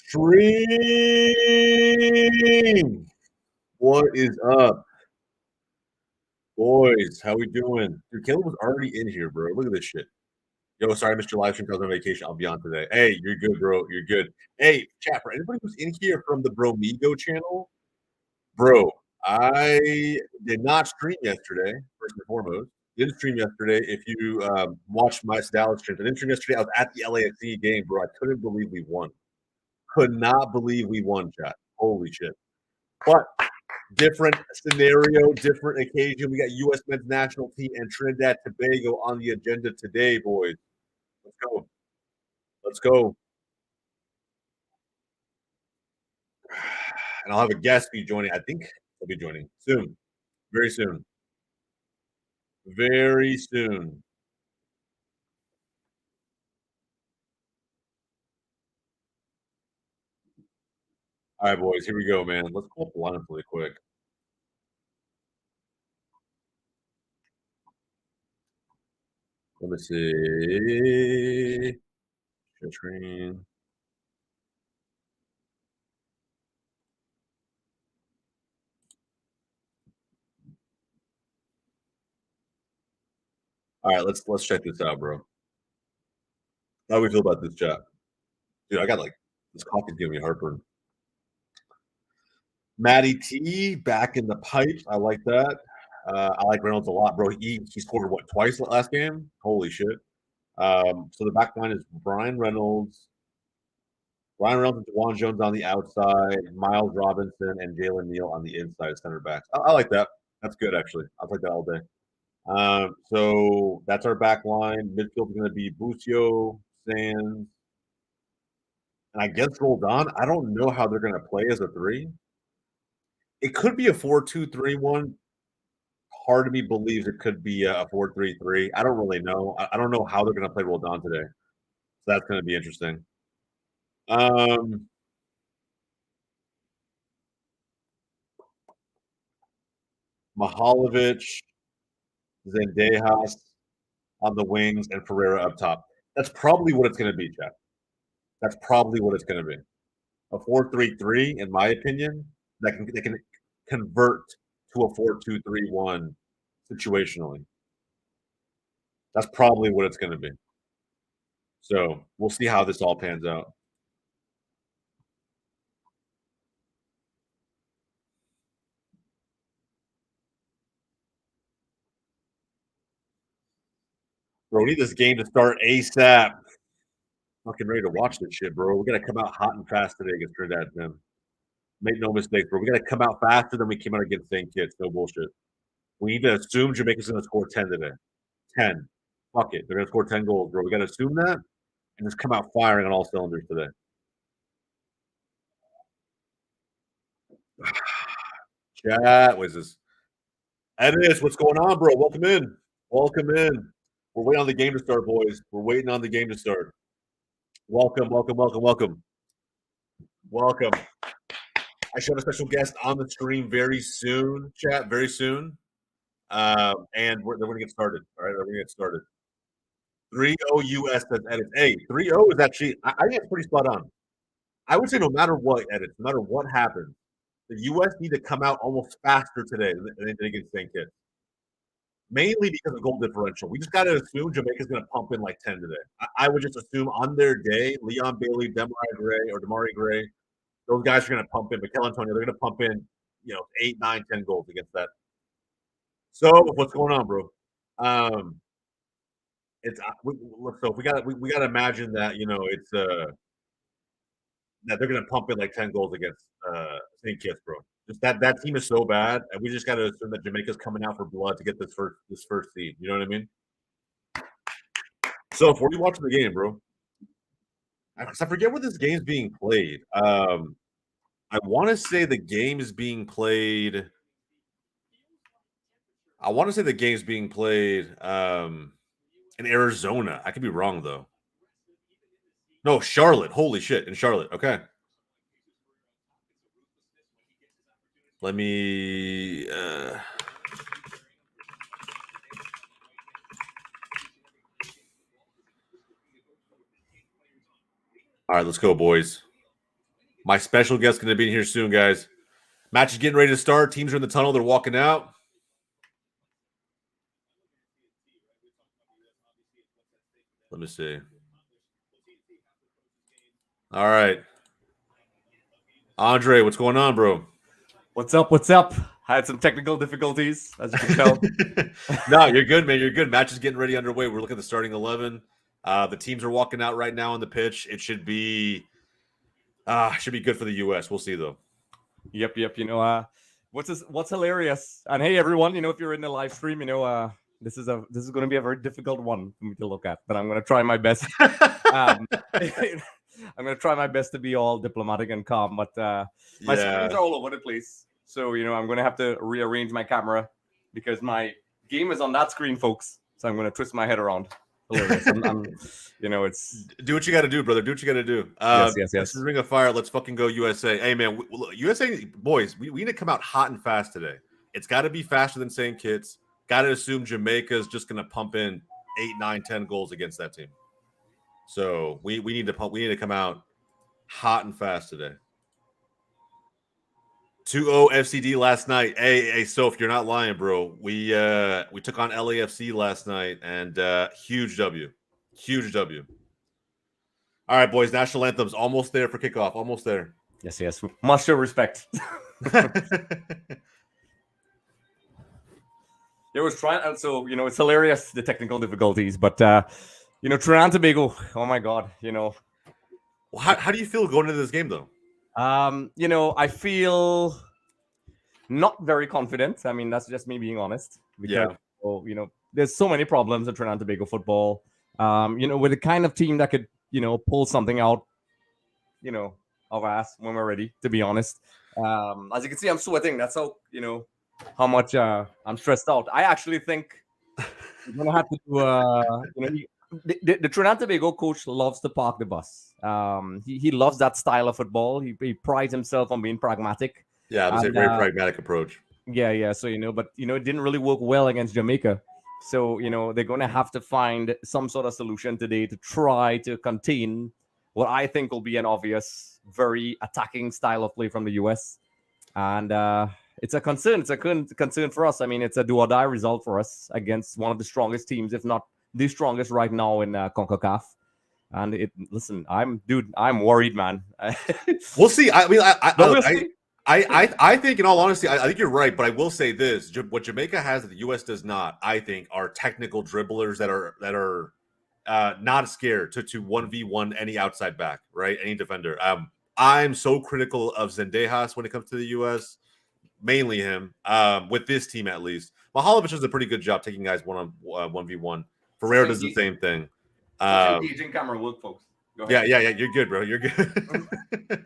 Stream. What is up, boys? How we doing? Dude, Caleb was already in here, bro. Look at this shit. Yo, sorry, Mr. Livestream. I was on vacation. I'll be on today. Hey, you're good, bro. You're good. Hey, chat, for anybody who's in here from the Bromigo channel, bro, I did not stream yesterday, first and foremost. Didn't stream yesterday. If you watched my Dallas stream, I didn't stream yesterday. I was at the LAFC game, bro. I couldn't believe we won. Could not believe we won, chat. Holy shit. But different scenario, different occasion. We got U.S. men's national team and Trinidad Tobago on the agenda today, boys. Let's go. Let's go. And I'll have a guest be joining. I think he'll be joining soon. Very soon. Very soon. All right, boys. Here we go, man. Let's pull up the lineup really quick. Let me see. Screen. All right, let's check this out, bro. How do we feel about this chat? Dude, I got like this coffee's giving me heartburn. Matty T back in the pipes. I like that. I like Reynolds a lot, bro. He scored what twice last game? Holy shit. So the back line is Brian Reynolds and Juwan Jones on the outside, Miles Robinson and Jalen Neal on the inside center backs. I like that. That's good actually. I'll take that all day. So that's our back line. Midfield is going to be Busio, Sands, and I guess Roldan. I don't know how they're going to play as a three. It could be a 4-2-3-1. Part of me believes it could be a 4-3-3. I don't really know. I don't know how they're going to play Roldan today. So that's going to be interesting. Mahalovic, Zendejas on the wings, and Ferreira up top. That's probably what it's going to be, Jeff. That's probably what it's going to be. A 4-3-3, in my opinion, they can convert to a 4-2-3-1 situationally. That's probably what it's going to be. So we'll see how this all pans out. Bro, we need this game to start ASAP. Fucking ready to watch this shit, bro. We're gonna come out hot and fast today against Trinidad, man. Make no mistake, bro. We gotta come out faster than we came out against St. Kitts. No bullshit. We need to assume Jamaica's gonna score 10 today. 10. Fuck it. They're gonna score 10 goals, bro. We gotta assume that and just come out firing on all cylinders today. Chat, what is this? Ennis, what's going on, bro? Welcome in. Welcome in. We're waiting on the game to start, boys. We're waiting on the game to start. Welcome, welcome, welcome, welcome. Welcome. I should have a special guest on the stream very soon, chat, very soon. And they're going to get started. All right, they're going to get started. 3-0 US says edits. Hey, 3-0 is actually, I think it's pretty spot on. I would say no matter what edits, no matter what happens, the US need to come out almost faster today than against St. Kitts. Mainly because of goal differential. We just got to assume Jamaica's going to pump in like 10 today. I would just assume on their day, Leon Bailey, Damari Gray, those guys are going to pump in. Mikel Antonio, they're going to pump in, 8, 9, 10 goals against that. So what's going on, bro? It's so we got to imagine that it's that they're going to pump in like 10 goals against St. Kitts, bro. Just that team is so bad, and we just got to assume that Jamaica's coming out for blood to get this first seed. You know what I mean? So, were you watching the game, bro? I forget where this game's being played. I want to say the game is being played. I want to say the game's being played in Arizona. I could be wrong though. No, Charlotte. Holy shit, in Charlotte. Okay. Let me. All right, let's go, boys. My special guest going to be in here soon, guys. Match is getting ready to start. Teams are in the tunnel. They're walking out. Let me see. All right. Andre, what's going on, bro? What's up? What's up? I had some technical difficulties, as you can tell. No, you're good, man. You're good. Match is getting ready underway. We're looking at the starting 11. The teams are walking out right now on the pitch. It should be good for the U.S. We'll see, though. Yep. You know, what's hilarious? And hey, everyone, you know, if you're in the live stream, you know, this is going to be a very difficult one for me to look at, but I'm going to try my best. I'm going to try my best to be all diplomatic and calm, but my screens are all over the place. So, you know, I'm going to have to rearrange my camera because my game is on that screen, folks. So I'm going to twist my head around. You know, it's... Do what you got to do, brother. Do what you got to do. Yes. This is Ring of Fire. Let's fucking go USA. Hey, man, USA boys, we need to come out hot and fast today. It's got to be faster than St. Kitts. Got to assume Jamaica is just going to pump in 8, 9, 10 goals against that team. So we need to come out hot and fast today. 2-0 FCD last night. Hey, so if you're not lying, bro, we took on LAFC last night and huge W. All right, boys, national anthem's almost there for kickoff. Almost there. Yes. Much respect. There was trying, so you know, it's hilarious, the technical difficulties, but you know, Trinidad and Tobago, oh my god, you know. How do you feel going into this game, though? You know, I feel not very confident. I mean, that's just me being honest. Because, you know, there's so many problems in Trinidad and Tobago football. You know, with the kind of team that could, you know, pull something out, you know, of us when we're ready, to be honest. As you can see, I'm sweating. That's how, you know, how much I'm stressed out. I actually think we're going to have to do, you know, the Trinidad and Tobago coach loves to park the bus. He loves that style of football. He prides himself on being pragmatic. Yeah, it's a very pragmatic approach. Yeah. So, you know, but, you know, it didn't really work well against Jamaica. So, you know, they're going to have to find some sort of solution today to try to contain what I think will be an obvious, very attacking style of play from the U.S. And it's a concern. It's a concern for us. I mean, it's a do-or-die result for us against one of the strongest teams, if not the strongest right now in CONCACAF. And listen, I'm worried, man. We'll see. I mean, I think, in all honesty, I think you're right. But I will say this: what Jamaica has that the U.S. does not, I think, are technical dribblers that are not scared to 1v1 any outside back, right? Any defender. I'm so critical of Zendejas when it comes to the U.S. Mainly him, with this team at least. Mahalovic does a pretty good job taking guys 1v1. Ferrer does the same thing. Engaging camera work, folks. Go ahead. Yeah. You're good, bro. You're good.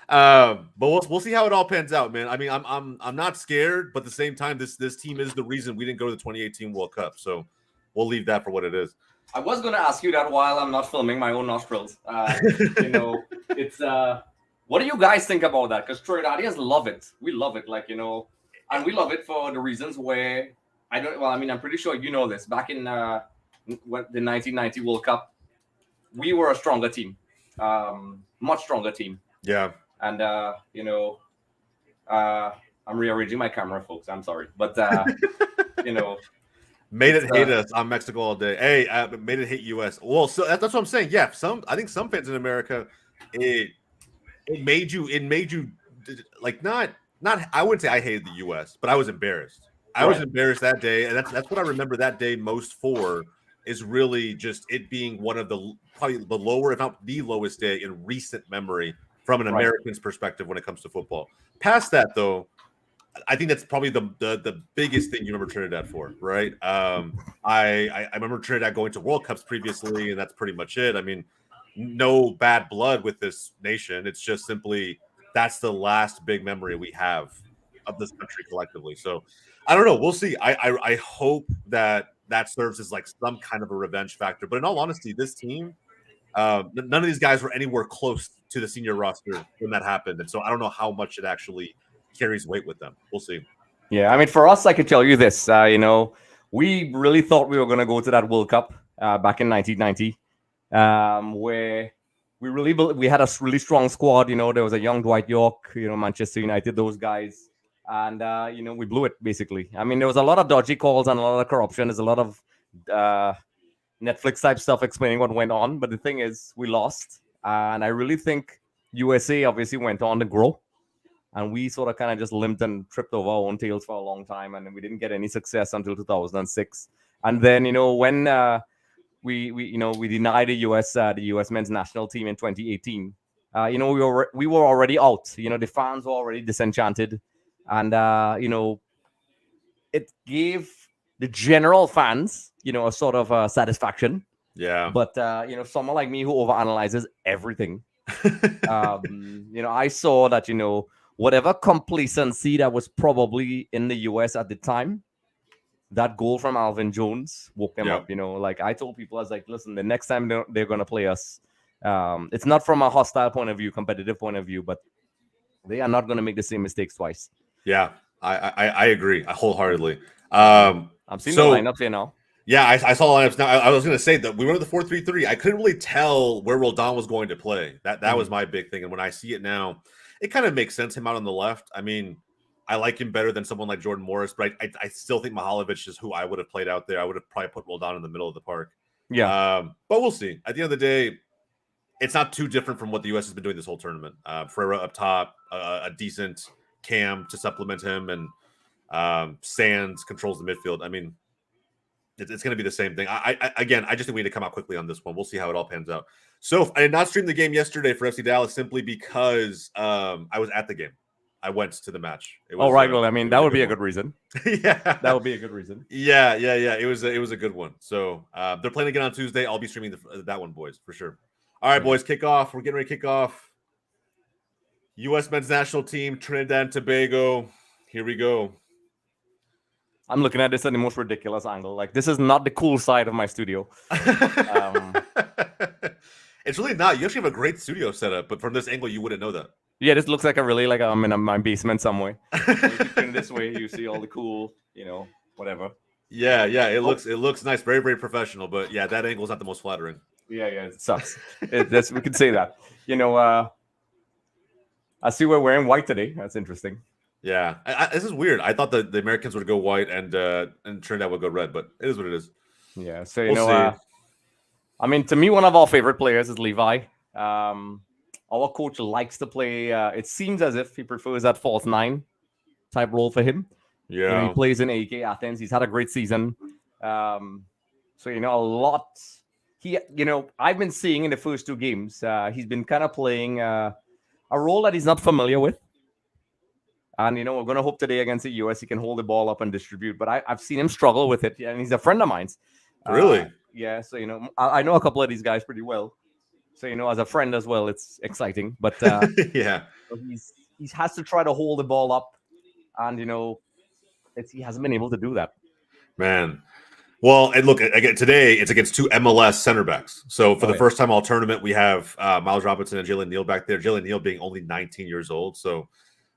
But we'll see how it all pans out, man. I mean, I'm not scared, but at the same time, this team is the reason we didn't go to the 2018 World Cup. So we'll leave that for what it is. I was going to ask you that while I'm not filming my own nostrils. You know, it's what do you guys think about that? Because Trinidadians love it. We love it, like, you know, and we love it for the reasons where I'm pretty sure you know this. Back in the 1990 World Cup, we were a stronger team, much stronger team. Yeah. And you know, I'm rearranging my camera, folks. I'm sorry, but you know, made it hate us on Mexico all day. Hey, made it hate US. Well, so that's what I'm saying. Yeah, I think some fans in America, it made you like not. I wouldn't say I hated the US, but I was embarrassed. I was embarrassed that day, and that's what I remember that day most for. Is really just it being one of probably the lower, if not the lowest day in recent memory from an American's perspective when it comes to football. Past that, though, I think that's probably the biggest thing you remember Trinidad for, right? I remember Trinidad going to World Cups previously, and that's pretty much it. I mean, no bad blood with this nation. It's just simply that's the last big memory we have of this country collectively. So I don't know. We'll see. I hope that serves as like some kind of a revenge factor. But in all honesty, this team, none of these guys were anywhere close to the senior roster when that happened. And so I don't know how much it actually carries weight with them. We'll see. Yeah, I mean, for us, I could tell you this. You know, we really thought we were going to go to that World Cup back in 1990, where we had a really strong squad. There was a young Dwight York, Manchester United, those guys, and we blew it basically. I mean, there was a lot of dodgy calls and a lot of corruption. There's a lot of uh, Netflix type stuff explaining what went on, but the thing is, we lost, and I really think USA obviously went on to grow, and we sort of kind of just limped and tripped over our own tails for a long time, and we didn't get any success until 2006. And then when we denied the US men's national team in 2018. We were already out. The fans were already disenchanted, and it gave the general fans a sort of satisfaction. Yeah. But someone like me who overanalyzes everything, I saw that whatever complacency that was probably in the US at the time, that goal from Alvin Jones woke them up. Like I told people, I was like, listen, the next time they're going to play us, it's not from a hostile point of view, competitive point of view, but they are not going to make the same mistakes twice. Yeah, I agree wholeheartedly. I'm seeing the lineups here now. Yeah, I saw the lineups now. I was going to say that we went with the 4-3-3. I couldn't really tell where Roldan was going to play. That was my big thing. And when I see it now, it kind of makes sense, him out on the left. I mean, I like him better than someone like Jordan Morris, but I still think Mihalovic is who I would have played out there. I would have probably put Roldan in the middle of the park. Yeah. But we'll see. At the end of the day, it's not too different from what the U.S. has been doing this whole tournament. Ferreira up top, a decent Cam to supplement him, and Sands controls the midfield. I mean, it's going to be the same thing. I just think we need to come out quickly on this one. We'll see how it all pans out. So I did not stream the game yesterday for FC Dallas simply because I was at the game. I went to the match. It was, well, I mean, that would be a good reason. Yeah, that would be a good reason. Yeah. It was a good one. So they're playing again on Tuesday. I'll be streaming that one, boys, for sure. All right, boys, kick off. We're getting ready to kick off. U.S. men's national team, Trinidad and Tobago. Here we go. I'm looking at this at the most ridiculous angle. Like, this is not the cool side of my studio. It's really not. You actually have a great studio setup, but from this angle, you wouldn't know that. Yeah, this looks like I'm in my basement somewhere. If you turn this way, you see all the cool, whatever. Yeah, it looks nice, very, very professional. But yeah, that angle is not the most flattering. Yeah, it sucks. We could say that. I see we're wearing white today. That's interesting. Yeah, this is weird. I thought the Americans would go white and Trinidad would go red, but it is what it is. Yeah, so we'll see. I mean, to me, one of our favorite players is Levi. Our coach likes to play. It seems as if he prefers that false nine type role for him. Yeah, he plays in AK Athens. He's had a great season. So a lot. I've been seeing in the first two games, he's been kind of playing a role that he's not familiar with. And, we're going to hope today against the U.S. he can hold the ball up and distribute. But I've seen him struggle with it. And he's a friend of mine. Really? Yeah. So, I know a couple of these guys pretty well. So, as a friend as well, it's exciting. But, yeah, he has to try to hold the ball up. And, he hasn't been able to do that. Man. Well, and look, again, today it's against two MLS center backs. So for the first time all tournament, we have Miles Robinson and Jalen Neal back there. Jalen Neal being only 19 years old. So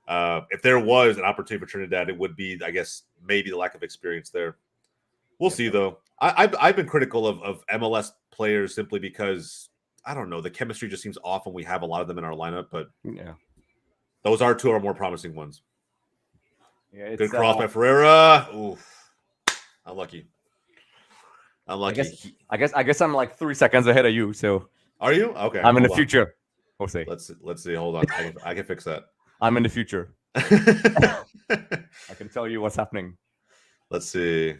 if there was an opportunity for Trinidad, it would be, I guess, maybe the lack of experience there. We'll see, though. I've been critical of MLS players simply because, I don't know, the chemistry just seems off when we have a lot of them in our lineup. But yeah, those are two of our more promising ones. Yeah, good cross by Ferreira. Oof, unlucky. I guess I'm like 3 seconds ahead of you. So are you? Okay. I'm in the future. We'll see. Let's see. Hold on. I can fix that. I'm in the future. I can tell you what's happening. Let's see.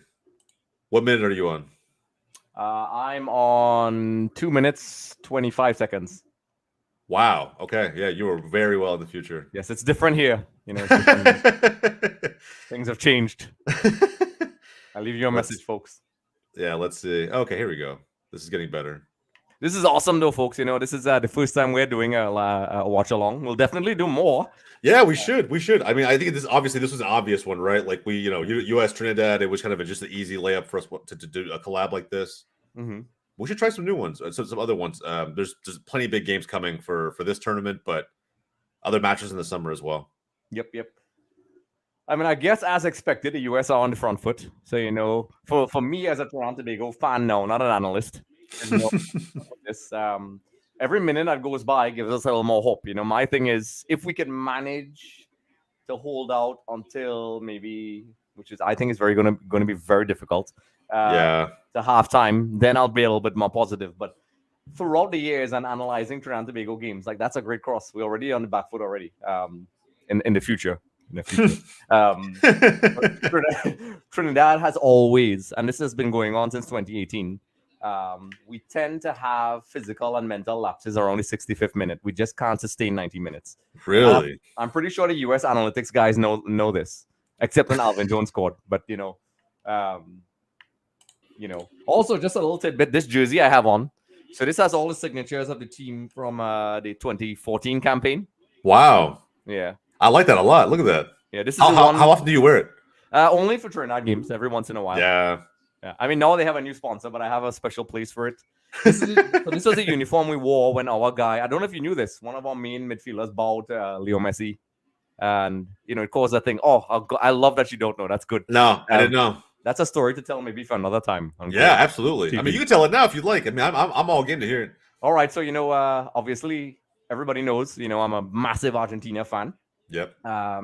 What minute are you on? I'm on 2 minutes 25 seconds. Wow. Okay. Yeah, you were very well in the future. Yes, it's different here. Things have changed. I'll leave you a message, folks. Yeah, let's see. Okay, here we go. This is getting better. This is awesome, though, folks. This is the first time we're doing a watch along. We'll definitely do more. Yeah, we should. I mean, I think this was an obvious one, right? Like U.S. Trinidad, it was kind of just an easy layup for us to do a collab like this. Mm-hmm. We should try some new ones, some other ones. There's plenty of big games coming for this tournament, but other matches in the summer as well. Yep. I mean, I guess as expected, the U.S. are on the front foot. So, for me as a Toronto Tobago fan now, not an analyst, every minute that goes by gives us a little more hope. My thing is if we can manage to hold out until maybe, which is I think is going to be very difficult. Yeah. To halftime, then I'll be a little bit more positive. But throughout the years and analyzing Trinidad and Tobago games, like that's a great cross. We're already on the back foot already. In the future. Trinidad has always, and this has been going on since 2018. We tend to have physical and mental lapses around the 65th minute. We just can't sustain 90 minutes. Really? I'm pretty sure the US analytics guys know this, except when Alvin Jones scored. But also just a little tidbit. This jersey I have on, so this has all the signatures of the team from the 2014 campaign. Wow. Yeah, I like that a lot. Look at that. Yeah, this is how often do you wear it? Only for Trinidad games, every once in a while. Yeah. I mean, now they have a new sponsor, but I have a special place for it. This was a uniform we wore when our guy, I don't know if you knew this, one of our main midfielders bowed to Leo Messi. And, it caused that thing. Oh, I love that you don't know. That's good. No, I didn't know. That's a story to tell maybe for another time. Yeah, absolutely. TV. I mean, you can tell it now if you'd like. I mean, I'm all game to hear it. All right. So, obviously, everybody knows, I'm a massive Argentina fan. Yep.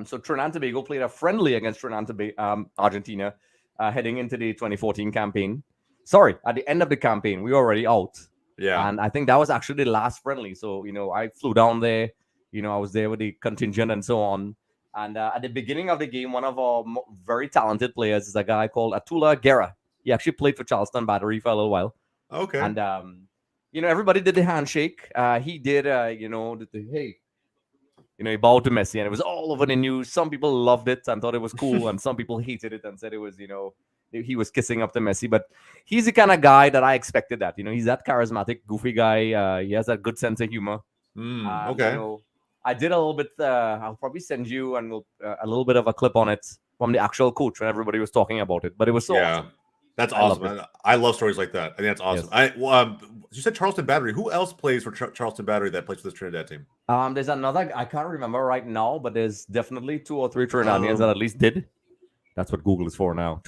So Trinidad and Tobago played a friendly against Argentina heading into the 2014 campaign. Sorry, at the end of the campaign, we were already out. Yeah. And I think that was actually the last friendly. So, I flew down there. I was there with the contingent and so on. And at the beginning of the game, one of our very talented players is a guy called Atula Guerra. He actually played for Charleston Battery for a little while. Okay. And, everybody did the handshake. He did, hey. He bowed to Messi, and it was all over the news. Some people loved it and thought it was cool, and some people hated it and said it was, he was kissing up to Messi. But he's the kind of guy that I expected that. He's that charismatic, goofy guy. He has that good sense of humor. Okay. I did a little bit. I'll probably send you a little bit of a clip on it from the actual coach when everybody was talking about it. But it was so awesome. That's awesome. I love stories like that. I think that's awesome. Yes. You said Charleston Battery. Who else plays for Charleston Battery that plays for this Trinidad team? There's another. I can't remember right now, but there's definitely 2 or 3 Trinidadians that at least did. That's what Google is for now.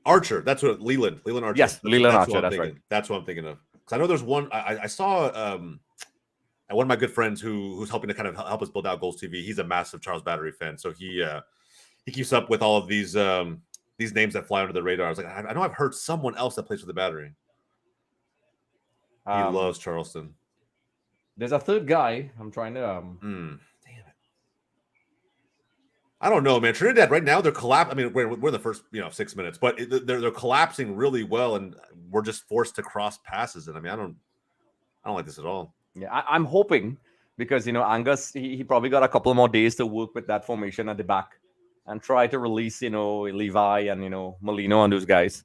Archer. That's what Leland Archer. Yes, Leland Archer. That's right. That's what I'm thinking of. Because I know there's one. I saw. And one of my good friends who's helping to kind of help us build out Goals TV. He's a massive Charles Battery fan, so he keeps up with all of these names that fly under the radar. I was like, I know I've heard someone else that plays for the Battery. He loves Charleston. There's a third guy. I'm trying to. Damn it! I don't know, man. Trinidad right now they're collapsing. I mean, we're in the first 6 minutes, but they're collapsing really well, and we're just forced to cross passes. And I mean, I don't like this at all. Yeah, I'm hoping because Angus he probably got a couple more days to work with that formation at the back and try to release Levi and Molino and those guys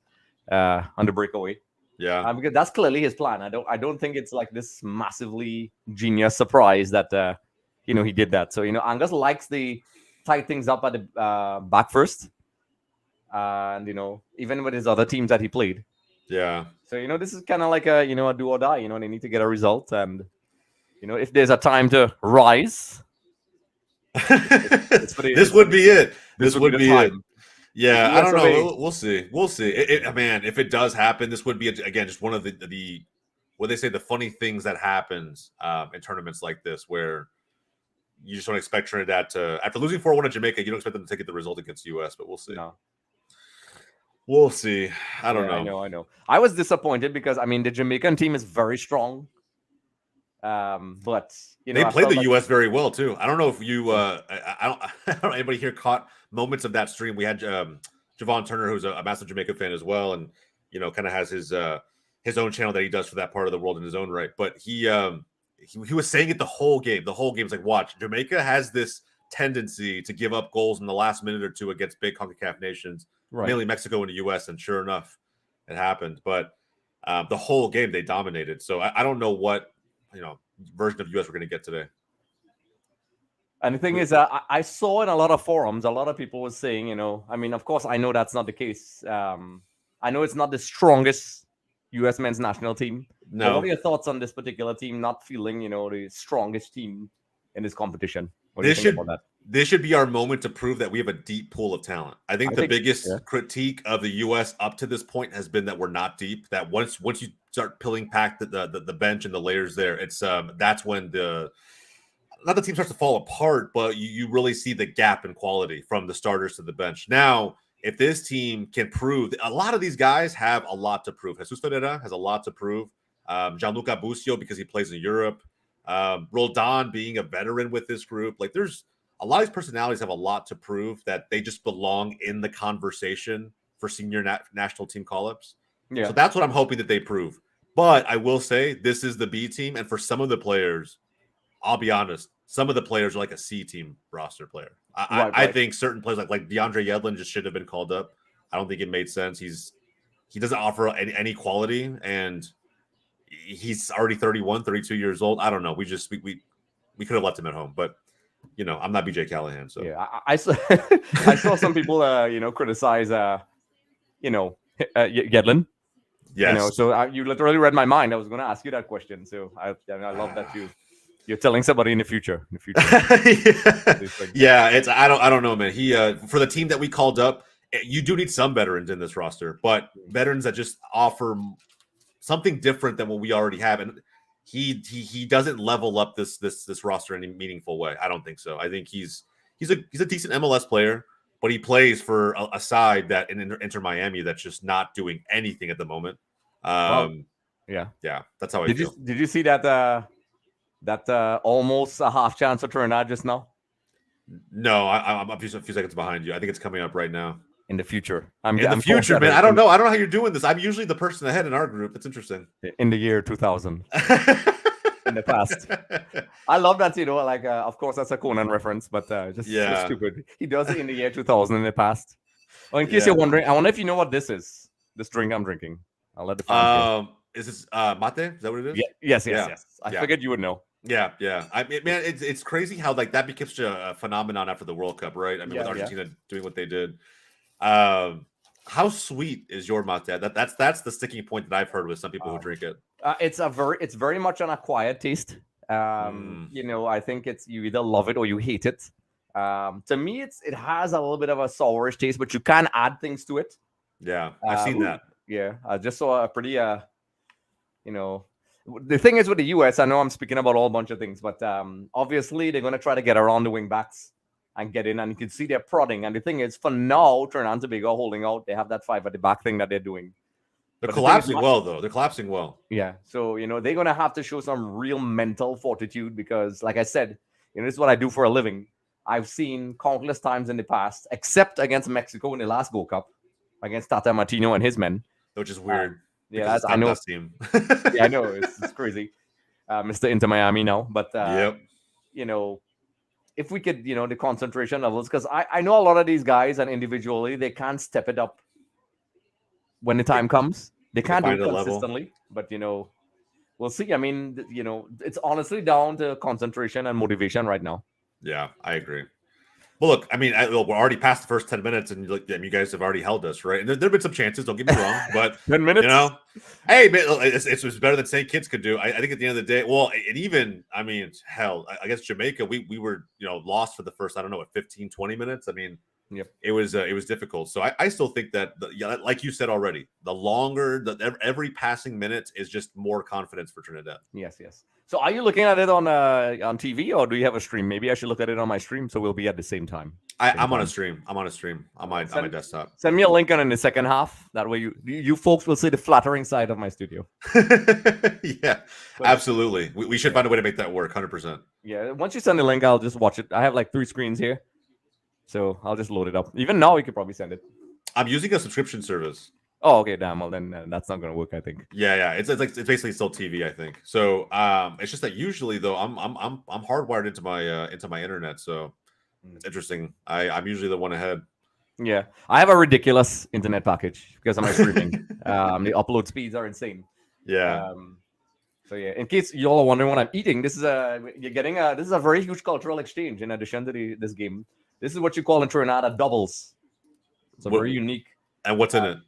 on the breakaway. Yeah, because that's clearly his plan. I don't think it's like this massively genius surprise that he did that. So Angus likes to tie things up at the back first, and even with his other teams that he played. Yeah. So this is kind of like a a do or die. They need to get a result, and if there's a time to rise, this would be it. This would be it. Yeah, I don't know. We'll see. Man, if it does happen, this would be again just one of the what they say the funny things that happens in tournaments like this, where you just don't expect Trinidad to, after losing 4-1 in Jamaica, you don't expect them to get the result against US. But we'll see. No. We'll see. I don't know. I know. I was disappointed because the Jamaican team is very strong. But they played the US very well too. I don't know if you I don't know anybody here caught moments of that stream. We had Javon Turner, who's a massive Jamaica fan as well, and kind of has his own channel that he does for that part of the world in his own right. But he was saying it the whole game. The whole game's like, watch, Jamaica has this tendency to give up goals in the last minute or two against big CONCACAF nations, mainly Mexico and the US, and sure enough, it happened. But the whole game they dominated. So I don't know what version of US we're going to get today. And the thing is, I saw in a lot of forums, a lot of people were saying, of course, I know that's not the case. I know it's not the strongest U.S. men's national team. No. But what are your thoughts on this particular team not feeling, the strongest team in this competition? What do you think about that? This should be our moment to prove that we have a deep pool of talent. I think the biggest critique of the U.S. up to this point has been that we're not deep. That once you start peeling back the bench and the layers there, it's that's when not the team starts to fall apart, but you really see the gap in quality from the starters to the bench. Now, if this team can prove, a lot of these guys have a lot to prove. Jesus Ferreira has a lot to prove. Gianluca Busio, because he plays in Europe. Roldan being a veteran with this group. Like, there's a lot of these personalities have a lot to prove that they just belong in the conversation for senior national team call-ups. Yeah. So that's what I'm hoping that they prove. But I will say this is the B team, and for some of the players, I'll be honest, some of the players are like a C team roster player. I think certain players like DeAndre Yedlin just should have been called up. I don't think it made sense. He doesn't offer any quality, and he's already 31, 32 years old. I don't know. We could have left him at home, but I'm not BJ Callahan. So yeah, I saw I saw some people criticize Yedlin. Yes. So you literally read my mind. I was going to ask you that question. So I love that you're telling somebody in the future. Yeah, it's I don't know, man. He for the team that we called up, you do need some veterans in this roster, but veterans that just offer something different than what we already have, and he doesn't level up this roster in any meaningful way. I don't think so. I think he's a decent MLS player, but he plays for a side that in Inter Miami that's just not doing anything at the moment. Yeah, that's how I feel. Did you see that almost a half chance for Trinidad just now? No, I'm a few seconds behind you. I think it's coming up right now. In the future. In the future, man. I don't know how you're doing this. I'm usually the person ahead in our group. That's interesting. In the year 2000. In the past. I love that, of course, that's a Conan reference, but just so stupid. He does it in the year 2000 in the past. Well, in case you're wondering, I wonder if you know what this is. This drink I'm drinking. I'll let the fans is this mate? Is that what it is? Yes. I figured you would know. Yeah. Man, it's crazy how that became such a phenomenon after the World Cup, right? I mean, with Argentina doing what they did. How sweet is your mate? That's the sticking point that I've heard with some people who drink it. It's very much an acquired taste. I think you either love it or you hate it. To me, it has a little bit of a sourish taste, but you can add things to it. Yeah, I've seen that. Yeah, I just saw a pretty the thing is with the US, I know I'm speaking about a whole bunch of things, but obviously they're going to try to get around the wing backs and get in, and you can see they're prodding. And the thing is, for now, Trinidad and Tobago are holding out. They have that 5 at the back thing that they're doing. They're collapsing well, though. They're collapsing well. Yeah. So, they're going to have to show some real mental fortitude because, like I said, this is what I do for a living. I've seen countless times in the past, except against Mexico in the last Gold Cup, against Tata Martino and his men. Which is weird. I know. Team. Yeah, I know. It's crazy. Mr. Inter Miami now. But, if we could, the concentration levels, because I know a lot of these guys and individually, they can't step it up when the time comes. They can't do it consistently, but, we'll see. I mean, it's honestly down to concentration and motivation right now. Yeah, I agree. Well, look, I mean, we're already past the first 10 minutes, and you guys have already held us, right? And there have been some chances, don't get me wrong, but 10 minutes, hey, man, it's better than St. Kitts could do. I think at the end of the day, well, and even, I mean, hell, I guess Jamaica, we were, lost for the first, 15, 20 minutes. I mean, yep. It was difficult. So I still think that, like you said already, the longer, every passing minute is just more confidence for Trinidad. Yes. So are you looking at it on TV, or do you have a stream? Maybe I should look at it on my stream so we'll be at the same time. I'm on a stream. I'm on my desktop. Send me a link on in the second half. That way you folks will see the flattering side of my studio. Yeah, absolutely. We should find a way to make that work. 100%. Yeah. Once you send the link, I'll just watch it. I have like 3 screens here, so I'll just load it up. Even now, you could probably send it. I'm using a subscription service. Oh, okay, damn. Well, then that's not going to work, I think. Yeah. It's basically still TV, I think. So it's just that usually though I'm hardwired into my internet, so it's interesting. I'm usually the one ahead. Yeah, I have a ridiculous internet package because of my streaming. The upload speeds are insane. Yeah. So yeah, in case y'all are wondering what I'm eating, this is a very huge cultural exchange. In addition to this game, this is what you call in Trinidad a doubles. It's very unique. And what's in it?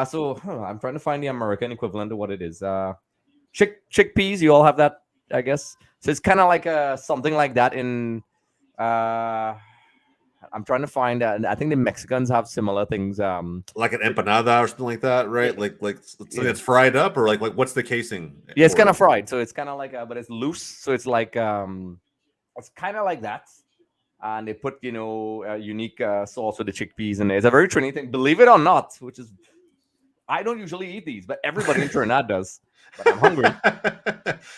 So I'm trying to find the American equivalent of what it is. Chickpeas, you all have that, I guess. So it's kind of like something like that in, I I'm trying to find. I think the Mexicans have similar things. Like an empanada or something like that, right? Like something that's fried up, or like what's the casing? Yeah, it's kind of fried, so it's kind of like, but it's loose, so it's like it's kind of like that. And they put a unique sauce with the chickpeas in there. It's a very Trinidad thing, believe it or not. Which is, I don't usually eat these, but everybody in Trinidad does. But I'm hungry.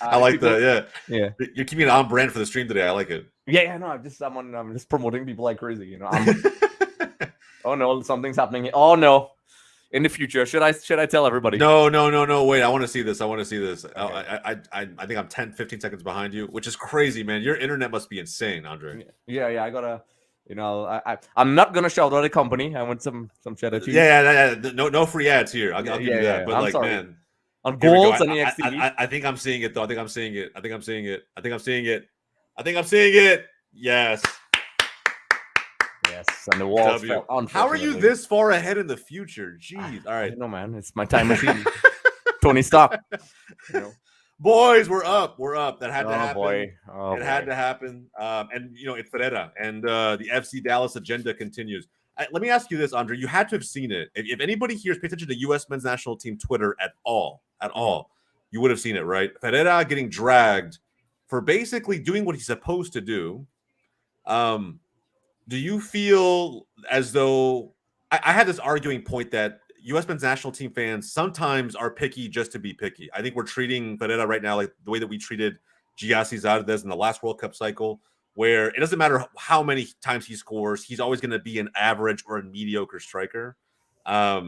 I like that. Yeah. You're keeping it on brand for the stream today. I like it. Yeah. No, I'm just promoting people like crazy. Oh no, something's happening here. Oh no. In the future, should I tell everybody? No. Wait, I want to see this. Okay. I think I'm 10-15 seconds behind you, which is crazy, man. Your internet must be insane, Andre. Yeah. I gotta, I'm not gonna shout out the company. I want some cheddar cheese. Yeah. No free ads here. I'll give you that. But I'm like, sorry. man, on Goals and EXT. I think I'm seeing it though. I think I'm seeing it. Yes. Yes, and the walls fell. How are you this far ahead in the future? Jeez. All right. No, man. It's my time machine. Tony Stark. Boys, we're up. That had to happen. It had to happen. And it's Ferreira, and the FC Dallas agenda continues. Let me ask you this, Andre. You had to have seen it. If anybody here is paying attention to U.S. men's national team Twitter at all, you would have seen it, right? Ferreira getting dragged for basically doing what he's supposed to do. Do you feel as though I had this arguing point that U.S. men's national team fans sometimes are picky just to be picky? I think we're treating Ferreira right now like the way that we treated Giassi Zardes in the last World Cup cycle, where it doesn't matter how many times he scores, he's always going to be an average or a mediocre striker. I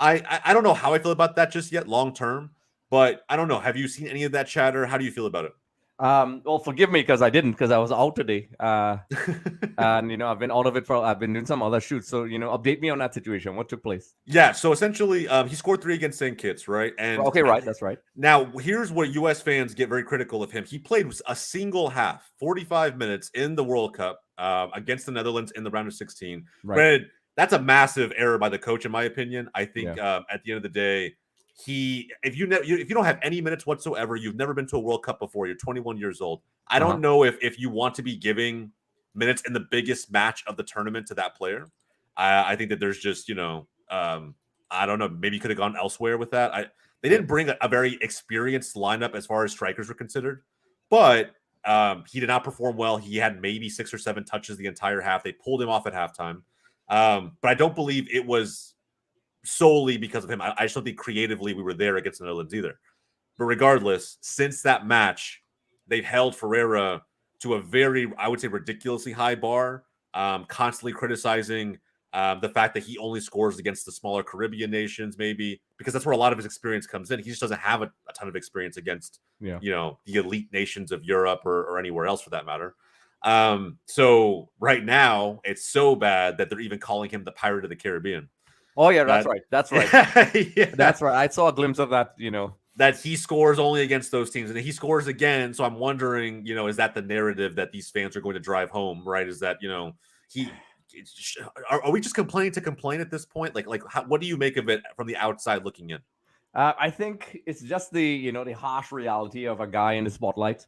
don't know how I feel about that just yet long term, but I don't know. Have you seen any of that chatter? How do you feel about it? Well, forgive me because I was out today. And I've been out of it I've been doing some other shoots. So update me on that situation. What took place? Yeah, so essentially, he scored 3 against St. Kitts, right? And okay, right, that's right. Now, here's where U.S. fans get very critical of him. He played a single half, 45 minutes in the World Cup against the Netherlands in the round of 16. Right. Granted, that's a massive error by the coach, in my opinion. I think at the end of the day, if you don't have any minutes whatsoever, you've never been to a World Cup before, you're 21 years old. I don't know if you want to be giving minutes in the biggest match of the tournament to that player. I think that there's just, I don't know, maybe could have gone elsewhere with that. They didn't bring a very experienced lineup as far as strikers were considered, but he did not perform well. He had maybe 6 or 7 touches the entire half. They pulled him off at halftime. But I don't believe it was solely because of him. I just don't think creatively we were there against the Netherlands either. But regardless, since that match, they've held Ferreira to a very, I would say, ridiculously high bar, constantly criticizing the fact that he only scores against the smaller Caribbean nations, maybe, because that's where a lot of his experience comes in. He just doesn't have a ton of experience against, the elite nations of Europe or anywhere else for that matter. So right now, it's so bad that they're even calling him the Pirate of the Caribbean. Oh, yeah, that's right. That's right. I saw a glimpse of that, that he scores only against those teams, and he scores again. So I'm wondering, is that the narrative that these fans are going to drive home, right? Is that, are we just complaining to complain at this point? What do you make of it from the outside looking in? I think it's just the harsh reality of a guy in the spotlight.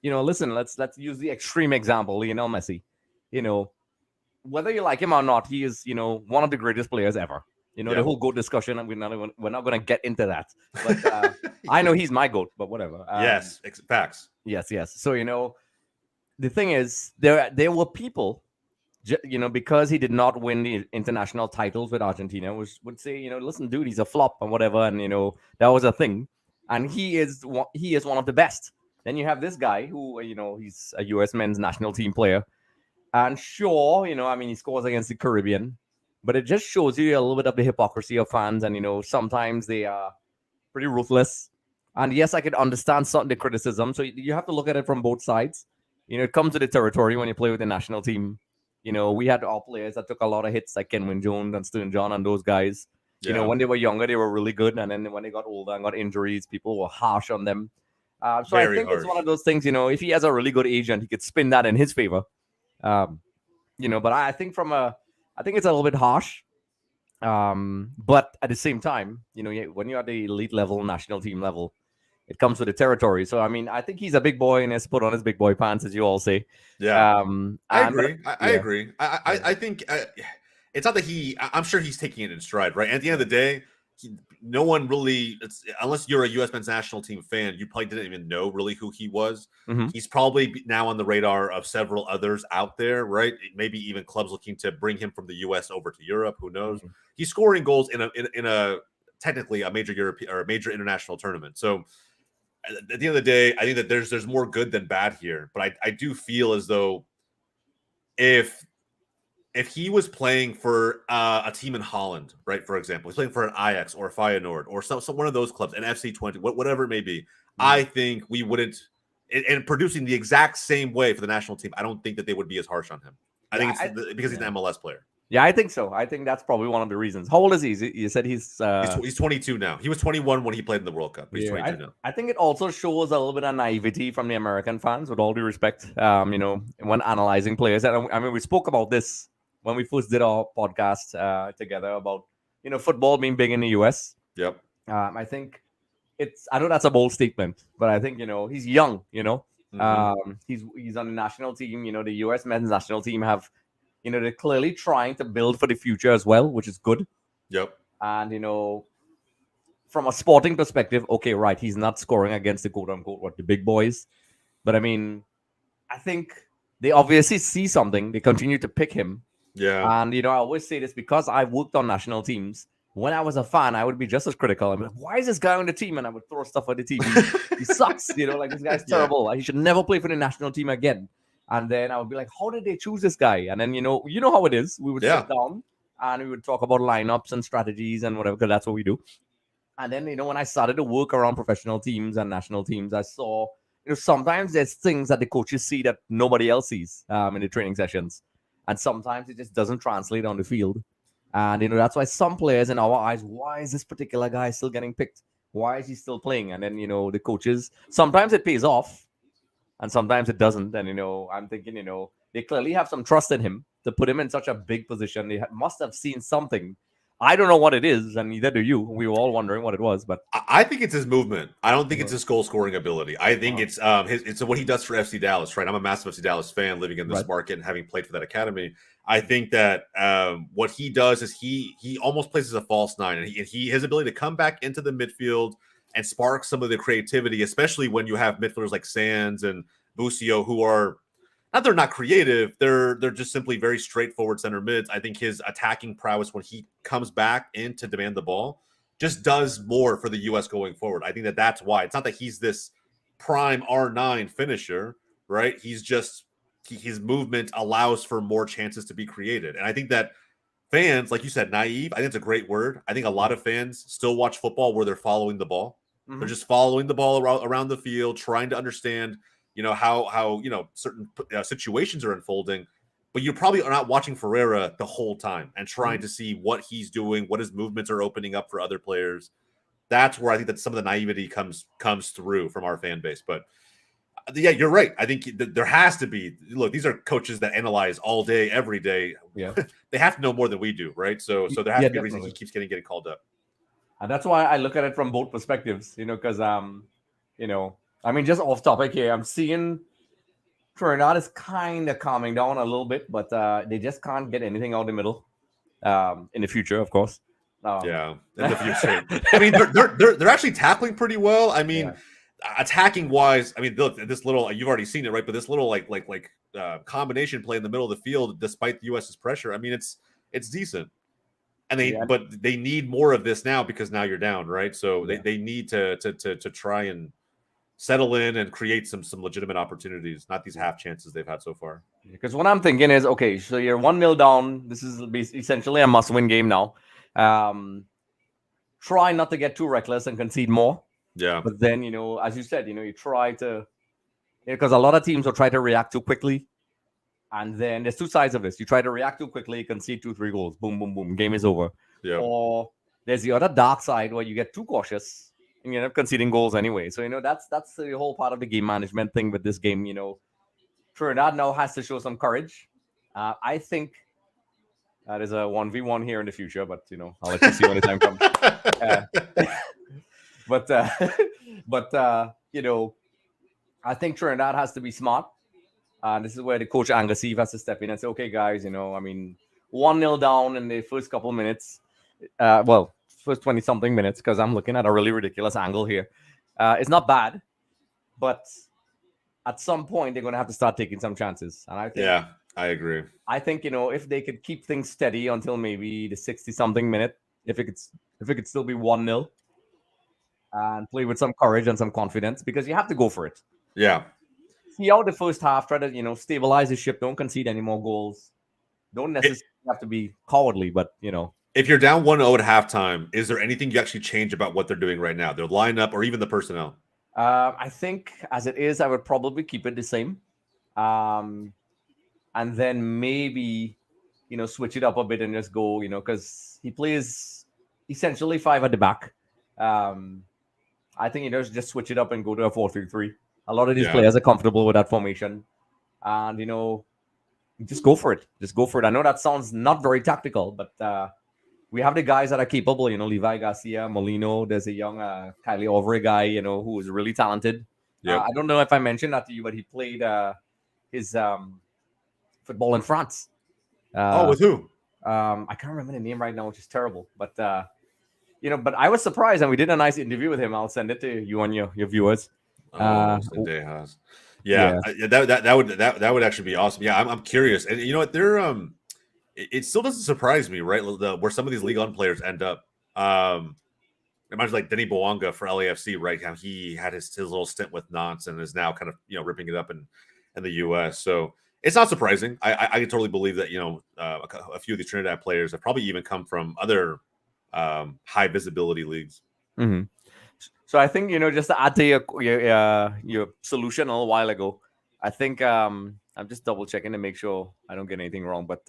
Listen, let's use the extreme example, Lionel Messi. Whether you like him or not, he is, one of the greatest players ever. The whole GOAT discussion, we're not going to get into that. But I know he's my GOAT, but whatever. Yes, facts. Yes. So, the thing is, there were people, because he did not win the international titles with Argentina, would say, listen, dude, he's a flop and whatever. And, that was a thing. And he is one of the best. Then you have this guy who, he's a U.S. men's national team player. And sure, he scores against the Caribbean, but it just shows you a little bit of the hypocrisy of fans. And, sometimes they are pretty ruthless. And yes, I could understand some of the criticism. So you have to look at it from both sides. It comes to the territory when you play with the national team. We had our players that took a lot of hits, like Kenwin Jones and Stern John and those guys. Yeah. When they were younger, they were really good. And then when they got older and got injuries, people were harsh on them. So I think it's one of those things, if he has a really good agent, he could spin that in his favor. But I think I think it's a little bit harsh. But at the same time, when you're at the elite level, national team level, it comes with the territory. So I mean, I think he's a big boy and has put on his big boy pants, as you all say. Yeah, I agree. I yeah. agree. I think it's not that I'm sure he's taking it in stride, right? At the end of the day, no one really, unless you're a U.S. men's national team fan, you probably didn't even know really who he was. Mhm. He's probably now on the radar of several others out there, right? Maybe even clubs looking to bring him from the U.S. over to Europe. Who knows? Mhm. He's scoring goals in a technically a major European or a major international tournament. So at the end of the day, I think that there's more good than bad here. But I do feel as though if he was playing for a team in Holland, right, for example, he's playing for an Ajax or Feyenoord or some one of those clubs, an FC20, whatever it may be, I think we wouldn't, and producing the exact same way for the national team, I don't think that they would be as harsh on him. I think it's because he's an MLS player. Yeah, I think so. I think that's probably one of the reasons. How old is he? You said he's 22 now. He was 21 when he played in the World Cup. But he's 22 now. I think it also shows a little bit of naivety from the American fans, with all due respect. When analyzing players, and I mean, we spoke about this when we first did our podcast together about football being big in the US. Yep. I think I know that's a bold statement, but I think he's young. Mm-hmm. He's on the national team. The US men's national team have. They're clearly trying to build for the future as well, which is good. Yep. And, from a sporting perspective, okay, right, he's not scoring against the quote-unquote, the big boys. But, I mean, I think they obviously see something. They continue to pick him. Yeah. And, I always say this because I worked on national teams. When I was a fan, I would be just as critical. I'd be like, why is this guy on the team? And I would throw stuff at the TV. He sucks. This guy's terrible. Like, he should never play for the national team again. And then I would be like, how did they choose this guy? And then, you know how it is. We would sit down and we would talk about lineups and strategies and whatever, because that's what we do. And then, when I started to work around professional teams and national teams, I saw, sometimes there's things that the coaches see that nobody else sees in the training sessions. And sometimes it just doesn't translate on the field. And, that's why some players in our eyes, why is this particular guy still getting picked? Why is he still playing? And then, the coaches, sometimes it pays off. And sometimes it doesn't. And, I'm thinking, they clearly have some trust in him to put him in such a big position. They must have seen something. I don't know what it is, and neither do you. We were all wondering what it was, but I think it's his movement. I don't think it's his goal scoring ability. I think it's what he does for FC Dallas, right? I'm a massive FC Dallas fan living in this market and having played for that academy. I think that what he does is he almost plays as a false nine, and his ability to come back into the midfield and spark some of the creativity, especially when you have midfielders like Sands and Busio, who are they're not creative. They're just simply very straightforward center mids. I think his attacking prowess when he comes back in to demand the ball just does more for the U.S. going forward. I think that's why. It's not that he's this prime R9 finisher, right? He's just his movement allows for more chances to be created. And I think that fans, like you said, naive, I think it's a great word. I think a lot of fans still watch football where they're following the ball. Mm-hmm. They're just following the ball around the field, trying to understand, how certain situations are unfolding. But you probably are not watching Ferreira the whole time and trying to see what he's doing, what his movements are opening up for other players. That's where I think that some of the naivety comes through from our fan base. But yeah, you're right. I think there has to be. Look, these are coaches that analyze all day, every day. Yeah, they have to know more than we do, right? So there has to be a reason he keeps getting called up. And that's why I look at it from both perspectives. Because I mean, just off topic here, I'm seeing Trinidad is kind of calming down a little bit, but they just can't get anything out the middle. In the future, of course. In the future. I mean, they're actually tackling pretty well. I mean. Yeah. Attacking wise, I mean, look, this little, you've already seen it, right? But this little like combination play in the middle of the field, despite the U.S.'s pressure, I mean, it's decent. And but they need more of this now because now you're down, right? So they need to try and settle in and create some legitimate opportunities, not these half chances they've had so far. Because what I'm thinking is, okay, so you're 1-0 down. This is essentially a must-win game now. Try not to get too reckless and concede more. Yeah. But then, as you said, you try to, because a lot of teams will try to react too quickly. And then there's two sides of this. You try to react too quickly, concede 2-3 goals. Boom, boom, boom. Game is over. Yeah. Or there's the other dark side where you get too cautious and you end up conceding goals anyway. So, that's the whole part of the game management thing with this game. Trinidad now has to show some courage. I think that is a 1v1 here in the future, but, I'll let you see when the time comes. but I think Trinidad has to be smart. This is where the coach Angasif has to step in and say, okay, guys, 1-0 down in the first couple minutes. First 20 something minutes, because I'm looking at a really ridiculous angle here. It's not bad, but at some point they're going to have to start taking some chances. And I think, yeah, I agree. I think, if they could keep things steady until maybe the 60 something minute, if it could still be 1-0, and play with some courage and some confidence, because you have to go for it. Yeah. See out the first half, try to, stabilize the ship, don't concede any more goals. Don't necessarily have to be cowardly, but, If you're down 1-0 at halftime, is there anything you actually change about what they're doing right now? Their lineup or even the personnel? I think as it is, I would probably keep it the same. And then maybe, switch it up a bit and just go, because he plays essentially 5 at the back. I think, just switch it up and go to a 4-3-3. A lot of these players are comfortable with that formation. And, just go for it. Just go for it. I know that sounds not very tactical, but we have the guys that are capable, Levi Garcia, Molino. There's a young Kylie Ovre guy, who is really talented. Yep. I don't know if I mentioned that to you, but he played his football in France. With who? I can't remember the name right now, which is terrible. But, but I was surprised, and we did a nice interview with him. I'll send it to you and your viewers. That would actually be awesome. Yeah, I'm curious, and you know what? They're it still doesn't surprise me, right? Where some of these Ligue 1 players end up. Imagine like Denis Bouanga for LAFC, right? How he had his little stint with Nantes and is now kind of ripping it up in the US. So it's not surprising. I can totally believe that a few of these Trinidad players have probably even come from other high visibility leagues. Mm-hmm. So I think, just to add to your solution a little while ago, I think I'm just double checking to make sure I don't get anything wrong. But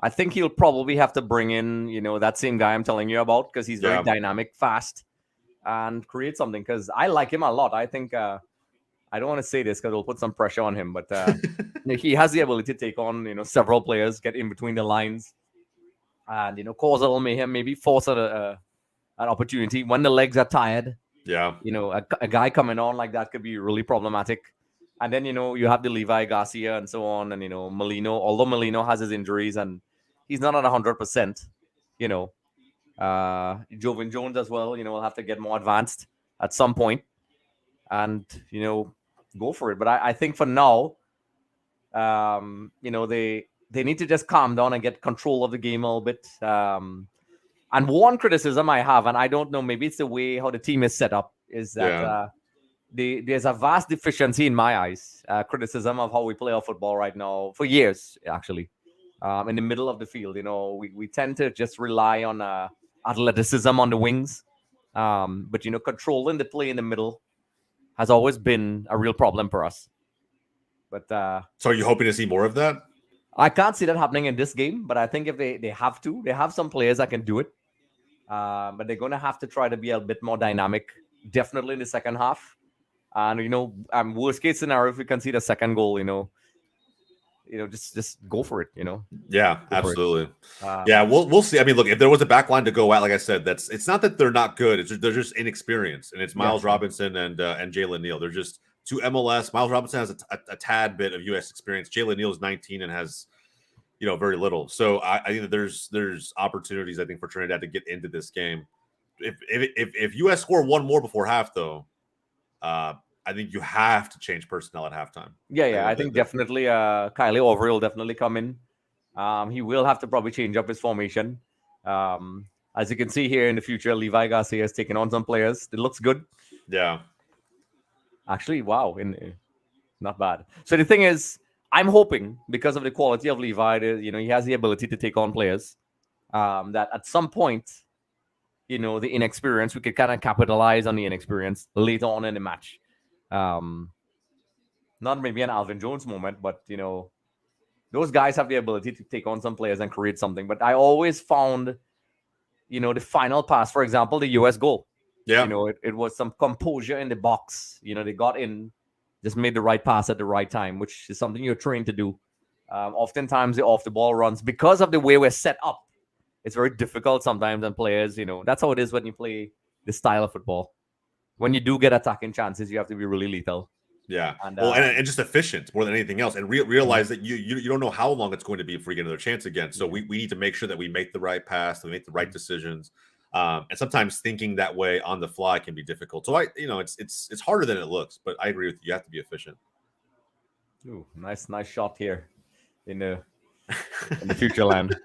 I think he'll probably have to bring in, that same guy I'm telling you about, because he's very dynamic, fast, and create something. Because I like him a lot. I think I don't want to say this because it'll put some pressure on him, but he has the ability to take on, several players, get in between the lines, and cause a little mayhem, maybe force an opportunity when the legs are tired. Yeah. A guy coming on like that could be really problematic. And then, you have the Levi Garcia and so on. And, Molino, although Molino has his injuries and he's not at 100%, Jovan Jones as well, will have to get more advanced at some point and, go for it. But I think for now, they need to just calm down and get control of the game a little bit. And one criticism I have, and I don't know, maybe it's the way how the team is set up, is that there's a vast deficiency in my eyes, criticism of how we play our football right now for years, actually, in the middle of the field. We tend to just rely on athleticism on the wings, but, controlling the play in the middle has always been a real problem for us. But so are you hoping to see more of that? I can't see that happening in this game, but I think if they have to, they have some players that can do it. But they're going to have to try to be a bit more dynamic, definitely in the second half. And, worst case scenario, if we concede a second goal, just go for it, Yeah, absolutely. We'll see. I mean, look, if there was a back line to go at, like I said, it's not that they're not good. They're just inexperienced. And it's Miles Robinson and Jalen Neal. They're just two MLS. Miles Robinson has a tad bit of U.S. experience. Jalen Neal is 19 and has very little. So I think that there's opportunities, I think, for Trinidad to get into this game. If U.S. score one more before half, though, I think you have to change personnel at halftime. Yeah. I think definitely Kylie Ovre will definitely come in. He will have to probably change up his formation. As you can see here in the future, Levi Garcia has taken on some players. It looks good. Yeah. Actually, wow. Not bad. So the thing is, I'm hoping, because of the quality of Levi, he has the ability to take on players, that at some point, the inexperience, we could kind of capitalize on the inexperience later on in the match. Not maybe an Alvin Jones moment, but, those guys have the ability to take on some players and create something. But I always found, the final pass, for example, the U.S. goal. Yeah. It was some composure in the box. They got in, just made the right pass at the right time, which is something you're trained to do. Oftentimes, the off-the-ball runs, because of the way we're set up, it's very difficult sometimes, and players, that's how it is when you play this style of football. when you do get attacking chances, you have to be really lethal. Yeah, and just efficient more than anything else, and realize that you don't know how long it's going to be before you get another chance again. So we need to make sure that we make the right pass, that we make the right decisions, and sometimes thinking that way on the fly can be difficult. So it's harder than it looks, but I agree with you. You have to be efficient. Ooh, nice shot here in the future land.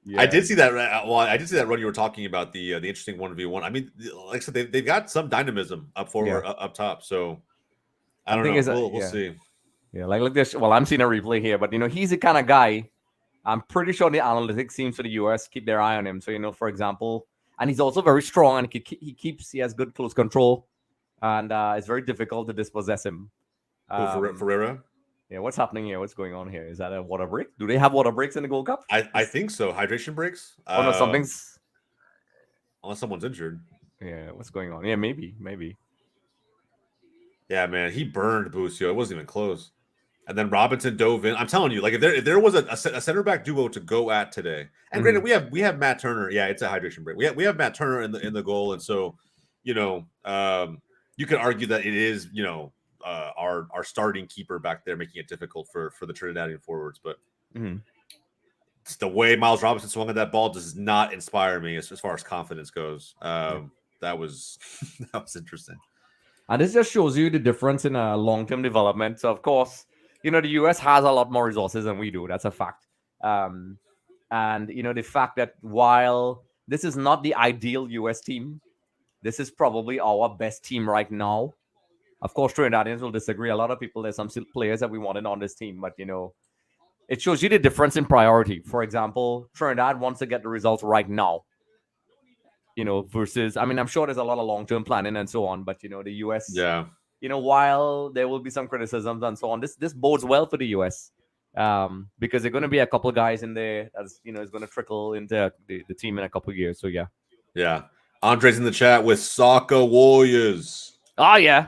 Yeah. I did see that. Well, I did see that run you were talking about, the interesting 1v1. I mean, like I said, they've got some dynamism up forward, up top. So I don't know. We'll see. Yeah, like this. Well, I'm seeing a replay here, but he's the kind of guy. I'm pretty sure the analytics teams for the US keep their eye on him. So for example, and he's also very strong, and he has good close control, and it's very difficult to dispossess him. Ferreira. Yeah, what's happening here? What's going on here? Is that a water break? Do they have water breaks in the Gold Cup? I think so. Hydration breaks. Oh no, something's. Unless someone's injured. Yeah, what's going on? Yeah, maybe. Yeah, man, he burned Busio. It wasn't even close. And then Robinson dove in. I'm telling you, like if there was a center back duo to go at today, and granted we have Matt Turner. Yeah, it's a hydration break. We have Matt Turner in the goal, and so you could argue that it is our starting keeper back there, making it difficult for the Trinidadian forwards. But it's the way Miles Robinson swung at that ball does not inspire me as far as confidence goes. That was interesting. And this just shows you the difference in long-term development. So of course, the US has a lot more resources than we do. That's a fact. And the fact that while this is not the ideal US team, this is probably our best team right now. Of course, Trinidadians will disagree. A lot of people, there's some players that we wanted on this team, but it shows you the difference in priority. For example, Trinidad wants to get the results right now. Versus, I mean, I'm sure there's a lot of long-term planning and so on, but the US, yeah, while there will be some criticisms and so on, this bodes well for the US, because there are going to be a couple of guys in there that's is going to trickle into the team in a couple of years. So yeah. Andre's in the chat with Soccer Warriors. Oh yeah.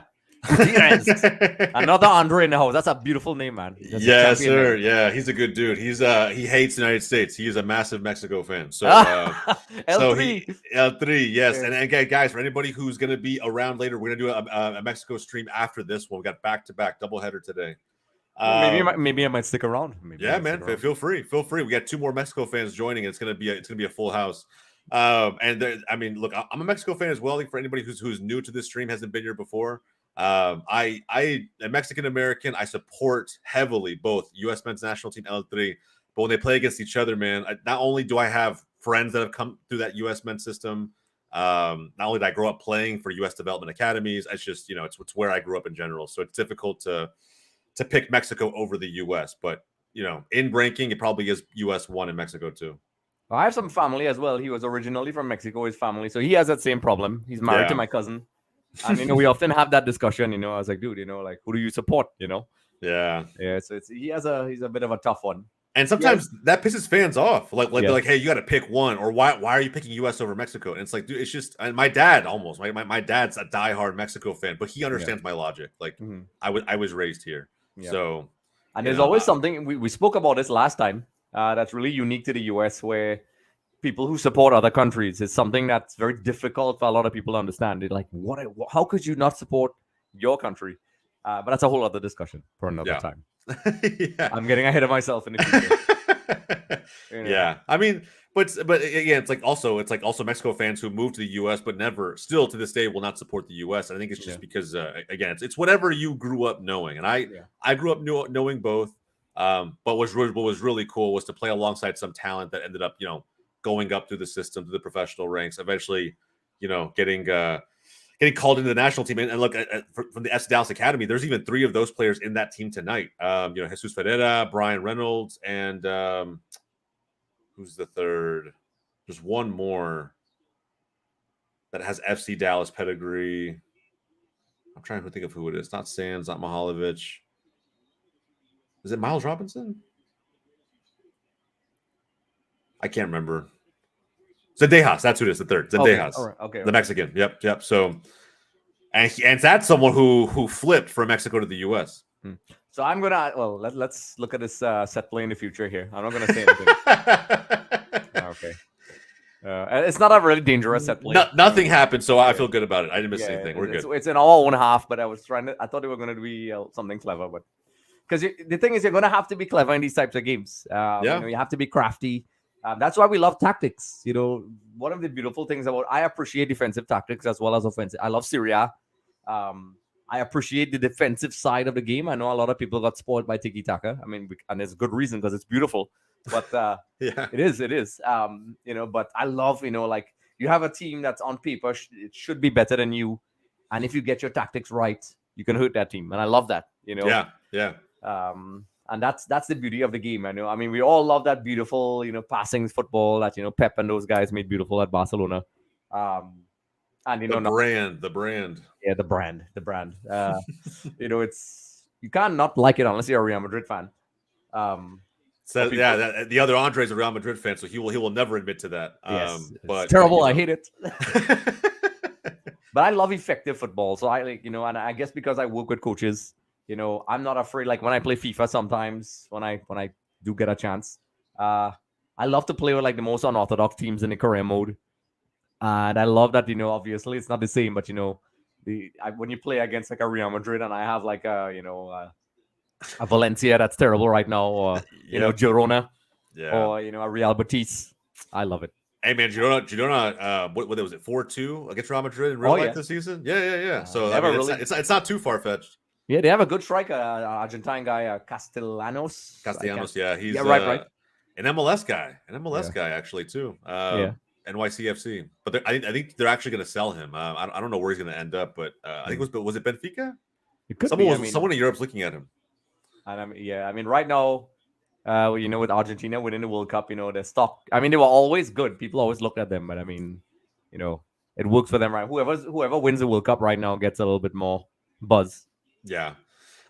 Another Andre in the house. That's a beautiful name, man. Yes, sir. Name. Yeah, he's a good dude. He hates the United States. He is a massive Mexico fan. So L3. L3, yes. Yeah. And guys, for anybody who's gonna be around later, we're gonna do a Mexico stream after this one. We got back-to-back doubleheader today. Maybe I might stick around. Feel free. We got 2 more Mexico fans joining. It's gonna be a full house. Look, I'm a Mexico fan as well. Like, for anybody who's new to this stream, hasn't been here before. I am Mexican American. I support heavily both U.S. men's national team L3, but when they play against each other, man, not only do I have friends that have come through that U.S. men's system, not only did I grow up playing for U.S. development academies, it's just it's where I grew up in general. So it's difficult to pick Mexico over the U.S. But in ranking, it probably is U.S. 1 and Mexico 2. I have some family as well. He was originally from Mexico, his family, so he has that same problem. He's married to my cousin. And we often have that discussion. I was like, dude, like, who do you support? Yeah. So he's a bit of a tough one. And sometimes that pisses fans off. Like they're like, hey, you got to pick one, or why are you picking U.S. over Mexico? And it's like, dude, it's just. And my dad almost. My dad's a diehard Mexico fan, but he understands my logic. Like I was raised here, so. And there's always something we spoke about this last time. That's really unique to the U.S. where people who support other countries, it's something that's very difficult for a lot of people to understand. They're like, how could you not support your country? But that's a whole other discussion for another time. I'm getting ahead of myself in the future. Yeah, I mean, but again, it's like also Mexico fans who moved to the U.S. but never, still to this day, will not support the U.S. And I think it's just because again, it's whatever you grew up knowing, and I grew up knowing both. But what was really cool was to play alongside some talent that ended up going up through the system, to the professional ranks, eventually, getting called into the national team. And look, from the FC Dallas Academy, there's even 3 of those players in that team tonight. Jesus Ferreira, Brian Reynolds, and who's the third? There's one more that has FC Dallas pedigree. I'm trying to think of who it is. Not Sands, not Mahalovic. Is it Miles Robinson? I can't remember. Zendejas, that's who it is, the third. Zendejas. Okay. The Mexican. Yep. So, and that's someone who flipped from Mexico to the U.S. So I'm gonna. Well, let's look at this set play in the future here. I'm not gonna say anything. Okay. It's not a really dangerous set play. Nothing happened, so I feel good about it. I didn't miss anything. We're good. It's in our own half, but I thought they were going to be something clever, but because the thing is, you're going to have to be clever in these types of games. You have to be crafty. That's why we love tactics. One of the beautiful things I appreciate defensive tactics as well as offensive. I love Syria. I appreciate the defensive side of the game. I know a lot of people got spoiled by tiki taka. I mean, and there's good reason because it's beautiful. But it is. But I love, like you have a team that's on paper, it should be better than you. And if you get your tactics right, you can hurt that team. And I love that, Yeah. And that's the beauty of the game. I mean, we all love that beautiful, passing football that, Pep and those guys made beautiful at Barcelona. And the brand. Yeah, the brand. It's you can't not like it unless you're a Real Madrid fan. The other Andre's a Real Madrid fan, so he will never admit to that. Yes, but it's terrible. I hate it. But I love effective football. So I and I guess because I work with coaches, I'm not afraid. Like when I play FIFA, sometimes when I do get a chance, I love to play with like the most unorthodox teams in the career mode. And I love that, obviously it's not the same, but when you play against like a Real Madrid and I have like a Valencia that's terrible right now, or Girona, or a Real Betis, I love it. Hey man, Girona, what was it, 4-2 against Real Madrid in real life this season? Yeah. So it's not too far fetched. Yeah, they have a good striker, Argentine guy, Castellanos. Yeah, he's right. An MLS guy actually too. NYCFC, but I think they're actually going to sell him. I don't know where he's going to end up, but I think was it Benfica? It could someone in Europe's looking at him. And I mean, right now, with Argentina winning the World Cup, their stock. I mean, they were always good. People always looked at them, but I mean, it works for them, right? Whoever wins the World Cup right now gets a little bit more buzz. Yeah.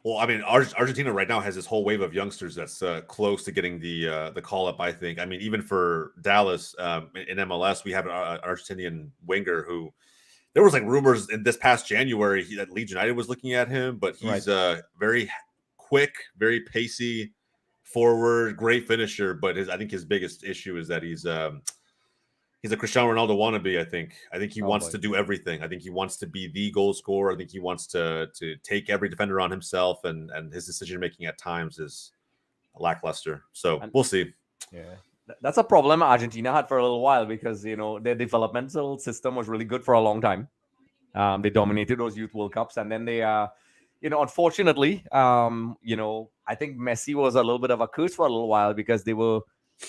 Well, I mean, Argentina right now has this whole wave of youngsters that's close to getting the call up. I think. I mean, even for Dallas in MLS, we have an Argentinian winger who there was like rumors in this past January that Leeds United was looking at him, but he's very quick, very pacey forward, great finisher. But I think his biggest issue is that he's a Cristiano Ronaldo wannabe. I think he wants to do everything. I think he wants to be the goal scorer. I think he wants to take every defender on himself, and his decision making at times is lackluster. So we'll see. Yeah, that's a problem Argentina had for a little while because their developmental system was really good for a long time. They dominated those youth World Cups, and then they unfortunately, I think Messi was a little bit of a curse for a little while because they were.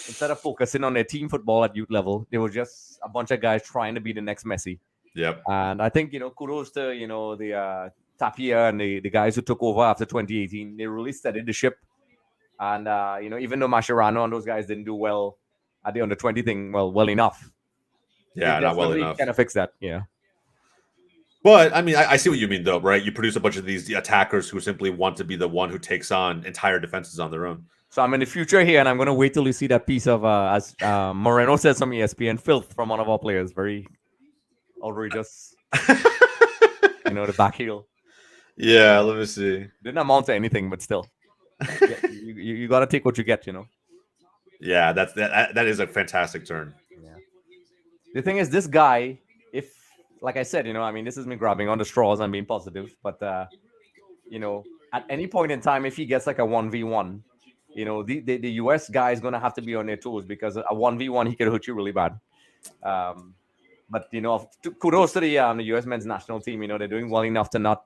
Instead of focusing on their team football at youth level, they were just a bunch of guys trying to be the next Messi. Yep. And I think, kudos to, the Tapia and the guys who took over after 2018. They really steadied the ship. And, even though Mascherano and those guys didn't do well at the under-20 thing, well enough. Yeah, not well enough. Kind of fix that, yeah. But, I mean, I see what you mean, though, right? You produce a bunch of these attackers who simply want to be the one who takes on entire defenses on their own. So I'm in the future here, and I'm going to wait till you see that piece of, as Moreno said, some ESPN filth from one of our players. Very outrageous. The back heel. Yeah, let me see. Didn't amount to anything, but still. you got to take what you get, Yeah, that is a fantastic turn. Yeah. The thing is, this guy, if, like I said, I mean, this is me grabbing on the straws and being positive, but, at any point in time, if he gets like a 1v1, the US guy is going to have to be on their toes because a 1v1, he could hurt you really bad. But, kudos to the US men's national team. They're doing well enough to not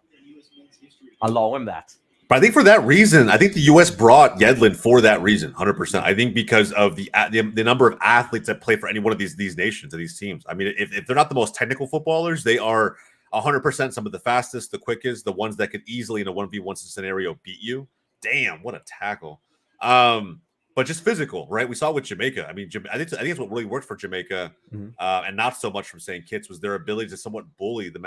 allow him that. But I think for that reason, I think the U.S. brought Yedlin for that reason, 100%. I think because of the number of athletes that play for any one of these nations or these teams. I mean, if they're not the most technical footballers, they are 100% some of the fastest, the quickest, the ones that could easily in a 1v1 scenario beat you. Damn, what a tackle. But just physical, right? We saw with Jamaica. I mean, I think it's what really worked for Jamaica, and not so much from St. Kitts was their ability to somewhat bully the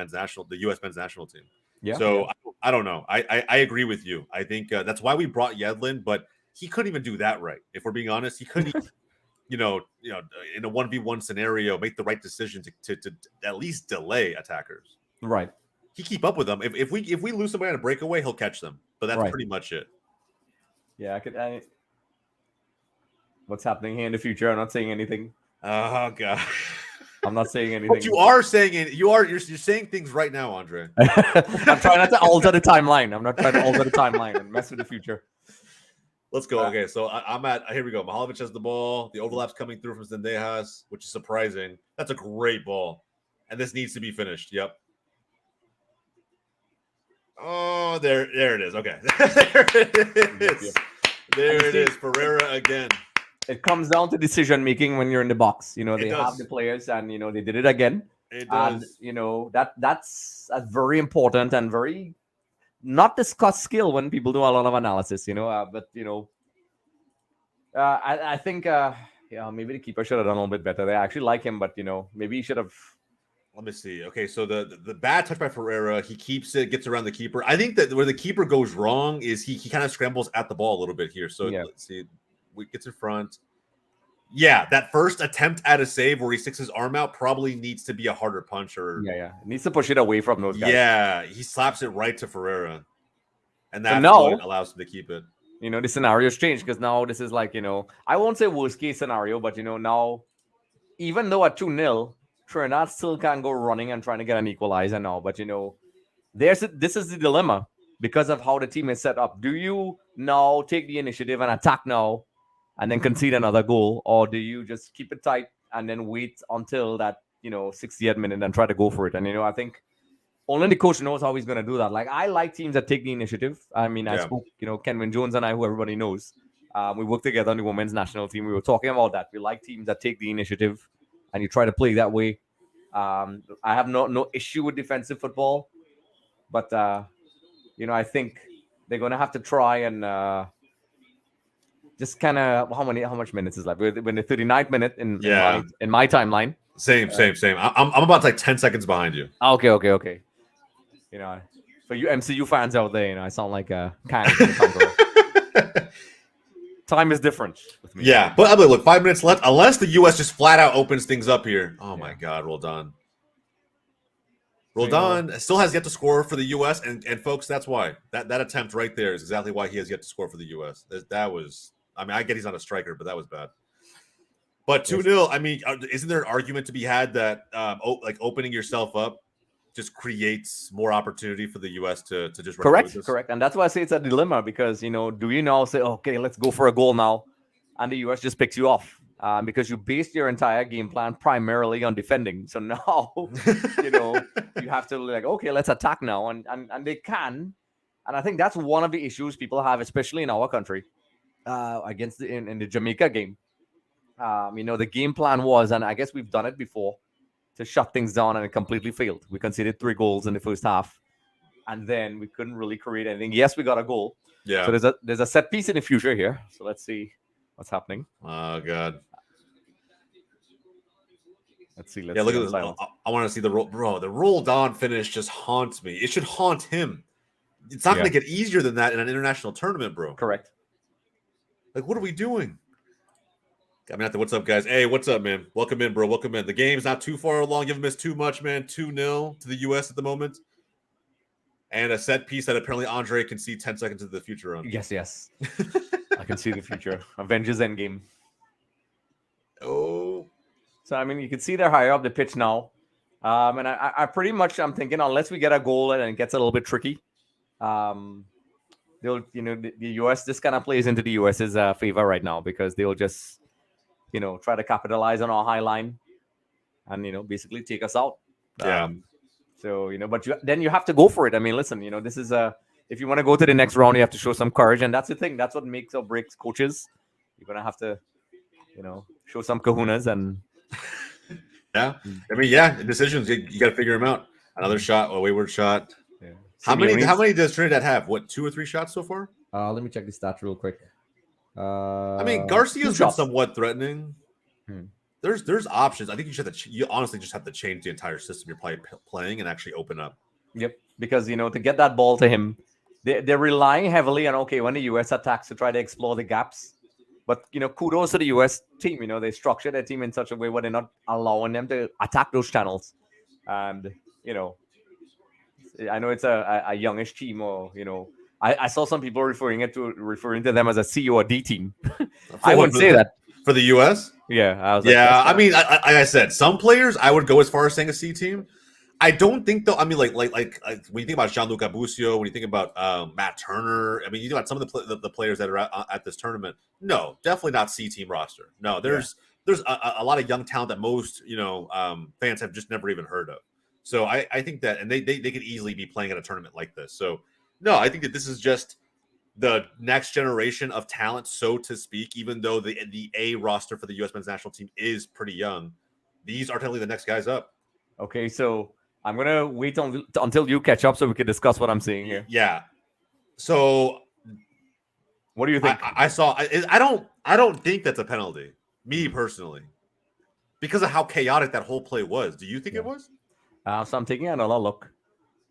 U.S. men's national team. Yeah. So I don't know. I agree with you. I think that's why we brought Yedlin, but he couldn't even do that right. If we're being honest, he couldn't. In a 1v1 scenario, make the right decision to at least delay attackers. Right. He keep up with them. If we lose somebody on a breakaway, he'll catch them. But that's pretty much it. Yeah, what's happening here in the future? I'm not saying anything. Oh god. I'm not saying anything. But you are saying it. You're saying things right now, Andre. I'm trying not to alter the timeline. I'm not trying to alter the timeline and mess with the future. Let's go. Okay, so I'm at. Here we go. Mahalovic has the ball. The overlap's coming through from Zendejas, which is surprising. That's a great ball, and this needs to be finished. Yep. Oh, there it is. Okay, there it is. There it is. Ferreira again. It comes down to decision making when you're in the box. You know, they have the players, and you know they did it again. It does. And you know that's very important and very not discussed skill when people do a lot of analysis. You know, but you know, I think maybe the keeper should have done a little bit better. They actually like him, but you know maybe he should have. Let me see. Okay, so the bad touch by Ferreira, he keeps it, gets around the keeper. I think that where the keeper goes wrong is he kind of scrambles at the ball a little bit here. So let's see. We gets in front. Yeah, that first attempt at a save where he sticks his arm out probably needs to be a harder punch. It needs to push it away from those guys. Yeah, he slaps it right to Ferreira. And that's what allows him to keep it. You know, the scenario's changed because now this is like, you know, I won't say worst case scenario, but, you know, now, even though at 2-0, Trinidad still can go running and trying to get an equalizer now. But, you know, this is the dilemma because of how the team is set up. Do you now take the initiative and attack now and then concede another goal? Or do you just keep it tight and then wait until that, you know, 60th minute and try to go for it? And, you know, I think only the coach knows how he's going to do that. Like, I like teams that take the initiative. I mean, I spoke, you know, Kenwin Jones and I, who everybody knows, we worked together on the women's national team. We were talking about that. We like teams that take the initiative and you try to play that way. I have no issue with defensive football, but, you know, I think they're going to have to try and just kind of how much minutes is left? We're in the 39th minute in my timeline. Same. I'm about like 10 seconds behind you. Okay. You know, for you MCU fans out there, you know, I sound like a can. Time is different with me. Yeah, but look, 5 minutes left. Unless the U.S. just flat out opens things up here. Oh my God, Roldan. Roldan still has yet to score for the U.S. and folks, that's why that attempt right there is exactly why he has yet to score for the U.S. That was, I mean, I get he's not a striker, but that was bad. But 2-0, I mean, isn't there an argument to be had that like opening yourself up just creates more opportunity for the U.S. to just correct, and that's why I say it's a dilemma because, you know, do you now say, okay, let's go for a goal now, and the U.S. just picks you off because you based your entire game plan primarily on defending. So now, you know, you have to like, okay, let's attack now, and they can, and I think that's one of the issues people have, especially in our country, against in the Jamaica game. You know, the game plan was, and I guess we've done it before, to shut things down, and it completely failed. We conceded 3 goals in the first half, and then we couldn't really create anything. Yes, we got a goal. Yeah. So there's a set piece in the future here. So let's see what's happening. Oh God. Let's see. Look at this. I want to see the roll, bro. The Roldan finish just haunts me. It should haunt him. It's not going to get easier than that in an international tournament, bro. Correct. Like, what are we doing? I mean, what's up, guys? Hey, what's up, man? Welcome in, bro. Welcome in. The game's not too far along. You haven't missed too much, man. 2-0 to the U.S. at the moment. And a set piece that apparently Andre can see 10 seconds into the future on. Yes. I can see the future. Avengers Endgame. Oh. So, I mean, you can see they're higher up the pitch now. And I pretty much, I'm thinking, unless we get a goal and it gets a little bit tricky, they'll, you know, the U.S., this kind of plays into the U.S.'s favor right now because they'll just, you know, try to capitalize on our high line and, you know, basically take us out. So, you know, but then you have to go for it. I mean, listen, you know, this is if you want to go to the next round, you have to show some courage. And that's the thing. That's what makes or breaks coaches. You're going to have to, you know, show some kahunas and. Yeah. I mean, decisions, you got to figure them out. Another shot, a wayward shot. Yeah. How many does Trinidad have? What, 2 or 3 shots so far? Let me check the stats real quick. I mean, Garcia's been somewhat threatening. There's options. I think you honestly just have to change the entire system you're playing and actually open up. Yep, because, you know, to get that ball to him, they're relying heavily on, okay, when the U.S. attacks to try to explore the gaps. But, you know, kudos to the U.S. team. You know, they structure their team in such a way where they're not allowing them to attack those channels. And, you know, I know it's a youngish team, or, you know, I saw some people referring to them as a C or a D team. I wouldn't say that for the U.S. Yeah, I was like, Yeah, that's I fine. mean, like I said, some players I would go as far as saying a C team. I don't think though. I mean, like when you think about Gianluca Busio, when you think about Matt Turner, I mean, you think about some of the players that are at this tournament. No, definitely not C team roster. No, Yeah. there's a lot of young talent that most fans have just never even heard of. So I think that, and they could easily be playing at a tournament like this. So no, I think that this is just the next generation of talent, so to speak. Even though the A roster for the U.S. men's national team is pretty young, these are technically the next guys up. Okay, so I'm gonna wait until you catch up so we can discuss what I'm seeing here. Yeah. So What do you think? I saw. I don't think that's a penalty. Me personally, because of how chaotic that whole play was. Do you think it Yeah. was? So I'm taking another look.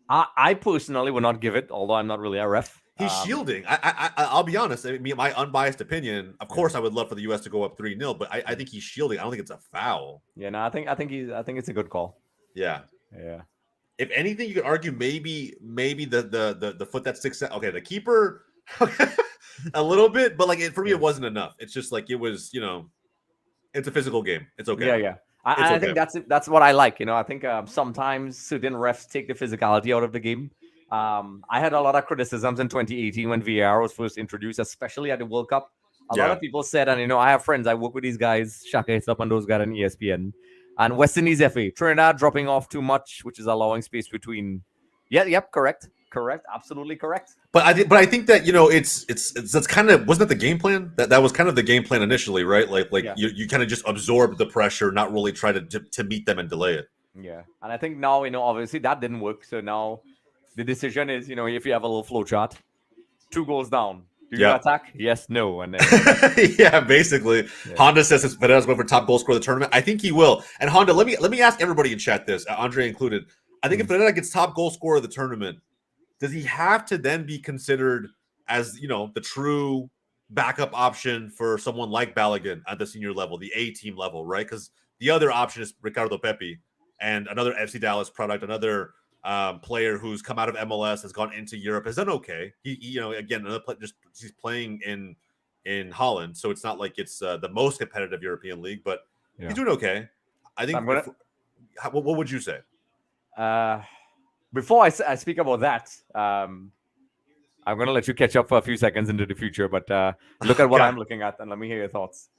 I personally would not give it, although I'm not really a ref. He's shielding. I'll be honest. I mean, my unbiased opinion. Of course, I would love for the U.S. to go up 3-0, but I think he's shielding. I don't think it's a foul. Yeah, no, I think it's a good call. Yeah. Yeah. If anything, you could argue maybe the foot that sticks out. Okay, the keeper a little bit, but like for me, it wasn't enough. It's just like it was. It's a physical game. It's okay. Yeah, yeah. It's I okay. think that's what I like. I think sometimes certain refs take the physicality out of the game. I had a lot of criticisms in 2018 when VAR was first introduced, especially at the World Cup. A lot of people said, and I have friends, I work with these guys, Shaka hits up on those guys on ESPN, and West Indies FA, Trinidad dropping off too much, which is allowing space between. Yeah, yep, correct, absolutely correct. But I think that it's that's kind of, wasn't that the game plan? That was kind of the game plan initially, right? Like Yeah. you kind of just absorb the pressure, not really try to meet them and delay it. Yeah, and I think now obviously that didn't work, so now the decision is if you have a little flow chart, 2 goals down. Do you attack? Yes, no, and then yeah, basically. Yeah. Honda says if Pereira's going for top goal scorer of the tournament. I think he will. And Honda, let me ask everybody in chat this, Andre included. I think if Pereira gets top goal scorer of the tournament, does he have to then be considered as the true backup option for someone like Balogun at the senior level, the A team level, right? Because the other option is Ricardo Pepi, and another FC Dallas product, another player who's come out of MLS, has gone into Europe, has done okay. He again, another he's playing in Holland, so it's not like it's the most competitive European league, but he's doing okay. I think. What would you say? Before I speak about that, I'm going to let you catch up for a few seconds into the future, but look at what I'm looking at and let me hear your thoughts.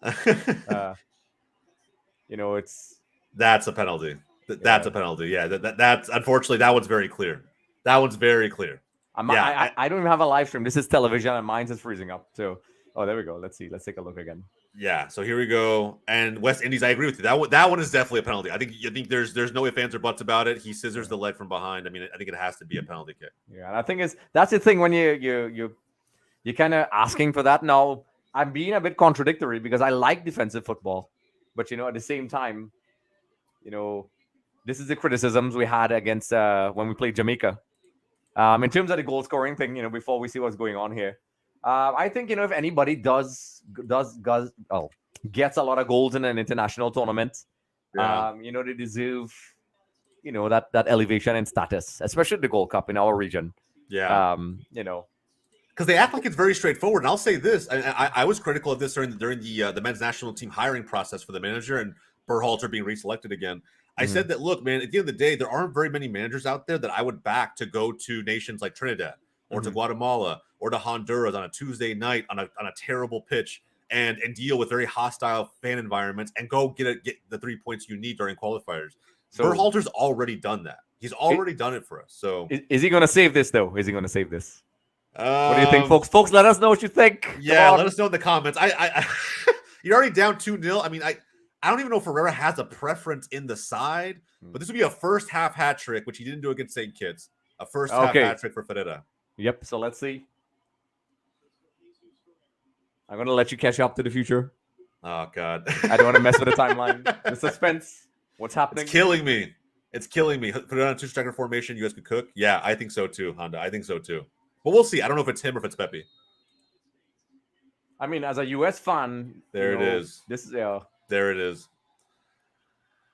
That's a penalty. That's a penalty. Yeah, that's unfortunately that one's very clear. That one's very clear. I don't even have a live stream. This is television and mine's is freezing up. So, there we go. Let's see. Let's take a look again. Yeah. So here we go. And West Indies, I agree with you. That one is definitely a penalty. I think there's no ifs, ands, or buts about it. He scissors the leg from behind. I mean, I think it has to be a penalty kick. Yeah, and I think that's the thing when you're kind of asking for that. Now, I'm being a bit contradictory because I like defensive football, but at the same time, this is the criticisms we had against when we played Jamaica. In terms of the goal scoring thing, before we see what's going on here, I think if anybody gets a lot of goals in an international tournament, they deserve that elevation in status, especially the Gold Cup in our region. Yeah. Because they act like it's very straightforward. And I'll say this: I was critical of this during the men's national team hiring process for the manager and Berhalter being reselected again. I said that, look, man, at the end of the day, there aren't very many managers out there that I would back to go to nations like Trinidad or to Guatemala or to Honduras on a Tuesday night on a terrible pitch and deal with very hostile fan environments and go get the 3 points you need during qualifiers. So Berhalter's already done that. He's already done it for us. So is he going to save this, though? Is he going to save this? What do you think, folks? Folks, let us know what you think. Yeah, let us know in the comments. You're already down 2-0. I mean, I don't even know if Ferreira has a preference in the side, but this would be a first half hat trick, which he didn't do against St. Kitts. A first half hat trick for Ferreira. Yep. So let's see. I'm going to let you catch up to the future. Oh, God. I don't want to mess with the timeline. The suspense. What's happening? It's killing me. Put it on a 2-striker formation. You guys could cook. Yeah, I think so too, Honda. I think so too. But we'll see. I don't know if it's him or if it's Pepe. I mean, as a U.S. fan, there it is. This is There it is.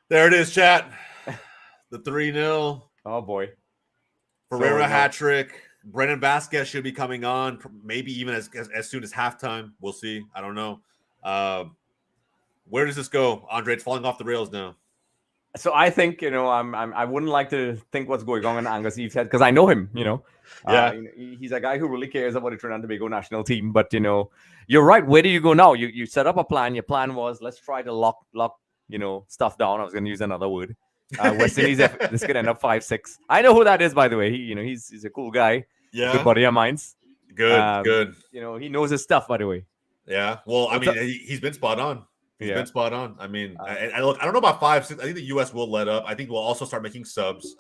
There it is, chat. The 3-0. Oh, boy. Ferreira hat trick. Brennan Vasquez should be coming on, maybe even as soon as halftime. We'll see. I don't know. Where does this go, Andre? It's falling off the rails now. So I think I wouldn't like to think what's going on in Angus Eve's head because I know him. Yeah. He's a guy who really cares about the Trinidad and Tobago national team. But you're right. Where do you go now? You set up a plan. Your plan was let's try to lock stuff down. I was going to use another word. West Indies. This could end up 5-6. I know who that is, by the way. He's a cool guy. Yeah. Good buddy of mine's. Good. He knows his stuff, by the way. Yeah. Well, I mean, he's been spot on. He's been spot on. I mean, I don't know about 5-6. I think the U.S. will let up. I think we'll also start making subs.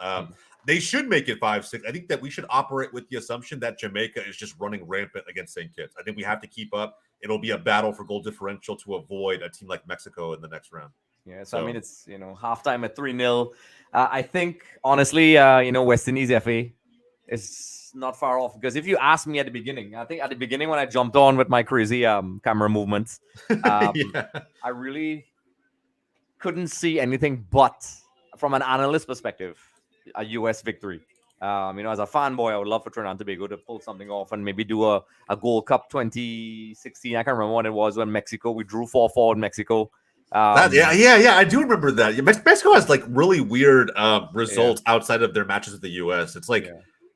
They should make it 5-6. I think that we should operate with the assumption that Jamaica is just running rampant against St. Kitts. I think we have to keep up. It'll be a battle for goal differential to avoid a team like Mexico in the next round. Yeah, so I mean, it's halftime at 3-0. I think honestly, West Indies FA is not far off because if you ask me at the beginning, I think at the beginning when I jumped on with my crazy camera movements, I really couldn't see anything but from an analyst perspective, a US victory. As a fanboy, I would love for Trinidad and Tobago to pull something off and maybe do a Gold Cup 2016. I can't remember what it was when Mexico, we drew 4-4 in Mexico. I do remember that. Mexico has like really weird results outside of their matches with the US. It's like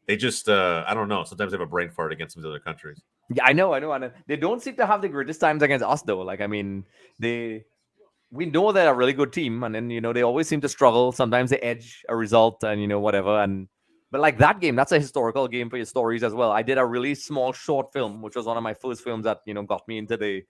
they just I don't know. Sometimes they have a brain fart against some of the other countries. Yeah, I know. And they don't seem to have the greatest times against us though. Like, I mean, we know they're a really good team, and then they always seem to struggle. Sometimes they edge a result, and whatever. But like that game, that's a historical game for your stories as well. I did a really small short film, which was one of my first films that got me into the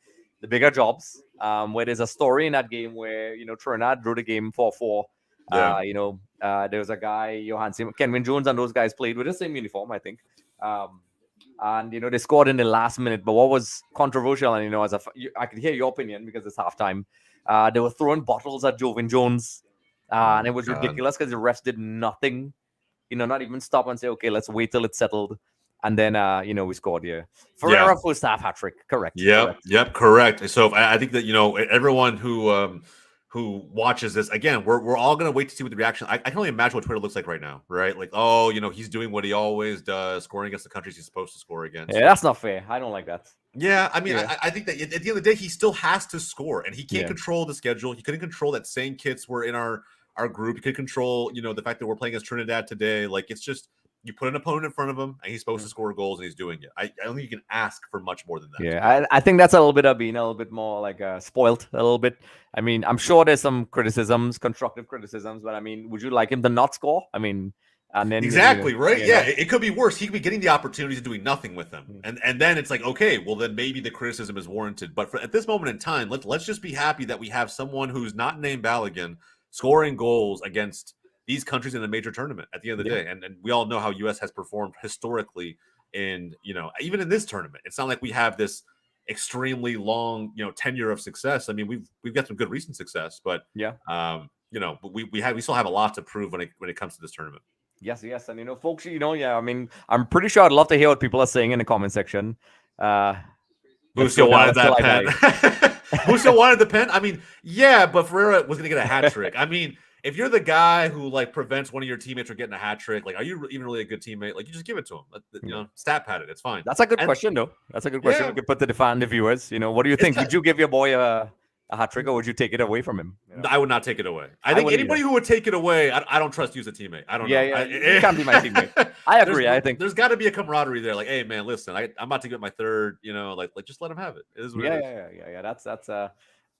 bigger jobs. Where there's a story in that game where Trinidad drew the game 4-4. There was a guy, Johansson, Kenwin Jones, and those guys played with the same uniform, I think. And they scored in the last minute. But what was controversial, and I could hear your opinion because it's halftime. They were throwing bottles at Jovan Jones, and it was ridiculous because the refs did nothing. Not even stop and say, okay, let's wait till it's settled. And then, we scored here. Ferreira first half hat trick. Correct. Yep. Correct. So I think that, everyone who watches this, again, we're all going to wait to see what the reaction. I can only imagine what Twitter looks like right now, right? Like, he's doing what he always does, scoring against the countries he's supposed to score against. Yeah, that's not fair. I don't like that. Yeah, I mean, I think that at the end of the day, he still has to score, and he can't control the schedule. He couldn't control that St. Kitts were in our group. He could control, the fact that we're playing against Trinidad today. Like, it's just, you put an opponent in front of him, and he's supposed to score goals, and he's doing it. I don't think you can ask for much more than that. Yeah, I think that's a little bit of being a little bit more like spoiled a little bit. I mean, I'm sure there's some criticisms, constructive criticisms, but I mean, would you like him to not score? I mean, and then exactly right. Yeah, it could be worse. He could be getting the opportunities and doing nothing with them, and then it's like, okay, well then maybe the criticism is warranted. But at this moment in time, let's just be happy that we have someone who's not named Balogun scoring goals against these countries in a major tournament at the end of the day. And we all know how US has performed historically in, even in this tournament. It's not like we have this extremely long, tenure of success. I mean, we've got some good recent success, but we still have a lot to prove when it comes to this tournament. Yes. And folks, I mean, I'm pretty sure I'd love to hear what people are saying in the comment section. Who still wanted that pen? Who still wanted the pen? I mean, yeah, but Ferreira was going to get a hat trick. I mean, if you're the guy who prevents one of your teammates from getting a hat trick, are you even really a good teammate? Like, you just give it to him. Stat pad it. It's fine. That's a good question, though. That's a good question. We could put to define the viewers. What do you think? Would you give your boy a hat trick, or would you take it away from him? I would not take it away. I think anybody who would take it away, I don't trust you as a teammate. I don't know. Yeah, you can't be my teammate. I agree. I think there's got to be a camaraderie there. Like, hey, man, listen, I'm about to get my third. Just let him have it. It is what it is. Yeah. That's.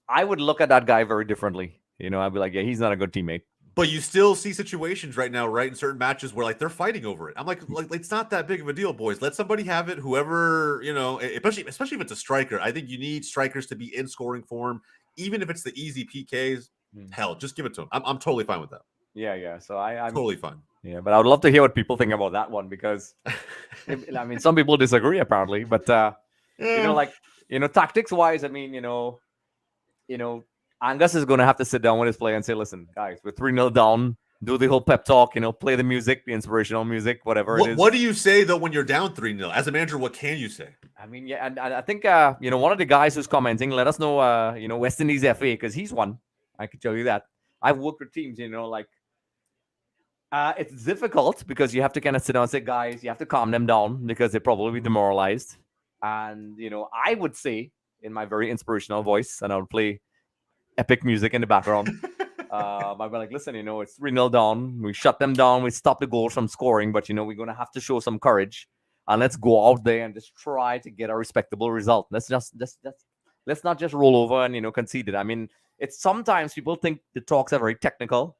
I would look at that guy very differently. I'd be like, yeah, he's not a good teammate. But you still see situations right now, right, in certain matches where they're fighting over it. I'm like it's not that big of a deal, boys. Let somebody have it. Whoever, especially if it's a striker. I think you need strikers to be in scoring form, even if it's the easy PKs. Hell, just give it to them. I'm totally fine with that. Yeah. So I'm totally fine. Yeah, but I would love to hear what people think about that one because, I mean, some people disagree apparently, but tactics wise, I mean, Angus is going to have to sit down with his player and say, listen, guys, we're 3-0 down. Do the whole pep talk, play the music, the inspirational music, whatever it is. What do you say, though, when you're down 3-0? As a manager, what can you say? I mean, yeah, and I think, one of the guys who's commenting, let us know, West Indies FA, because he's one. I can tell you that. I've worked with teams, it's difficult because you have to kind of sit down and say, guys, you have to calm them down because they're probably demoralized. And, I would say, in my very inspirational voice, and I would play epic music in the background. But we're like, listen, it's 3-0 down. We shut them down. We stop the goals from scoring. But, we're going to have to show some courage. And let's go out there and just try to get a respectable result. Let's not just roll over and, concede it. I mean, it's sometimes people think the talks are very technical.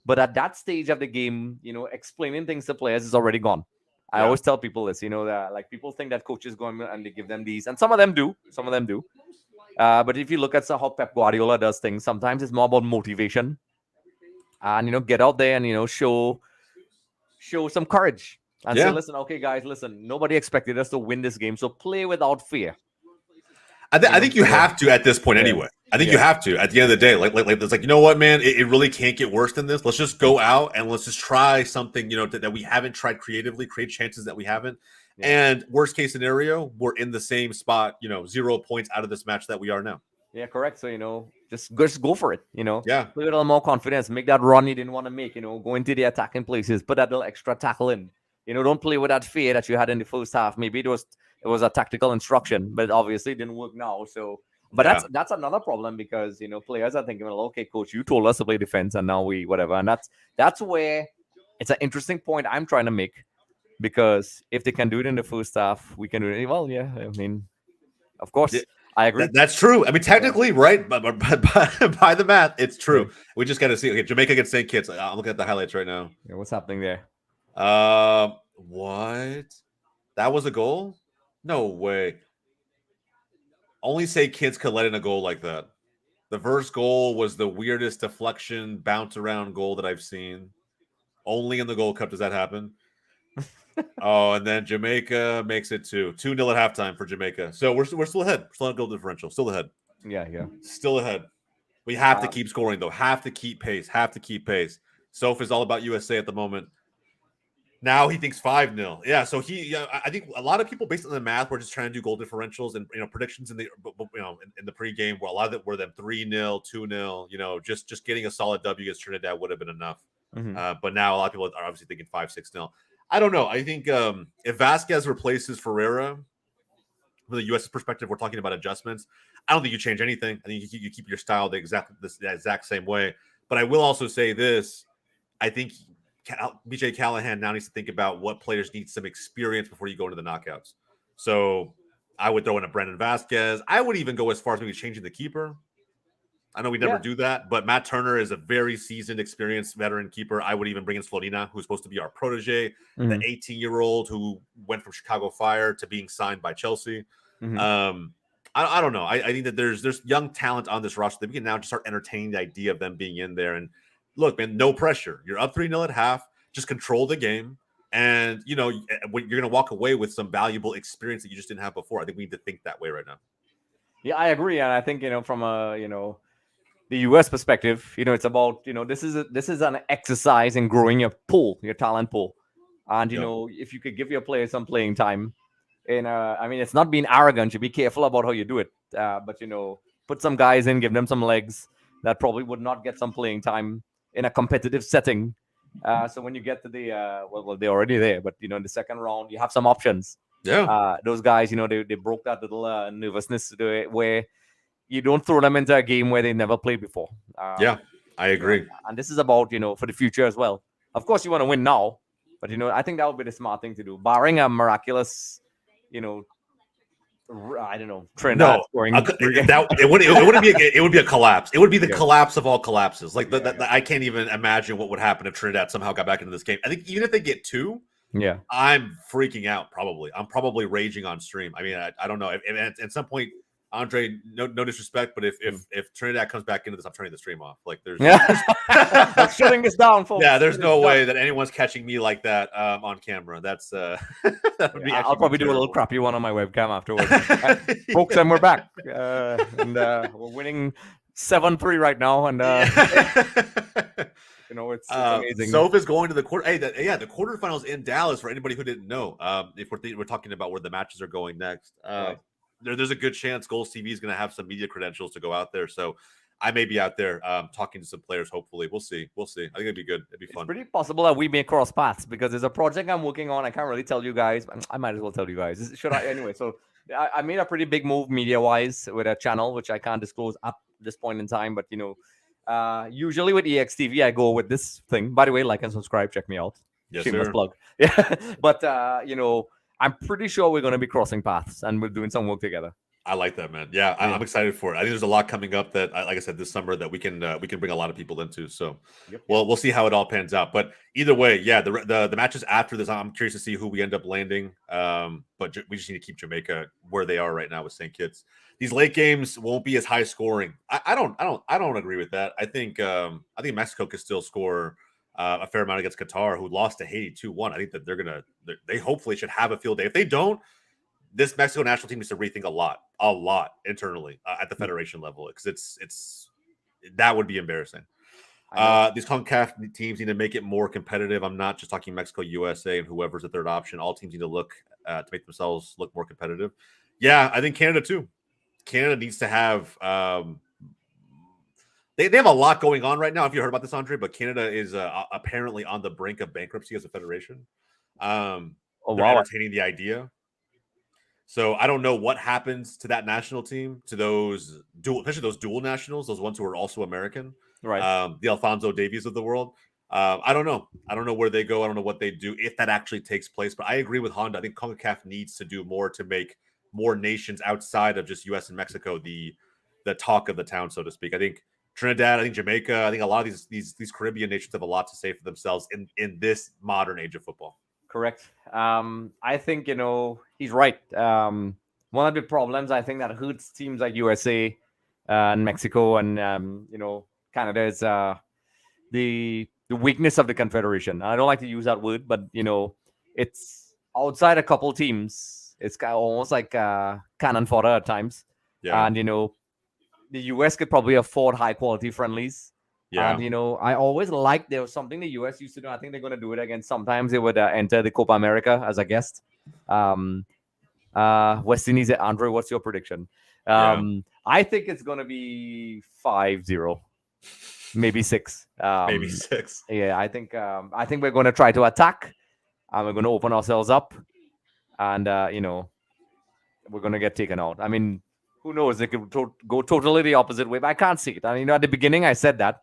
But at that stage of the game, explaining things to players is already gone. I always tell people this, that like people think that coaches go and they give them these. And some of them do. But if you look at how Pep Guardiola does things, sometimes it's more about motivation and get out there and show some courage and say, listen, okay, guys, listen, nobody expected us to win this game, so play without fear. I think you have to at this point anyway. I think you have to at the end of the day. Like it's like, you know what, man, it really can't get worse than this. Let's just go out and let's just try something, that we haven't tried creatively, create chances that we haven't. Yeah. And worst case scenario, we're in the same spot, 0 points out of this match that we are now. Yeah, correct. So, just go for it, Yeah. Play with a little more confidence. Make that run you didn't want to make, go into the attacking places, put that little extra tackle in. Don't play with that fear that you had in the first half. Maybe it was a tactical instruction, but obviously it didn't work now. So, but that's another problem because, players are thinking, well, okay, coach, you told us to play defense and now we whatever. And that's where it's an interesting point I'm trying to make. Because if they can do it in the first half, we can do it. Well, yeah, I mean, of course, I agree. That's true. I mean, technically, right? But by the math, it's true. Yeah. We just got to see. Okay, Jamaica against St. Kitts. I'm looking at the highlights right now. Yeah, what's happening there? What? That was a goal? No way. Only St. Kitts could let in a goal like that. The first goal was the weirdest deflection, bounce around goal that I've seen. Only in the Gold Cup does that happen. Oh, and then Jamaica makes it 2-0 at halftime for Jamaica. So we're still ahead. We're still on goal differential. Still ahead. Yeah. Still ahead. We have to keep scoring, though. Have to keep pace. Soph is all about USA at the moment. Now he thinks 5-0. Yeah, so I think a lot of people, based on the math, were just trying to do goal differentials and predictions in the in the pregame. Where a lot of it were them 3-0, 2-0. Just getting a solid W against Trinidad would have been enough. Mm-hmm. But now a lot of people are obviously thinking 5-6-0. I don't know. I think if Vasquez replaces Ferreira, from the U.S.'s perspective, we're talking about adjustments. I don't think you change anything. I think you keep your style the exact same way. But I will also say this. I think BJ Callahan now needs to think about what players need some experience before you go into the knockouts. So I would throw in a Brendan Vasquez. I would even go as far as maybe changing the keeper. I know we never do that, but Matt Turner is a very seasoned, experienced veteran keeper. I would even bring in Slonina, who's supposed to be our protege, the 18-year-old who went from Chicago Fire to being signed by Chelsea. Mm-hmm. I don't know. I think that there's young talent on this roster that we can now just start entertaining the idea of them being in there. And look, man, no pressure. You're up 3-0 at half. Just control the game. And, you're going to walk away with some valuable experience that you just didn't have before. I think we need to think that way right now. Yeah, I agree. And I think, from the U.S. perspective, it's about, this is an exercise in growing your talent pool. And, if you could give your players some playing time, and it's not being arrogant. You be careful about how you do it. But, put some guys in, give them some legs that probably would not get some playing time in a competitive setting. So when you get to the, they're already there, but, in the second round, you have some options. Yeah. Those guys, they broke that little nervousness where you don't throw them into a game where they never played before. Yeah, I agree. And this is about, for the future as well. Of course, you want to win now, but, I think that would be the smart thing to do. Barring a miraculous, I don't know, Trinidad scoring. It would be a collapse. It would be the collapse of all collapses. I can't even imagine what would happen if Trinidad somehow got back into this game. I think even if they get 2, I'm freaking out. I'm probably raging on stream. I mean, I don't know. At some point, Andre, no disrespect, but if Trinidad comes back into this, I'm turning the stream off. I'm shutting this down, folks. Yeah, there's no way that anyone's catching me like that on camera. That's that would be. I'll probably do a little crappy one on my webcam afterwards. Folks, and we're back, and we're winning 7-3 right now, and it's amazing. Soph is going to the quarter. Hey, the quarterfinals in Dallas for anybody who didn't know. If we're talking about where the matches are going next. Right. There's a good chance Goals TV is going to have some media credentials to go out there. So I may be out there talking to some players. Hopefully, we'll see. I think it'd be good. It'd be fun. It's pretty possible that we may cross paths because there's a project I'm working on. I can't really tell you guys. I might as well tell you guys. Should I anyway? So I made a pretty big move media wise with a channel which I can't disclose at this point in time, but usually with EXTV I go with this thing. By the way, like and subscribe, check me out. Yes, Shameless sir. plug. Yeah, but I'm pretty sure we're going to be crossing paths and we're doing some work together. I like that, man. Yeah, Yeah. I'm excited for it. I think there's a lot coming up that, like I said, this summer that we can bring a lot of people into. So, Yep. we'll see how it all pans out. But either way, yeah, the matches after this, I'm curious to see who we end up landing. But we just need to keep Jamaica where they are right now with St. Kitts. These late games won't be as high scoring. I don't agree with that. I think Mexico could still score a fair amount against Qatar, who lost to Haiti 2-1. I think that they hopefully should have a field day. If they don't, this Mexico national team needs to rethink a lot internally at the federation level, because it's that would be embarrassing. These CONCACAF teams need to make it more competitive. I'm not just talking Mexico, USA, and whoever's the third option. All teams need to look to make themselves look more competitive. Yeah, I think Canada too. Canada needs to have. They have a lot going on right now. If you heard about this, Andre, but Canada is apparently on the brink of bankruptcy as a federation. They're entertaining the idea. So I don't know what happens to that national team, to those especially those dual nationals, those ones who are also American, right? The Alphonso Davies of the world. I don't know. I don't know where they go. I don't know what they do if that actually takes place. But I agree with Honda. I think CONCACAF needs to do more to make more nations outside of just U.S. and Mexico the talk of the town, so to speak. I think Trinidad, I think Jamaica, I think a lot of these Caribbean nations have a lot to say for themselves in this modern age of football. Correct. I think he's right. One of the problems I think that hurts teams like USA and Mexico and Canada is the weakness of the confederation. I don't like to use that word, but it's outside a couple teams. It's almost like cannon fodder at times. Yeah. And the US could probably afford high quality friendlies. Yeah. And I always liked there was something the US used to do. I think they're going to do it again. Sometimes they would enter the Copa America as a guest. West Indies, Andre, what's your prediction? I think it's going to be 5-0, maybe 6. Maybe 6. Yeah, I think we're going to try to attack, and we're going to open ourselves up, and we're going to get taken out. I mean, who knows? It could go totally the opposite way, but I can't see it. And at the beginning I said that,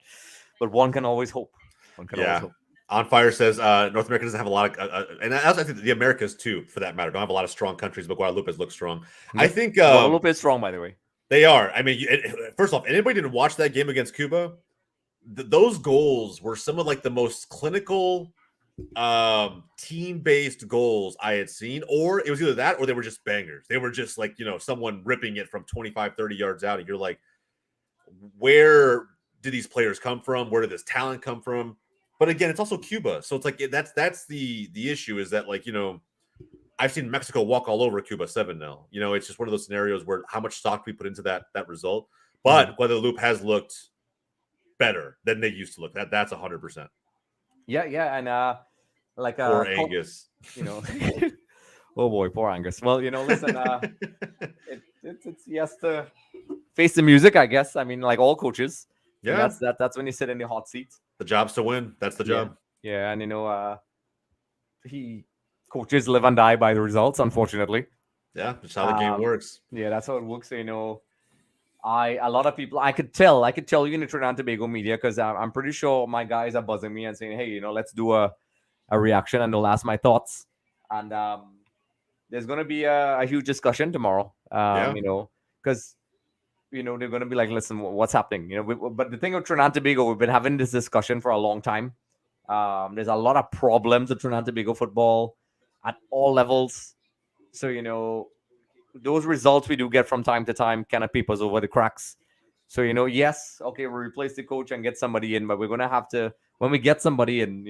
but one can always hope. Always hope. On Fire says North America doesn't have a lot of, and I think the Americas too, for that matter, don't have a lot of strong countries, but Guadalupe looks strong. I think Guadalupe is strong, by the way. They are. I mean, first off, anybody didn't watch that game against Cuba? Those goals were some of like the most clinical, team-based goals I had seen, or it was either that or they were just bangers. They were just like, someone ripping it from 25, 30 yards out, and you're like, where did these players come from? Where did this talent come from? But again, it's also Cuba, so it's like that's the issue, is that, like, I've seen Mexico walk all over Cuba 7-0. It's just one of those scenarios where how much stock we put into that result. But Guadalupe has looked better than they used to look. That's 100%. Yeah, and like poor Angus. Oh boy, poor Angus. Well, listen, it's he has to face the music, I guess. I mean, like all coaches. Yeah, that's when you sit in the hot seat. The job's to win. That's the job. Yeah, and coaches live and die by the results, unfortunately. Yeah, that's how the game works. Yeah, that's how it works. A lot of people, I could tell you in the Trinidad and Tobago media, because I'm pretty sure my guys are buzzing me and saying, hey, let's do a reaction, and they'll ask my thoughts. And there's going to be a huge discussion tomorrow, because they're going to be like, listen, what's happening? But the thing with Trinidad and Tobago, we've been having this discussion for a long time. There's a lot of problems with Trinidad and Tobago football at all levels. So, those results we do get from time to time kind of papers over the cracks. So, yes, okay, we'll replace the coach and get somebody in, but we're going to have to, when we get somebody in,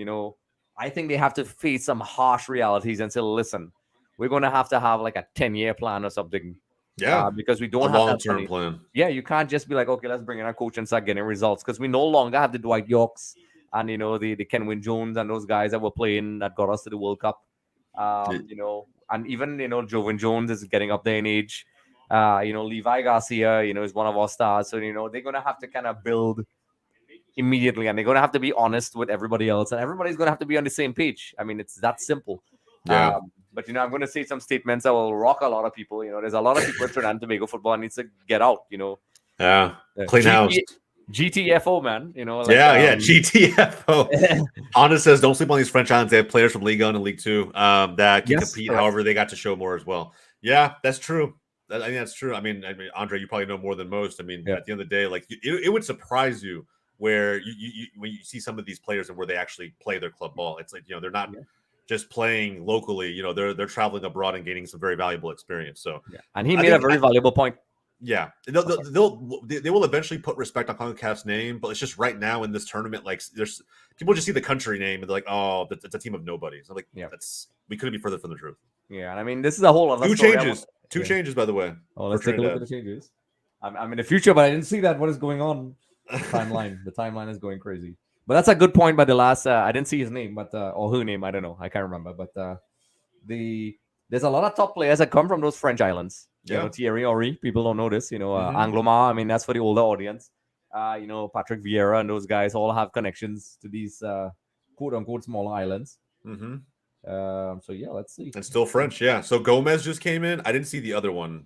I think they have to face some harsh realities and say, listen, we're going to have like a 10-year plan or something. Yeah. Because we don't have a long-term plan. Yeah, you can't just be like, okay, let's bring in a coach and start getting results, because we no longer have the Dwight Yorks and, the Kenwin Jones and those guys that were playing that got us to the World Cup. And even, Jovan Jones is getting up there in age. Levi Garcia, is one of our stars. So, they're going to have to kind of build immediately, and they're going to have to be honest with everybody else, and everybody's going to have to be on the same page. I mean, it's that simple. Yeah. But I'm going to say some statements that will rock a lot of people. There's a lot of people in Trinidad and Tobago football needs to get out. Yeah, clean house. GTFO, man. Yeah, GTFO. Honda says, don't sleep on these French islands. They have players from Ligue 1 and League 2 that can compete. Correct. However, they got to show more as well. Yeah, that's true. I think that's true. I mean, Andre, you probably know more than most. I mean, at the end of the day, like it would surprise you where you when you see some of these players and where they actually play their club ball. It's like they're not just playing locally. They're traveling abroad and gaining some very valuable experience. So, and he made a very valuable point. Yeah, they will eventually put respect on CONCACAF's name, but it's just right now in this tournament, like there's people just see the country name and they're like, oh, it's a team of nobodies. I'm like, we couldn't be further from the truth. Yeah, and I mean, this is a whole other Two changes, by the way. Oh, let's take a look at the changes. I'm in the future, but I didn't see that. What is going on? The timeline is going crazy. But that's a good point. By the last, I didn't see his name, but or her name, I don't know, I can't remember. But there's a lot of top players that come from those French islands. Thierry Henry, people don't know this. Angloma, I mean, that's for the older audience. Patrick Vieira and those guys all have connections to these quote unquote smaller islands. Mm-hmm. So yeah, let's see. And still French, yeah. So Gomez just came in. I didn't see the other one,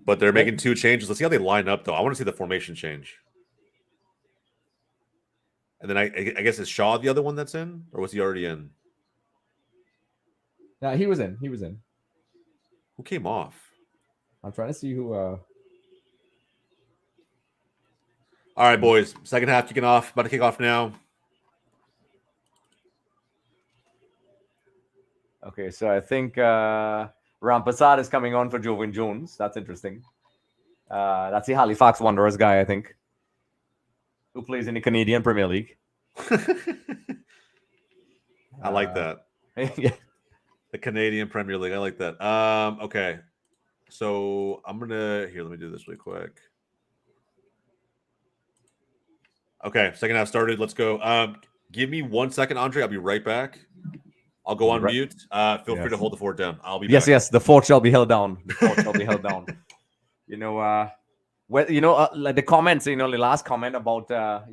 but they're making two changes. Let's see how they line up, though. I want to see the formation change. And then I guess is Shaw the other one that's in, or was he already in? Yeah, he was in. Who came off? I'm trying to see who. All right, boys. Second half kicking off. About to kick off now. Okay, so I think Rampasad is coming on for Jovan Jones. That's interesting. That's the Halifax Wanderers guy, I think, who plays in the Canadian Premier League. I like that. Yeah. The Canadian Premier League. I like that. Okay. So I'm going to... Here, let me do this really quick. Okay, second half started. Let's go. Give me 1 second, Andre. I'll be right back. I'll go on mute. Feel free to hold the fort down. I'll be back. Yes. The fort shall be held down. The fort shall be held down. Like the comments, the last comment about, a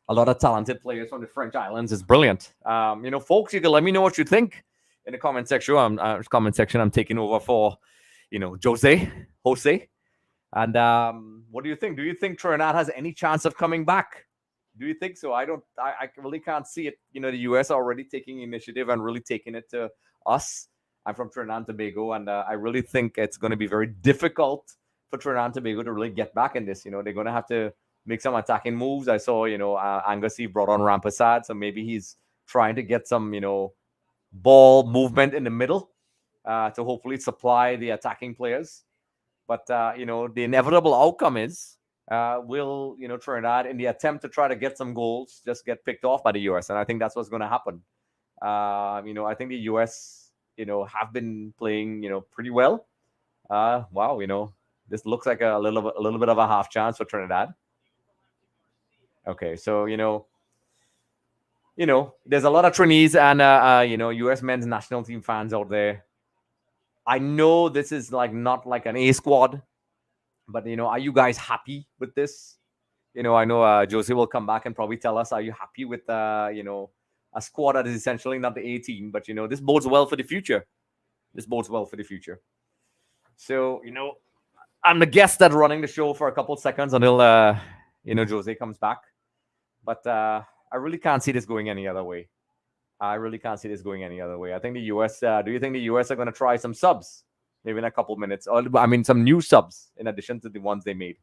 lot of talented players from the French islands is brilliant. Folks, you can let me know what you think in the comment section. I'm taking over for, Jose. And what do you think? Do you think Trinidad has any chance of coming back? Do you think so? I really can't see it. The U.S. already taking initiative and really taking it to us. I'm from Trinidad and Tobago, and I really think it's going to be very difficult for Trinidad and Tobago to really get back in this. They're going to have to make some attacking moves. I saw, Angassi brought on Rampasad, so maybe he's trying to get some, ball movement in the middle to hopefully supply the attacking players. But, the inevitable outcome is will Trinidad, in the attempt to try to get some goals, just get picked off by the U.S. And I think that's what's going to happen. I think the U.S. have been playing pretty well. Wow, this looks like a little bit of a half chance for Trinidad. Okay, so there's a lot of Trinis and U.S. men's national team fans out there. I know this is not like an A squad. But, are you guys happy with this? I know Jose will come back and probably tell us, are you happy with, a squad that is essentially not the A team? But, this bodes well for the future. So, I'm the guest that's running the show for a couple of seconds until, Jose comes back. But I really can't see this going any other way. I think the U.S., do you think the U.S. are going to try some subs? Maybe in a couple minutes. Or, some new subs in addition to the ones they made.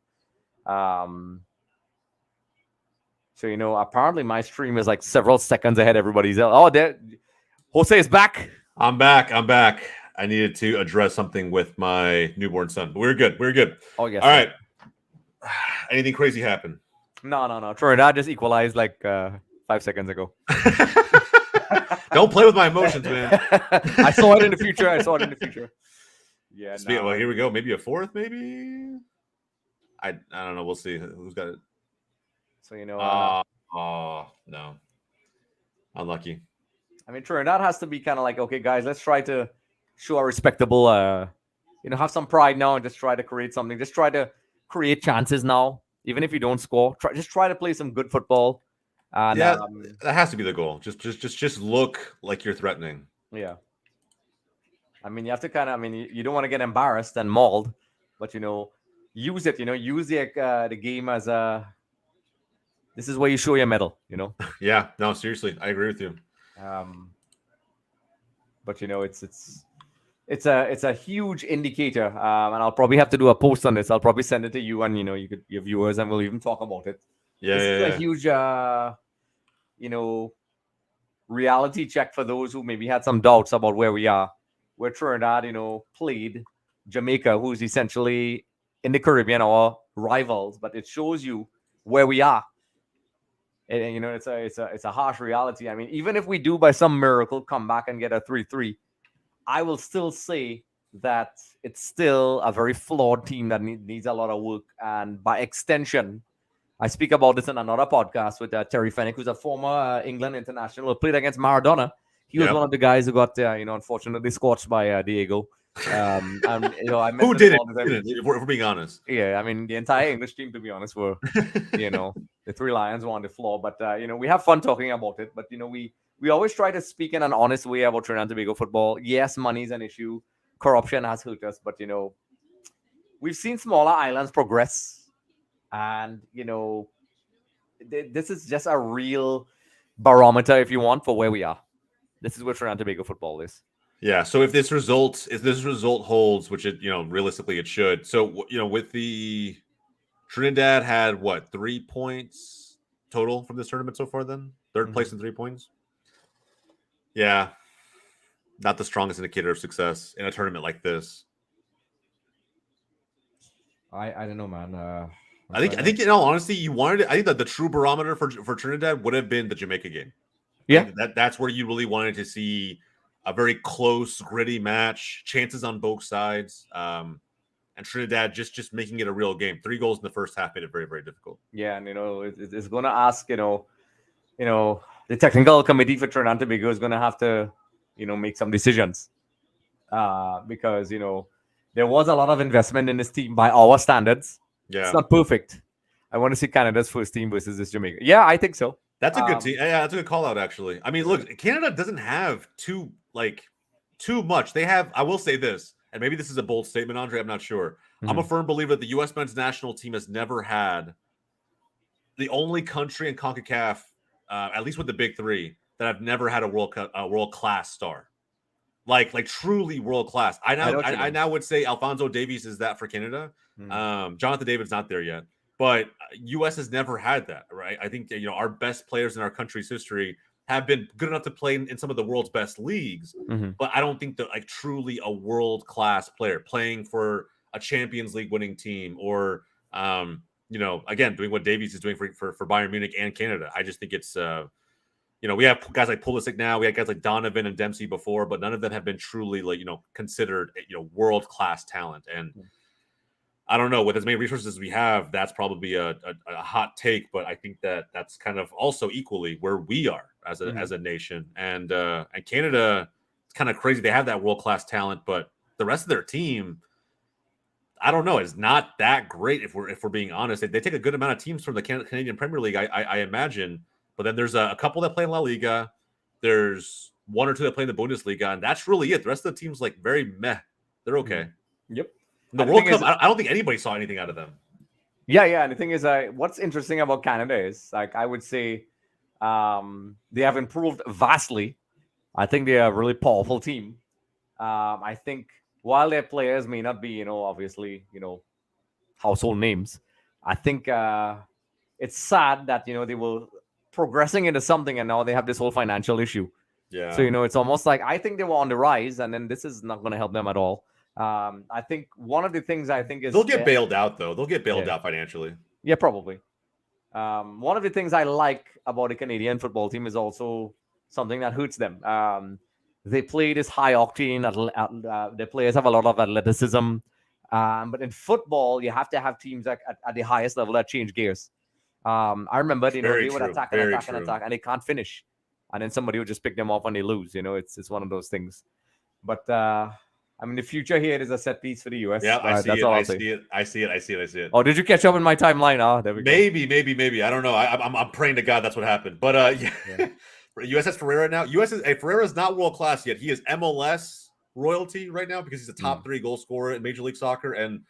So, apparently my stream is like several seconds ahead. Everybody's else. Oh, there. Jose is back. I'm back. I needed to address something with my newborn son. But we're good. Oh, yes. All right. Anything crazy happen? No. Trinidad just equalized 5 seconds ago. Don't play with my emotions, man. I saw it in the future. Yeah. Well, here we go. Maybe a fourth, maybe. I don't know. We'll see who's got it. So no, unlucky. Trinidad has to be kind of like, okay, guys, let's try to show a respectable, have some pride now and just try to create something. Just try to create chances now, even if you don't score. Just try to play some good football. And Yeah, that has to be the goal. Just look like you're threatening. yeah. I mean, you have to kind of. I mean, you don't want to get embarrassed and mauled, but use it. Use the game as a. This is where you show your medal. Yeah, no, seriously, I agree with you. Um, but it's a huge indicator, and I'll probably have to do a post on this. I'll probably send it to you, and you could your viewers, and we'll even talk about it. Yeah, This is yeah, a yeah. huge, reality check for those who maybe had some doubts about where we are. Where Trinidad, played Jamaica, who's essentially in the Caribbean, our rivals, but it shows you where we are. And it's a harsh reality. I mean, even if we do by some miracle come back and get a 3-3, I will still say that it's still a very flawed team that needs a lot of work. And by extension, I speak about this in another podcast with Terry Fennick, who's a former England international who played against Maradona. He was one of the guys who got, unfortunately scorched by Diego. And I mentioned Who did it? all the time. If we're being honest. Yeah, I mean the entire English team, to be honest, were the Three Lions were on the floor. But we have fun talking about it. But we always try to speak in an honest way about Trinidad and Tobago football. Yes, money is an issue. Corruption has hurt us, but we've seen smaller islands progress, and this is just a real barometer, if you want, for where we are. This is where Trinidad and Tobago football is. Yeah. So if this result holds, which it realistically it should. So with the Trinidad had what 3 points total from this tournament so far. Then 3rd place in 3 points. Yeah, not the strongest indicator of success in a tournament like this. I don't know, man. I think in all honesty, you wanted it. I think that the true barometer for Trinidad would have been the Jamaica game. Yeah, that's where you really wanted to see a very close, gritty match, chances on both sides, and Trinidad just making it a real game. 3 goals in the first half made it very, very difficult. Yeah, and it's going to ask the technical committee for Trinidad and Tobago is going to have to make some decisions, because there was a lot of investment in this team by our standards. Yeah, it's not perfect. I want to see Canada's first team versus this Jamaica. Yeah, I think so. That's a good team. Yeah, that's a good call out, actually. I mean, look, Canada doesn't have too much. They have, I will say this, and maybe this is a bold statement, Andre, I'm not sure. I'm a firm believer that the U.S. men's national team has never had the only country in CONCACAF, at least with the big 3, that have never had a world-class star. Like truly world-class. I now would say Alphonso Davies is that for Canada. Jonathan David's not there yet. But U.S. has never had that, right? I think our best players in our country's history have been good enough to play in some of the world's best leagues, but I don't think that truly a world-class player playing for a Champions League winning team or again doing what Davies is doing for Bayern Munich and Canada. I just think it's we have guys like Pulisic now, we had guys like Donovan and Dempsey before, but none of them have been truly considered world-class talent. And I don't know, with as many resources as we have, that's probably a hot take, but I think that's kind of also equally where we are as a nation. And Canada, it's kind of crazy. They have that world-class talent, but the rest of their team, I don't know, is not that great if we're being honest. They take a good amount of teams from the Canadian Premier League, I imagine, but then there's a couple that play in La Liga. There's 1 or 2 that play in the Bundesliga, and that's really it. The rest of the team's very meh. They're okay. Yep. The World Cup, I don't think anybody saw anything out of them. Yeah. And the thing is, what's interesting about Canada is, I would say, they have improved vastly. I think they are a really powerful team. I think while their players may not be, obviously, household names, I think it's sad that they were progressing into something, and now they have this whole financial issue. Yeah. So it's almost like I think they were on the rise, and then this is not going to help them at all. I think one of the things is they'll get bailed out, though. They'll get bailed out financially. Yeah, probably. One of the things I like about the Canadian football team is also something that hurts them. They play this high octane. Their players have a lot of athleticism. But in football, you have to have teams at the highest level that change gears. I remember, they would attack, and they can't finish. And then somebody would just pick them off and they lose. It's one of those things. But I mean, the future here is a set piece for the US. Yeah, I see that's it. all I I'll say. see it. I see it. I see it. I see it. Oh, did you catch up in my timeline? Oh, there we go. Maybe. I don't know. I'm praying to God that's what happened. But yeah. USS Ferreira now. Ferreira's not world class yet. He is MLS royalty right now because he's a top 3 goal scorer in Major League Soccer, and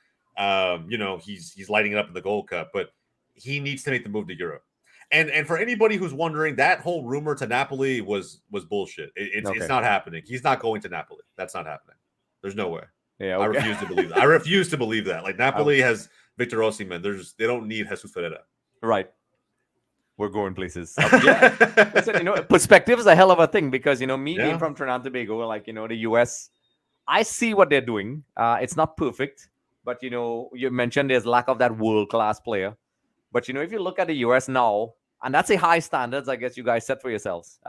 he's lighting it up in the Gold Cup. But he needs to make the move to Europe. And for anybody who's wondering, that whole rumor to Napoli was bullshit. It's not happening. He's not going to Napoli. That's not happening. There's no way. Yeah, I refuse to believe that. I refuse to believe that. Like, Napoli has Victor Osimhen. They don't need Jesus Ferreira. Right. We're going places. Yeah. Listen, perspective is a hell of a thing because, me being from Trinidad and Tobago, like, the US, I see what they're doing. It's not perfect, but, you mentioned there's lack of that world-class player. But, if you look at the US now, and that's a high standards, I guess you guys set for yourselves,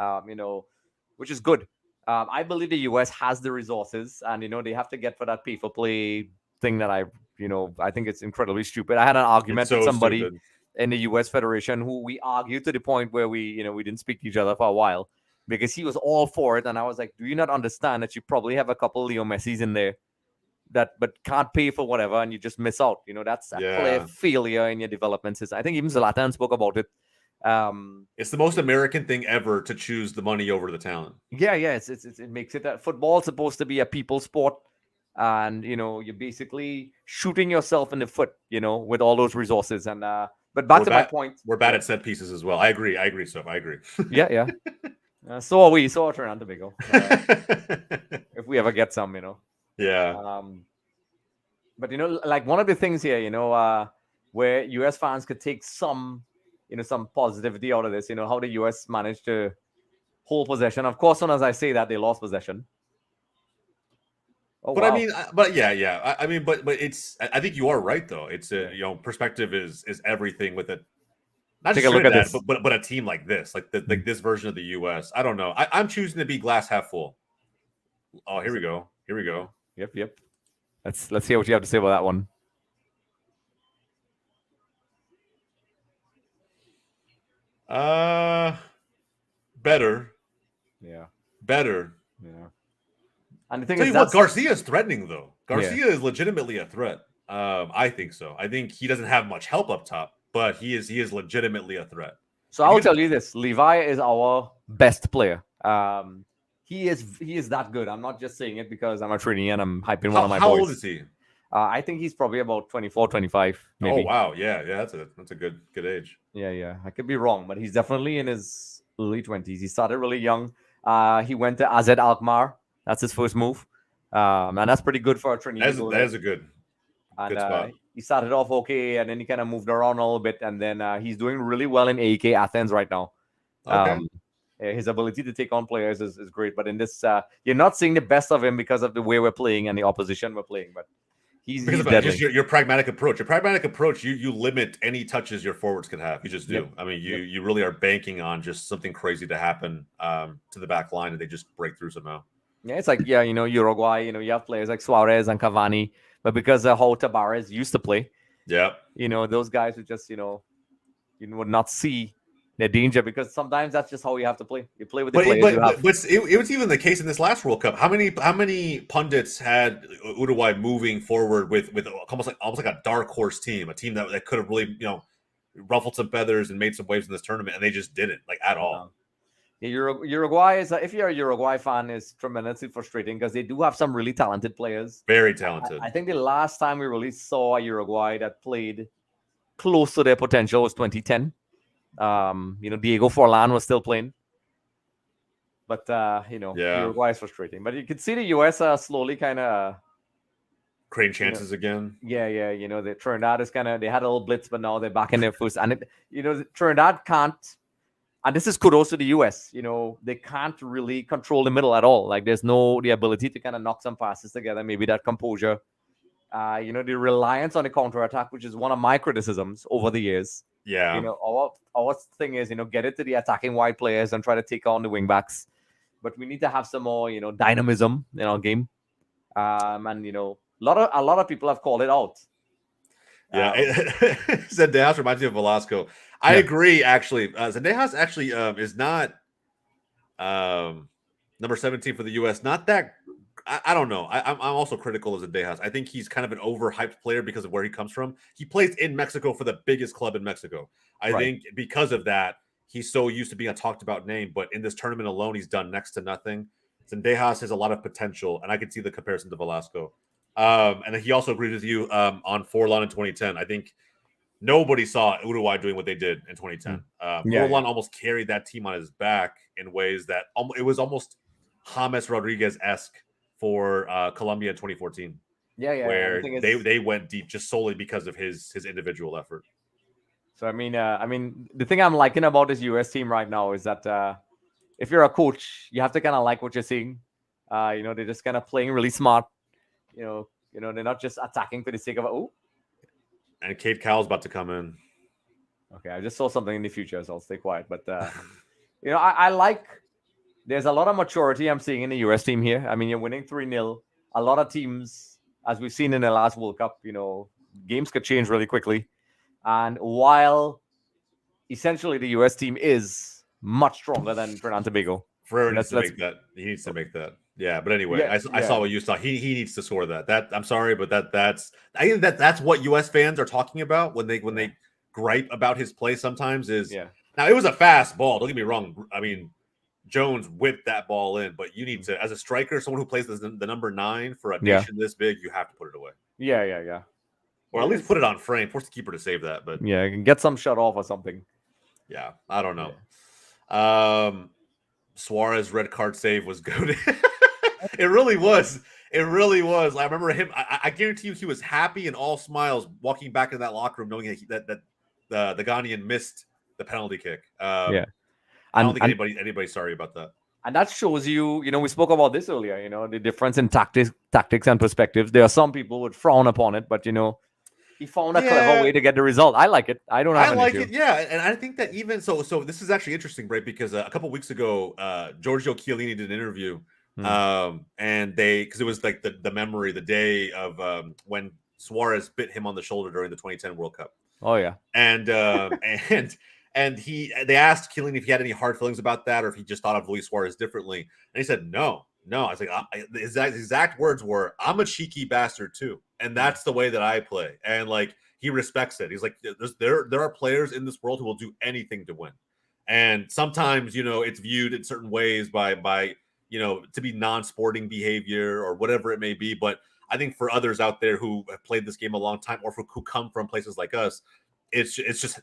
which is good. I believe the US has the resources, and, they have to get for that pay-for-play thing that I think it's incredibly stupid. I had an argument with somebody in the US Federation who we argued to the point where we didn't speak to each other for a while because he was all for it. And I was like, do you not understand that you probably have a couple Leo Messis in there but can't pay for whatever, and you just miss out. That's a clear failure in your development system. I think even Zlatan spoke about it. It's the most American thing ever to choose the money over the talent. Yeah. It makes it that football's supposed to be a people sport, and you're basically shooting yourself in the foot, with all those resources. And but back to my point, we're bad at set pieces as well. I agree, Soph. I agree. Yeah. So are we. So are Trinidad and Tobago. If we ever get some, Yeah. But like one of the things here, where US fans could take some, some positivity out of this, how the US managed to hold possession. Of course, as I say that, they lost possession. Oh, but wow. I mean, yeah. I mean, but it's. I think you are right though. It's perspective is everything with it. Not take just a look Trinidad, at this, but a team like this, like this version of the US. I don't know. I'm choosing to be glass half full. Oh, here we go. Yep. Let's hear what you have to say about that one. Better. Yeah. Better. Yeah. And the thing is, Garcia is threatening though. Garcia is legitimately a threat. I think so. I think he doesn't have much help up top, but he is legitimately a threat. So I'll tell you this: Levi is our best player. He is that good. I'm not just saying it because I'm a trainee and I'm hyping one of my boys. How old is he? I think he's probably about 24, 25. Maybe. Oh wow, yeah, that's a good age. Yeah. I could be wrong, but he's definitely in his early 20s. He started really young. He went to AZ Alkmaar. That's his first move, and that's pretty good for a trainee. That is a good spot. He started off okay, and then he kind of moved around a little bit, and then he's doing really well in AEK Athens right now. Okay. His ability to take on players is great, but in this, you're not seeing the best of him because of the way we're playing and the opposition we're playing. But he's just your pragmatic approach. Your pragmatic approach, you limit any touches your forwards can have. You just do. Yep. I mean, you really are banking on just something crazy to happen to the back line, and they just break through somehow. Yeah, it's like Uruguay. You have players like Suarez and Cavani, but because of how Tavares used to play, those guys would just you would not see their danger because sometimes that's just how you have to play. You play with the players you have. But it was even the case in this last World Cup. How many pundits had Uruguay moving forward with almost like a dark horse team, a team that could have really ruffled some feathers and made some waves in this tournament, and they just didn't at all. Uruguay is, if you're a Uruguay fan, is tremendously frustrating because they do have some really talented players. Very talented. I think the last time we really saw a Uruguay that played close to their potential was 2010. Diego Forlan was still playing. But, Uruguay is frustrating. But you can see the U.S. slowly kind of creating chances again. Yeah. The Trinidad is they had a little blitz, but now they're back in their first. And, Trinidad can't. And this is kudos to the US. They can't really control the middle at all. Like there's the ability to kind of knock some passes together. Maybe that composure. The reliance on the counterattack, which is one of my criticisms over the years. Yeah. Our thing is, get it to the attacking wide players and try to take on the wing backs. But we need to have some more, dynamism in our game. And a lot of people have called it out. Yeah, Zendejas reminds me of Velasco. I agree. Actually, Zendejas actually is not number 17 for the U.S. Not that I don't know. I'm also critical of Zendejas. I think he's kind of an overhyped player because of where he comes from. He plays in Mexico for the biggest club in Mexico. I think because of that, he's so used to being a talked about name. But in this tournament alone, he's done next to nothing. Zendejas has a lot of potential, and I can see the comparison to Velasco. And he also agrees with you on Forlan in 2010. I think nobody saw Uruguay doing what they did in 2010. Forlan almost carried that team on his back in ways that it was almost James Rodriguez-esque for Colombia in 2014. Where they went deep just solely because of his individual effort. So I mean, the thing I'm liking about this US team right now is that if you're a coach, you have to kind of like what you're seeing. They're just kind of playing really smart. They're not just attacking for the sake of And Cade Cowell's about to come in. Okay, I just saw something in the future, so I'll stay quiet. But I like. There's a lot of maturity I'm seeing in the US team here. I mean, you're winning 3-0. A lot of teams, as we've seen in the last World Cup, games could change really quickly. And while essentially the US team is much stronger than Trinidad and Tobago. Ferrer needs to make that. He needs to make that. Yeah, but anyway, I saw what you saw. He needs to score that. That I'm sorry, but I think that's what US fans are talking about when they gripe about his play sometimes is now it was a fast ball. Don't get me wrong. I mean, Jones whipped that ball in, but you need to, as a striker, someone who plays the number 9 for a nation this big, you have to put it away. Yeah. Or at least put it on frame, force the keeper to save that. But you can get some shut off or something. Yeah, I don't know. Suarez red card save was good. It really was. It really was. I remember him. I guarantee you, he was happy and all smiles walking back into that locker room, knowing that the Ghanaian missed the penalty kick. I don't think anybody's sorry about that. And that shows you, we spoke about this earlier, the difference in tactics and perspectives. There are some people who would frown upon it, but, he found a clever way to get the result. I like it. I don't have an issue. Yeah. And I think that even so this is actually interesting, right? Because a couple of weeks ago, Giorgio Chiellini did an interview and because it was like the memory, the day of when Suarez bit him on the shoulder during the 2010 World Cup. Oh, yeah. And they asked Chiellini if he had any hard feelings about that or if he just thought of Luis Suarez differently. And he said, no. I was like, his exact words were, I'm a cheeky bastard too. And that's the way that I play. And like, he respects it. He's like, there are players in this world who will do anything to win. And sometimes, it's viewed in certain ways by to be non-sporting behavior or whatever it may be. But I think for others out there who have played this game a long time or who come from places like us, it's just,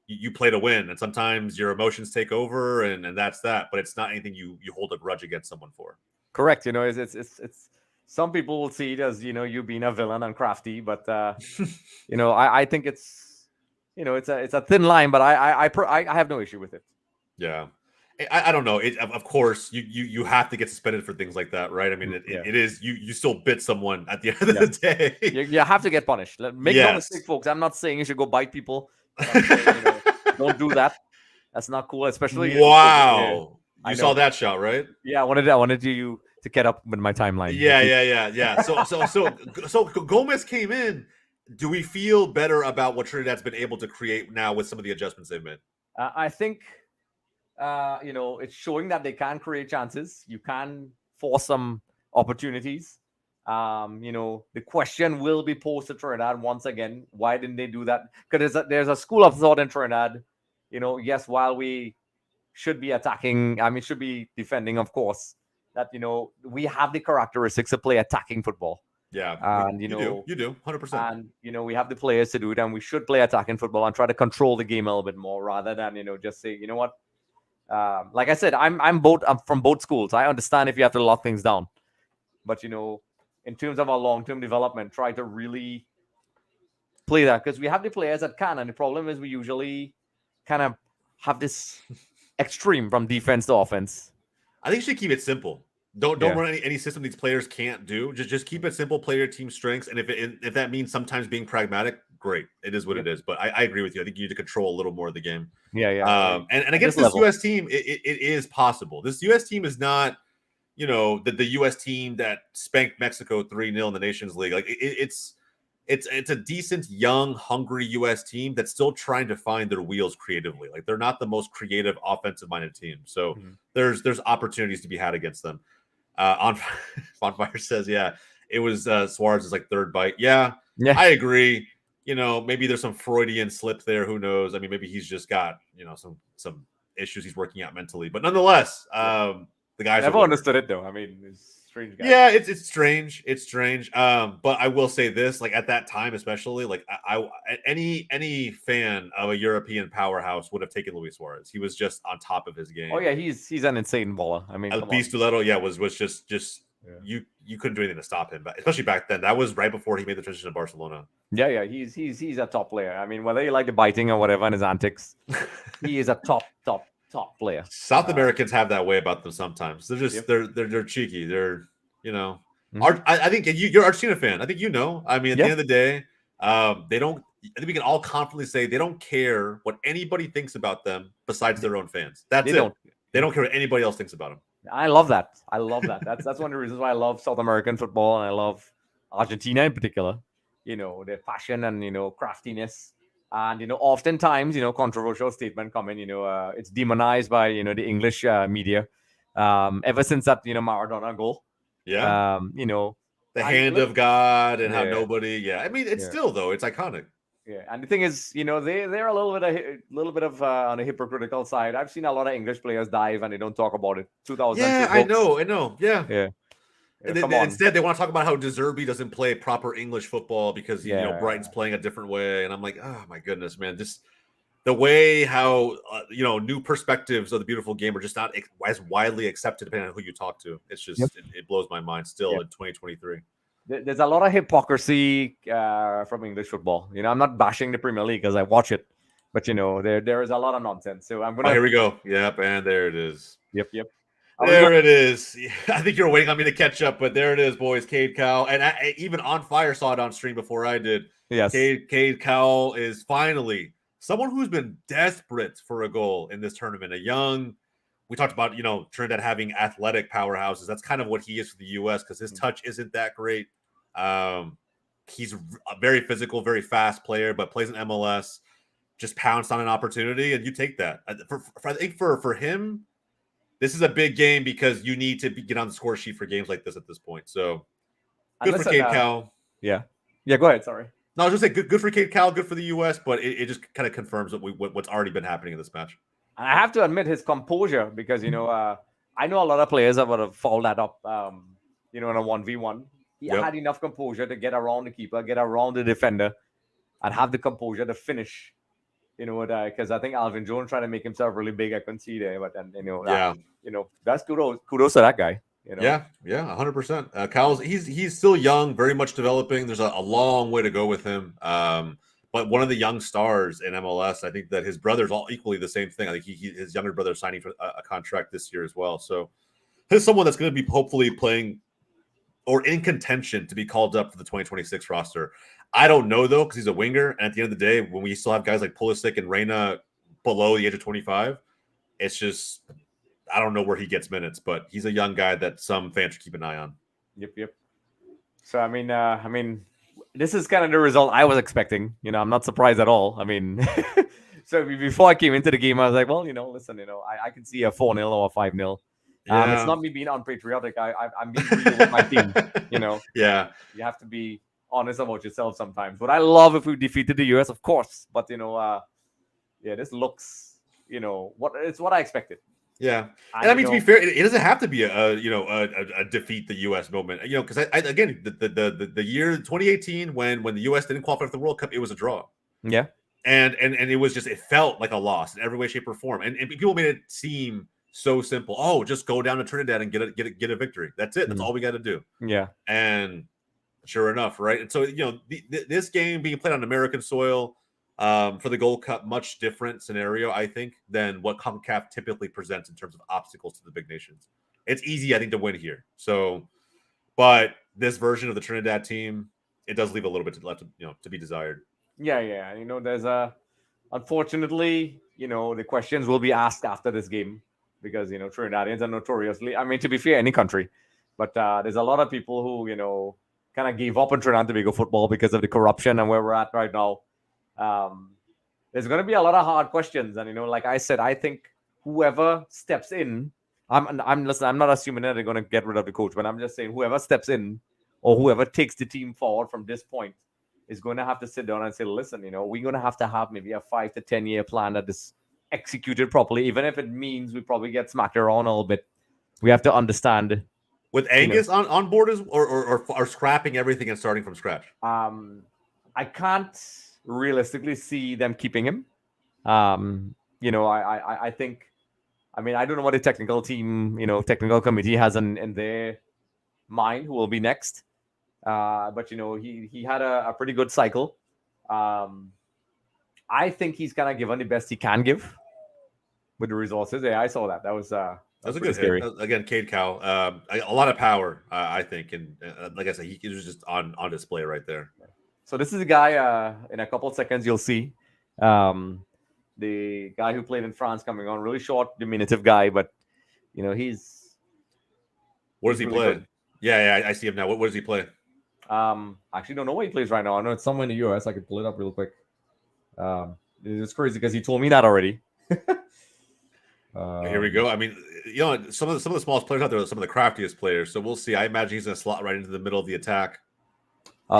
you play to win. And sometimes your emotions take over and that's that. But it's not anything you hold a grudge against someone for. Correct. It's some people will see it as, you being a villain and crafty. But, I think it's, it's a thin line, but I have no issue with it. Yeah. I don't know. Of course, you have to get suspended for things like that, right? I mean, it is you still bit someone at the end of the day. You have to get punished. Make no mistake, folks. I'm not saying you should go bite people. Don't do that. That's not cool, especially. Wow, you saw that shot, right? Yeah, I wanted you to get up with my timeline. Yeah. So Gomez came in. Do we feel better about what Trinidad's been able to create now with some of the adjustments they've made? I think. It's showing that they can create chances. You can force some opportunities. The question will be posed to Trinidad once again. Why didn't they do that? Because there's a school of thought in Trinidad. Yes, while we should be attacking, should be defending, of course, that, we have the characteristics to play attacking football. Yeah, and you do 100%. And we have the players to do it, and we should play attacking football and try to control the game a little bit more rather than just say, what. Like I said, I'm from both schools. I understand if you have to lock things down, but in terms of our long-term development, try to really play that because we have the players that can. And the problem is we usually kind of have this extreme from defense to offense. I think you should keep it simple. Don't run any system these players can't do. Just keep it simple. Play your team strengths, and if that means sometimes being pragmatic, great. It is what it is. But I agree with you. I think you need to control a little more of the game. Yeah. And against this US team, it is possible. This US team is not, the US team that spanked Mexico 3-0 in the Nations League. Like it's a decent, young, hungry US team that's still trying to find their wheels creatively. Like they're not the most creative, offensive-minded team. So there's opportunities to be had against them. On Bonfire says, yeah, it was Suarez's like third bite. Yeah, Yeah. I agree. Maybe there's some Freudian slip there. Who knows? I mean, maybe he's just got some issues he's working out mentally. But nonetheless, the guys never understood it though. I mean, it's strange guy. Yeah, it's strange. It's strange. But I will say this: like at that time, especially, like any fan of a European powerhouse would have taken Luis Suarez. He was just on top of his game. Oh yeah, he's an insane baller. I mean, Pistolero, yeah, was just you couldn't do anything to stop him. But especially back then, that was right before he made the transition to Barcelona. Yeah, he's a top player. I mean, whether you like the biting or whatever and his antics, he is a top player. South Americans have that way about them sometimes. They're just they're cheeky. They're I think you're an Argentina fan. I think I mean, at the end of the day, they don't. I think we can all confidently say they don't care what anybody thinks about them besides their own fans. That's it. They don't care what anybody else thinks about them. I love that. That's one of the reasons why I love South American football and I love Argentina in particular. Their passion and craftiness. And oftentimes controversial statement coming. It's demonized by the English media. Ever since that Maradona goal. Yeah. The hand of God and how nobody. Yeah, I mean it's still though it's iconic. Yeah, and the thing is, they're a little bit of on a hypocritical side. I've seen a lot of English players dive and they don't talk about it. 2000. Yeah, I know. Yeah. And instead, they want to talk about how De Zerbi doesn't play proper English football because Brighton's playing a different way, and I'm like, oh my goodness, man, just the way how new perspectives of the beautiful game are just not as widely accepted depending on who you talk to. It's just it blows my mind still in 2023. There's a lot of hypocrisy from English football. I'm not bashing the Premier League because I watch it, but there is a lot of nonsense. So I'm gonna. Oh, here we go. Yep, and there it is. Yep. There it is. I think you're waiting on me to catch up, but there it is, boys. Cade Cowell, and I even On Fire saw it on stream before I did. Yes, Cade Cowell is finally someone who's been desperate for a goal in this tournament. We talked about Trinidad having athletic powerhouses. That's kind of what he is for the U.S. because his touch isn't that great. He's a very physical, very fast player, but plays in MLS. Just pounced on an opportunity, and you take that. I think for him. This is a big game because you need to get on the score sheet for games like this at this point. So good for Cade Cowell. Yeah. Go ahead. Sorry. No, I was just saying good for Cade Cowell, good for the U.S., but it just kind of confirms what's already been happening in this match. And I have to admit his composure because I know a lot of players that would have fouled that up, in a 1v1. He had enough composure to get around the keeper, get around the defender, and have the composure to finish. Because I think Alvin Jones tried to make himself really big. I couldn't see there, but then that's kudos to that guy. Yeah, 100%. Cowell's he's still young, very much developing. There's a long way to go with him. But one of the young stars in MLS, I think that his brother's all equally the same thing. I think his younger brother signing for a contract this year as well. So he's someone that's going to be hopefully playing or in contention to be called up for the 2026 roster. I don't know, though, because he's a winger. And at the end of the day, when we still have guys like Pulisic and Reyna below the age of 25, it's just I don't know where he gets minutes. But he's a young guy that some fans should keep an eye on. Yep. So, I mean, this is kind of the result I was expecting. I'm not surprised at all. I mean, so before I came into the game, I was like, well, listen, I can see a 4-0 or a 5-0. It's not me being unpatriotic. I'm being real with my team, Yeah. You have to be honest about yourself sometimes. But I love if we defeated the US, of course. But this looks, it's what I expected. Yeah, and I mean to be fair, it doesn't have to be a defeat the U.S. moment. Because again, the year 2018 when the U.S. didn't qualify for the World Cup, it was a draw. Yeah, and it was just it felt like a loss in every way, shape, or form. And people made it seem so simple. Oh, just go down to Trinidad and get a victory. That's it. That's all we got to do. Yeah, and sure enough, right? And so this game being played on American soil. For the Gold Cup, much different scenario, I think, than what CONCACAF typically presents in terms of obstacles to the big nations. It's easy, I think, to win here. So, but this version of the Trinidad team, it does leave a little bit to be desired. Yeah. There's unfortunately, the questions will be asked after this game because Trinidadians are notoriously, I mean, to be fair, any country, but there's a lot of people who kind of gave up on Trinidad and Tobago football because of the corruption and where we're at right now. There's going to be a lot of hard questions. And, like I said, I think whoever steps in listen, I'm not assuming that they're going to get rid of the coach, but I'm just saying whoever steps in or whoever takes the team forward from this point is going to have to sit down and say, listen, we're going to have maybe a 5 to 10 year plan that is executed properly, even if it means we probably get smacked around a little bit. We have to understand. With Angus on board or scrapping everything and starting from scratch? I can't realistically see them keeping him. I think, I don't know what the technical team, technical committee has in their mind who will be next. But he had a pretty good cycle. I think he's kind of given the best he can give with the resources. Yeah, I saw that. That was a good scary hit. Again, Cade Cowell, a lot of power, I think, and like I said, he was just on display right there. So this is a guy. In a couple of seconds, you'll see the guy who played in France coming on. Really short, diminutive guy, but he's. What does he play? Good. Yeah, I see him now. What does he play? I actually don't know what he plays right now. I know it's somewhere in the US. I could pull it up real quick. It's crazy because he told me that already. Here we go. I mean, some of the smallest players out there are some of the craftiest players. So we'll see. I imagine he's going to slot right into the middle of the attack.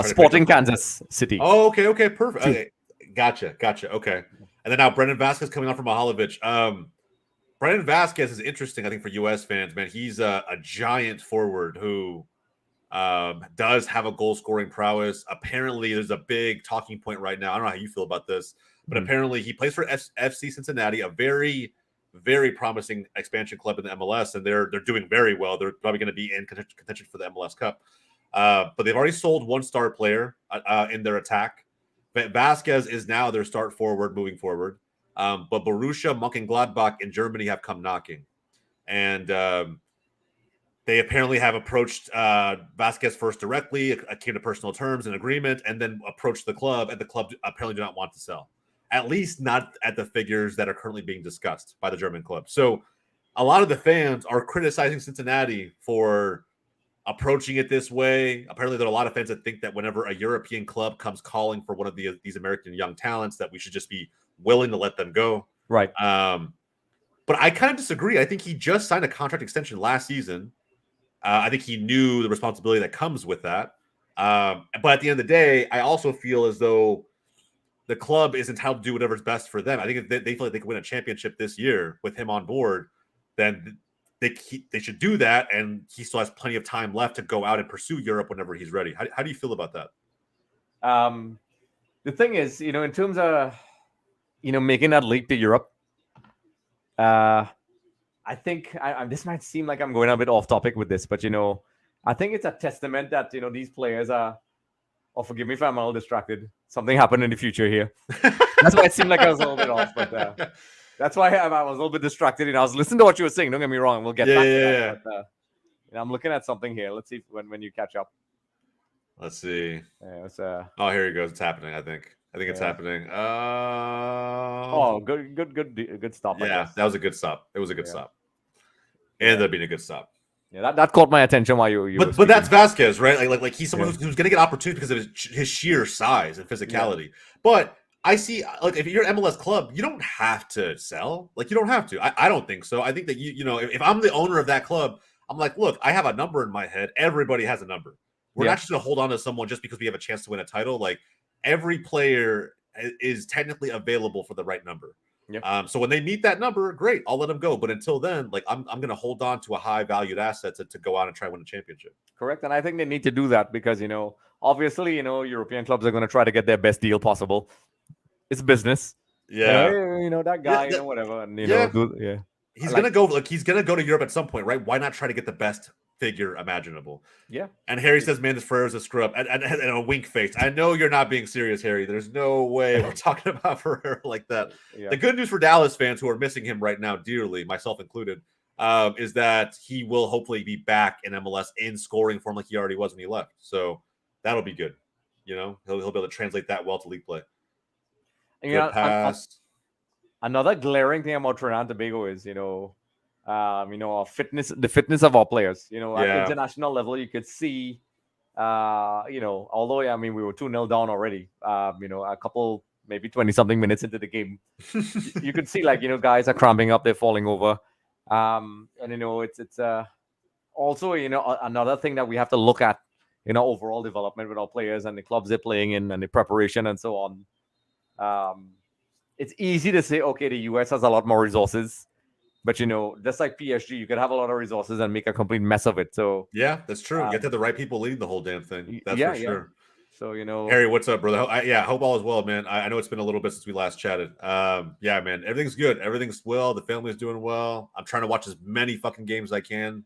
Sporting Kansas City. Oh, okay, perfect. Okay. Gotcha. Okay. And then now Brendan Vasquez coming on from Mahalovic. Brendan Vasquez is interesting, I think, for U.S. fans, man. He's a giant forward who does have a goal-scoring prowess. Apparently, there's a big talking point right now. I don't know how you feel about this, but apparently he plays for FC Cincinnati, a very, very promising expansion club in the MLS, and they're doing very well. They're probably going to be in contention for the MLS Cup. But they've already sold one star player in their attack. Vasquez is now their start forward moving forward. But Borussia Mönchengladbach in Germany have come knocking. And they apparently have approached Vasquez first directly, came to personal terms and agreement, and then approached the club, and the club apparently do not want to sell. At least not at the figures that are currently being discussed by the German club. So a lot of the fans are criticizing Cincinnati for approaching it this way. Apparently, there are a lot of fans that think that whenever a European club comes calling for one of these American young talents, that we should just be willing to let them go. Right. But I kind of disagree. I think he just signed a contract extension last season. I think he knew the responsibility that comes with that. But at the end of the day, I also feel as though the club is entitled to do whatever's best for them. I think if they feel like they can win a championship this year with him on board, then they should do that, and he still has plenty of time left to go out and pursue Europe whenever he's ready. How do you feel about that? The thing is, in terms of, making that leap to Europe, I think this might seem like I'm going a bit off topic with this, but, I think it's a testament that, these players are, forgive me if I'm a little distracted. Something happened in the future here. That's why it seemed like I was a little bit off, but that's why I was a little bit distracted. I was listening to what you were saying. Don't get me wrong. We'll get back to that. But, I'm looking at something here. Let's see when you catch up. Let's see. Yeah, oh, here he goes. It's happening, I think. It's happening. Good stop. Yeah, that was a good stop. It was a good stop. It ended up being a good stop. Yeah, that caught my attention while you but that's Vasquez, right? Like he's someone who's going to get opportunities because of his sheer size and physicality. Yeah. But I see, like, if you're an MLS club, you don't have to sell. Like, you don't have to. I don't think so. I think that if I'm the owner of that club, I'm like, look, I have a number in my head. Everybody has a number. We're not just going to hold on to someone just because we have a chance to win a title. Like, every player is technically available for the right number. Yep. So when they meet that number, great, I'll let them go. But until then, like, I'm going to hold on to a high valued asset to go out and try and win a championship. Correct. And I think they need to do that because, obviously, European clubs are going to try to get their best deal possible. It's business. Yeah. That guy, whatever. And, He's going to go, he's going to go to Europe at some point, right? Why not try to get the best figure imaginable? Yeah. And Harry says, man, this Ferrer is a scrub. And a wink face. I know you're not being serious, Harry. There's no way we're talking about Ferrer like that. Yeah. The good news for Dallas fans who are missing him right now dearly, myself included, is that he will hopefully be back in MLS in scoring form like he already was when he left. So that'll be good. He'll be able to translate that well to league play. Good pass. Another glaring thing about Trinidad and Tobago is, our fitness, the fitness of our players. At international level, you could see, although we were 2-0 down already. A couple, maybe 20-something minutes into the game, you could see guys are cramping up, they're falling over. And it's also another thing that we have to look at overall development with our players and the clubs they're playing in and the preparation and so on. It's easy to say, okay, the US has a lot more resources, but just like PSG, you could have a lot of resources and make a complete mess of it. So yeah, that's true. You have to have the right people leading the whole damn thing. That's yeah, for sure. So Harry, what's up, brother? Hope all is well, man. I know it's been a little bit since we last chatted. Yeah, man, everything's good. Everything's well. The family's doing well. I'm trying to watch as many fucking games as I can.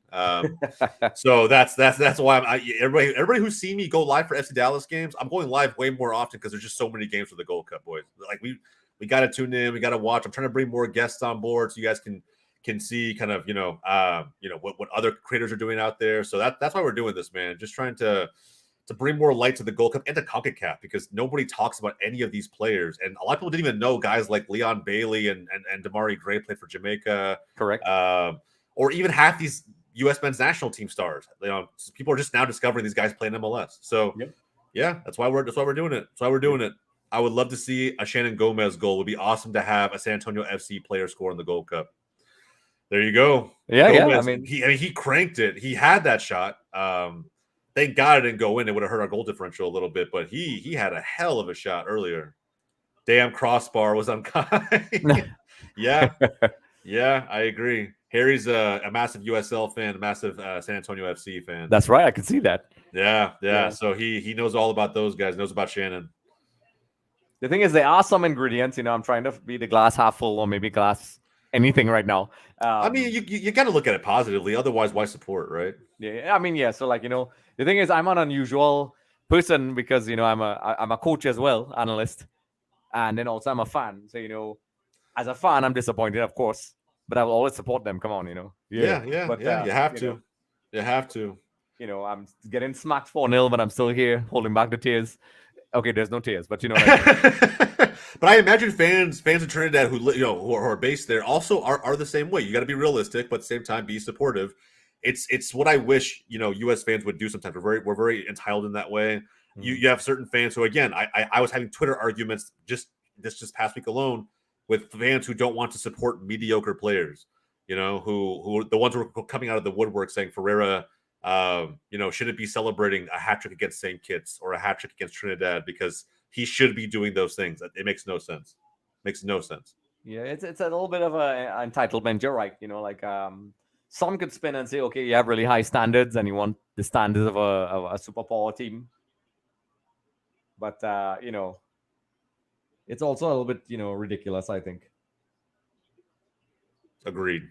So that's why everybody who's seen me go live for FC Dallas games, I'm going live way more often because there's just so many games for the Gold Cup, boys. Like we got to tune in, we got to watch. I'm trying to bring more guests on board so you guys can see kind of what other creators are doing out there. So that's why we're doing this, man. Just trying to bring more light to the Gold Cup and to CONCACAF because nobody talks about any of these players. And a lot of people didn't even know guys like Leon Bailey and Damari Gray played for Jamaica. Correct. Or even half these U.S. men's national team stars. People are just now discovering these guys playing MLS. So, yeah, that's why we're doing it. That's why we're doing it. I would love to see a Shannon Gomez goal. It would be awesome to have a San Antonio FC player score in the Gold Cup. There you go. Yeah, Gomez, yeah. I mean, he cranked it. He had that shot. Thank God it didn't go in. It would have hurt our goal differential a little bit, but he had a hell of a shot earlier. Damn crossbar was unkind. Yeah, I agree. Harry's a massive USL fan, a massive San Antonio FC fan. That's right. I can see that. Yeah. So he knows all about those guys, knows about Shannon. The thing is, there are some ingredients. I'm trying to be the glass half full or maybe glass anything right now. I mean, you got to look at it positively. Otherwise, why support, right? Yeah. I mean, yeah. So the thing is, I'm an unusual person because I'm a coach as well, analyst, and then also I'm a fan. So as a fan, I'm disappointed, of course, but I will always support them. Come on, Yeah. But, you have to. You have to. I'm getting smacked 4-0, but I'm still here holding back the tears. Okay, there's no tears, but But I imagine fans of Trinidad who are based there also are the same way. You got to be realistic, but at the same time be supportive. It's what I wish U.S. fans would do sometimes. We're very entitled in that way. Mm-hmm. You have certain fans who, again, I was having Twitter arguments just past week alone with fans who don't want to support mediocre players. Who the ones who are coming out of the woodwork saying Ferreira, shouldn't be celebrating a hat trick against St. Kitts or a hat trick against Trinidad because he should be doing those things. It makes no sense. Yeah, it's a little bit of an entitlement. You're right. Some could spin and say, okay, you have really high standards and you want the standards of a superpower team. But, it's also a little bit, ridiculous, I think. Agreed.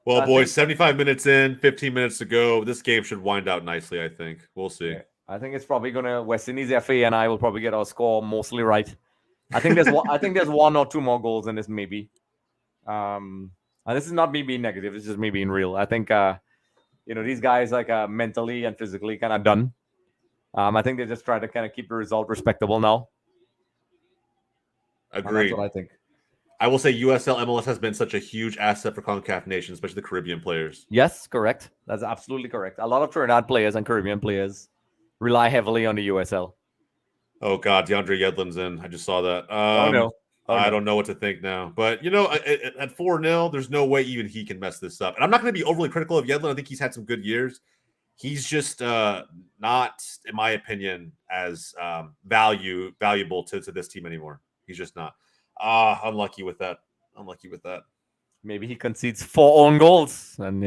Well, boys, 75 minutes in, 15 minutes to go. This game should wind out nicely, I think. We'll see. Yeah, I think it's probably going to, West Indies FA and I will probably get our score mostly right. I think there's one or two more goals in this, maybe. And this is not me being negative. It's just me being real. I think, these guys mentally and physically kind of done. I think they just try to kind of keep the result respectable now. Agreed. That's what I think. I will say USL MLS has been such a huge asset for CONCACAF nations, especially the Caribbean players. Yes, correct. That's absolutely correct. A lot of Trinidad players and Caribbean players rely heavily on the USL. Oh, God, DeAndre Yedlin's in. I just saw that. No. I don't know what to think now. But, at 4-0, there's no way even he can mess this up. And I'm not going to be overly critical of Yedlin. I think he's had some good years. He's just not, in my opinion, as valuable to this team anymore. He's just not. Unlucky with that. Maybe he concedes 4 own goals, and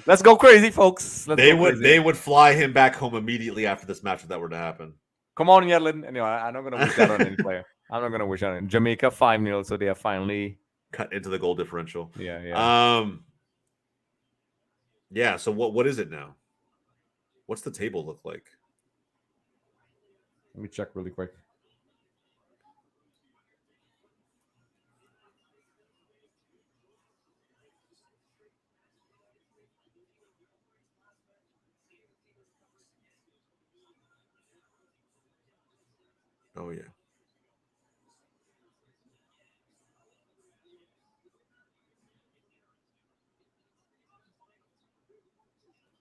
let's go crazy, folks. They would fly him back home immediately after this match if that were to happen. Come on, Yedlin. Anyway, I'm not gonna wish that on any player. I'm not gonna wish on it. Jamaica 5-0, so they are finally cut into the goal differential. Yeah. Yeah. So what is it now? What's the table look like? Let me check really quick. Oh, yeah.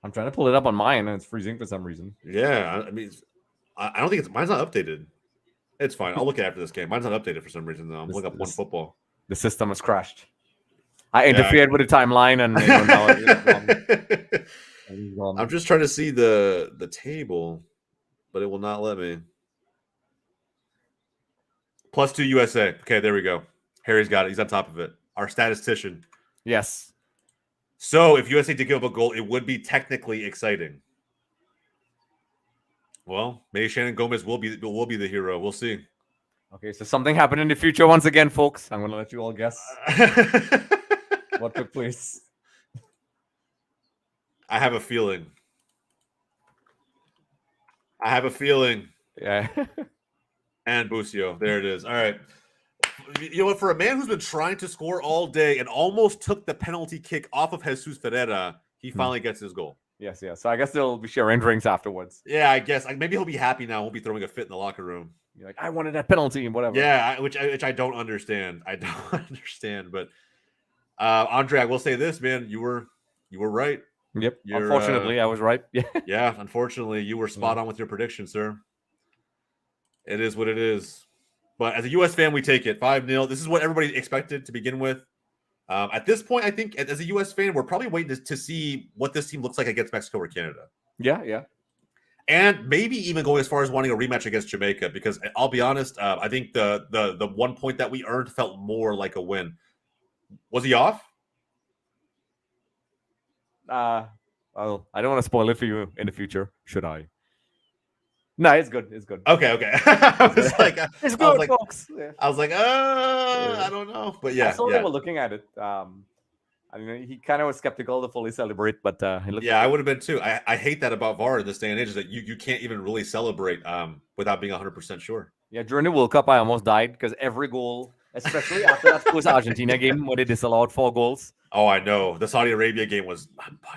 I'm trying to pull it up on mine, and it's freezing for some reason. Yeah, I mean, I don't think mine's not updated. It's fine. I'll look after this game. Mine's not updated for some reason though. I'm looking up one football. The system has crashed. I interfered with the timeline, and now it's gone. I'm just trying to see the table, but it will not let me. +2 USA. Okay, there we go. Harry's got it. He's on top of it. Our statistician. Yes. So if USA did give up a goal, it would be technically exciting. Well, maybe Shannon Gomez will be the hero. We'll see. Okay, so something happened in the future once again, folks. I'm gonna let you all guess what took place. I have a feeling. Yeah. And Busio. There it is. All right. You know what? For a man who's been trying to score all day and almost took the penalty kick off of Jesus Ferreira, he finally gets his goal. Yes. So I guess they'll be sharing drinks afterwards. Yeah, I guess. Maybe he'll be happy now. Won't be throwing a fit in the locker room. You're like, I wanted that penalty and whatever. Yeah, which I don't understand. I don't understand. But Andre, I will say this, man. You were right. Yep. Unfortunately, I was right. Yeah. Yeah. Unfortunately, you were spot on with your prediction, sir. It is what it is. But as a U.S. fan, we take it 5-0. This is what everybody expected to begin with. At this point, I think as a U.S. fan, we're probably waiting to see what this team looks like against Mexico or Canada. Yeah. And maybe even going as far as wanting a rematch against Jamaica, because I'll be honest, I think the 1 point that we earned felt more like a win. Was he off? Well, I don't want to spoil it for you in the future. Should I? No, it's good. It's good. Okay. I was like, it's good, folks. Yeah. I was like, I don't know, but yeah. I saw they were looking at it. I mean, he kind of was skeptical to fully celebrate, but I would have been too. I hate that about VAR in this day and age, is that you can't even really celebrate without being 100% sure. Yeah, during the World Cup, I almost died because every goal, especially after that first Argentina game where they disallowed 4 goals. Oh, I know. The Saudi Arabia game was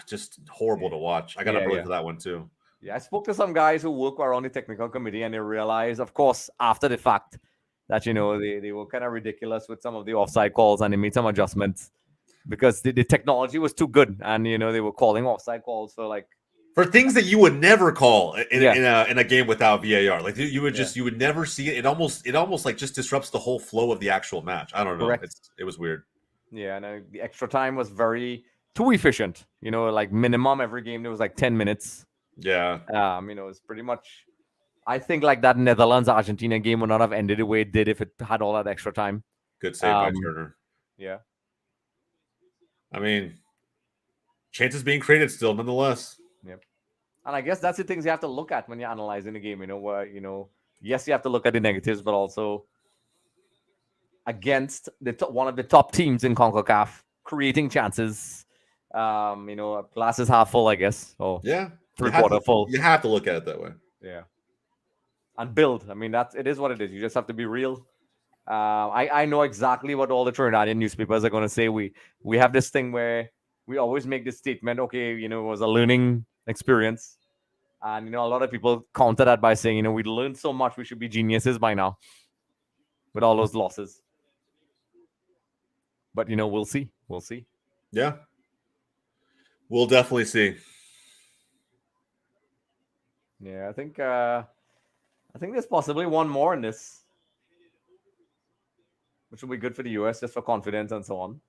just horrible to watch. I got up early for that one too. Yeah, I spoke to some guys who work around the technical committee, and they realized, of course, after the fact, that they were kind of ridiculous with some of the offside calls, and they made some adjustments because the technology was too good, and they were calling offside calls for things that you would never call in a game without VAR. Like you would never see it. It almost like just disrupts the whole flow of the actual match. I don't know. It was weird. Yeah, and the extra time was too efficient. Like minimum every game there was like 10 minutes. Yeah. It's pretty much. I think like that Netherlands-Argentina game would not have ended the way it did if it had all that extra time. Good save by Turner. Yeah. I mean, chances being created still, nonetheless. Yep. And I guess that's the things you have to look at when you're analyzing the game. Yes, you have to look at the negatives, but also against one of the top teams in CONCACAF, creating chances. Glass is half full, I guess. Oh, yeah. 3/4 full. You have to look at it that way. Yeah. And build. I mean, it is what it is. You just have to be real. I know exactly what all the Trinidadian newspapers are going to say. We have this thing where we always make this statement, okay, it was a learning experience. And, a lot of people counter that by saying, we learned so much, we should be geniuses by now with all those losses. But, we'll see. We'll see. Yeah. We'll definitely see. Yeah, I think there's possibly one more in this, which will be good for the US just for confidence and so on.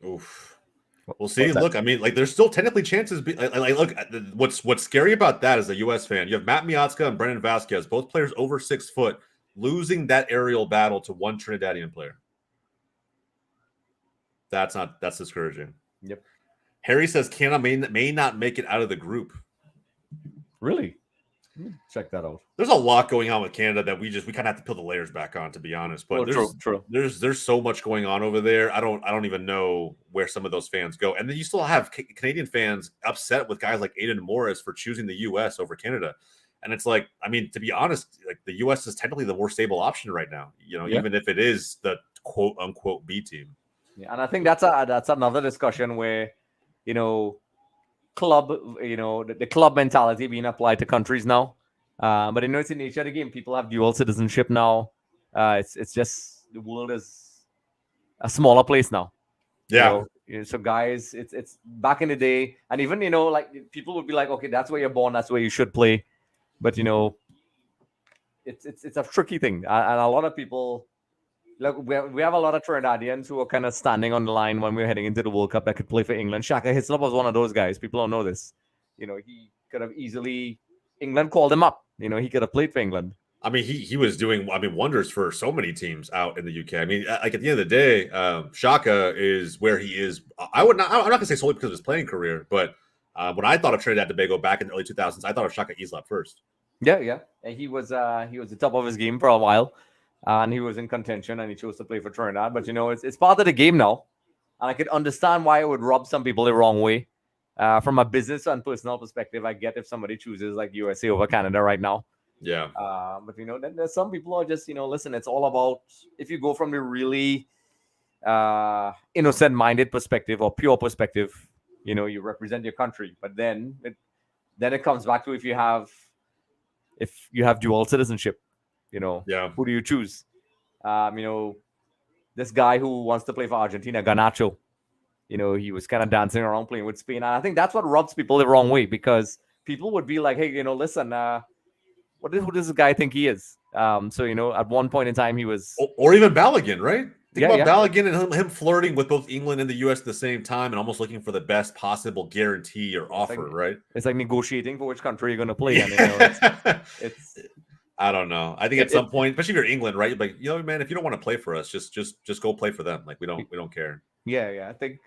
Oof. We'll see. Look, I mean, like, there's still technically chances. Look, what's scary about that as a U.S. fan, you have Matt Miazga and Brendan Vasquez, both players over 6 foot, losing that aerial battle to one Trinidadian player. That's discouraging. Yep. Harry says Canada may not make it out of the group. Really? Check that out. There's a lot going on with Canada that we kind of have to peel the layers back on, to be honest. But true. There's so much going on over there. I don't even know where some of those fans go. And then you still have Canadian fans upset with guys like Aidan Morris for choosing the U.S. over Canada. And it's like, I mean, to be honest, like the U.S. is technically the more stable option right now. Even if it is the quote unquote B team. Yeah, and I think that's another discussion where, club, the club mentality being applied to countries now. But it's in the nature of the game. People have dual citizenship now. It's just the world is a smaller place now. Yeah. So guys, it's back in the day, and even like people would be like, okay, that's where you're born, that's where you should play, but it's a tricky thing, and a lot of people. Look, we have a lot of Trinidadians who are kind of standing on the line when we're heading into the World Cup that could play for England. Shaka Hislop was one of those guys. People don't know this. He could have easily. England called him up. He could have played for England. I mean, he was doing wonders for so many teams out in the UK. I mean, like at the end of the day, Shaka is where he is. I'm not gonna say solely because of his playing career, but when I thought of Trinidad and Tobago back in the early 2000s, I thought of Shaka Hislop first. Yeah. And he was the top of his game for a while. And he was in contention, and he chose to play for Trinidad. But it's part of the game now, and I could understand why it would rub some people the wrong way. From a business and personal perspective, I get if somebody chooses like USA over Canada right now. Yeah. But then there's some people who are just listen. It's all about if you go from the really innocent-minded perspective or pure perspective, you represent your country. But then it comes back to if you have dual citizenship. Who do you choose? This guy who wants to play for Argentina, Garnacho, he was kind of dancing around playing with Spain. And I think that's what rubs people the wrong way, because people would be like, hey, listen, who does this guy think he is? So, at one point in time, he was... Or even Balogun, right? Think about yeah. Balogun and him flirting with both England and the US at the same time and almost looking for the best possible guarantee or offer, right? It's like negotiating for which country you're going to play. And, it's I don't know. I think at some point, especially if you're England, right? Like, man, if you don't want to play for us, just go play for them. Like we don't care. Yeah. I think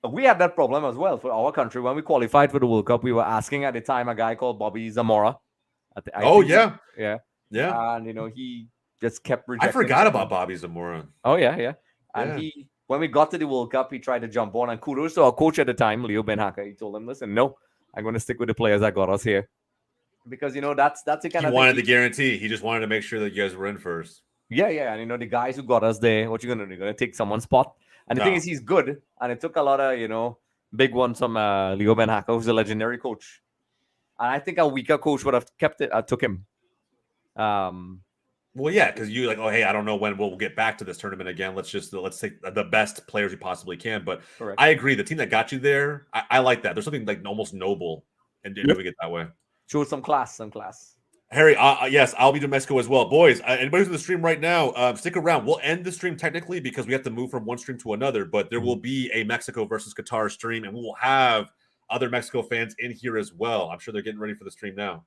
we had that problem as well for our country when we qualified for the World Cup. We were asking at the time a guy called Bobby Zamora. Yeah. And he just kept rejecting. I forgot about Bobby Zamora. Oh yeah. And when we got to the World Cup, he tried to jump on. And kudos to our coach at the time, Leo Ben-Haka. He told him, "Listen, no, I'm going to stick with the players that got us here." Because that's the kind of he wanted the guarantee. He just wanted to make sure that you guys were in first. Yeah, and the guys who got us there, what you gonna do? You're gonna take someone's spot. And the thing is, he's good, and it took a lot of big ones from Leo Ben-Haka, who's a legendary coach. And I think a weaker coach would have kept it. Took him. Well, yeah, because you like, oh, hey, I don't know when we'll get back to this tournament again. Let's take the best players we possibly can. But correct. I agree, the team that got you there, I like that. There's something like almost noble in doing it that way. Show some class. Harry, yes, I'll be to Mexico as well. Boys, anybody who's in the stream right now, stick around. We'll end the stream technically because we have to move from one stream to another, but there will be a Mexico versus Qatar stream, and we will have other Mexico fans in here as well. I'm sure they're getting ready for the stream now.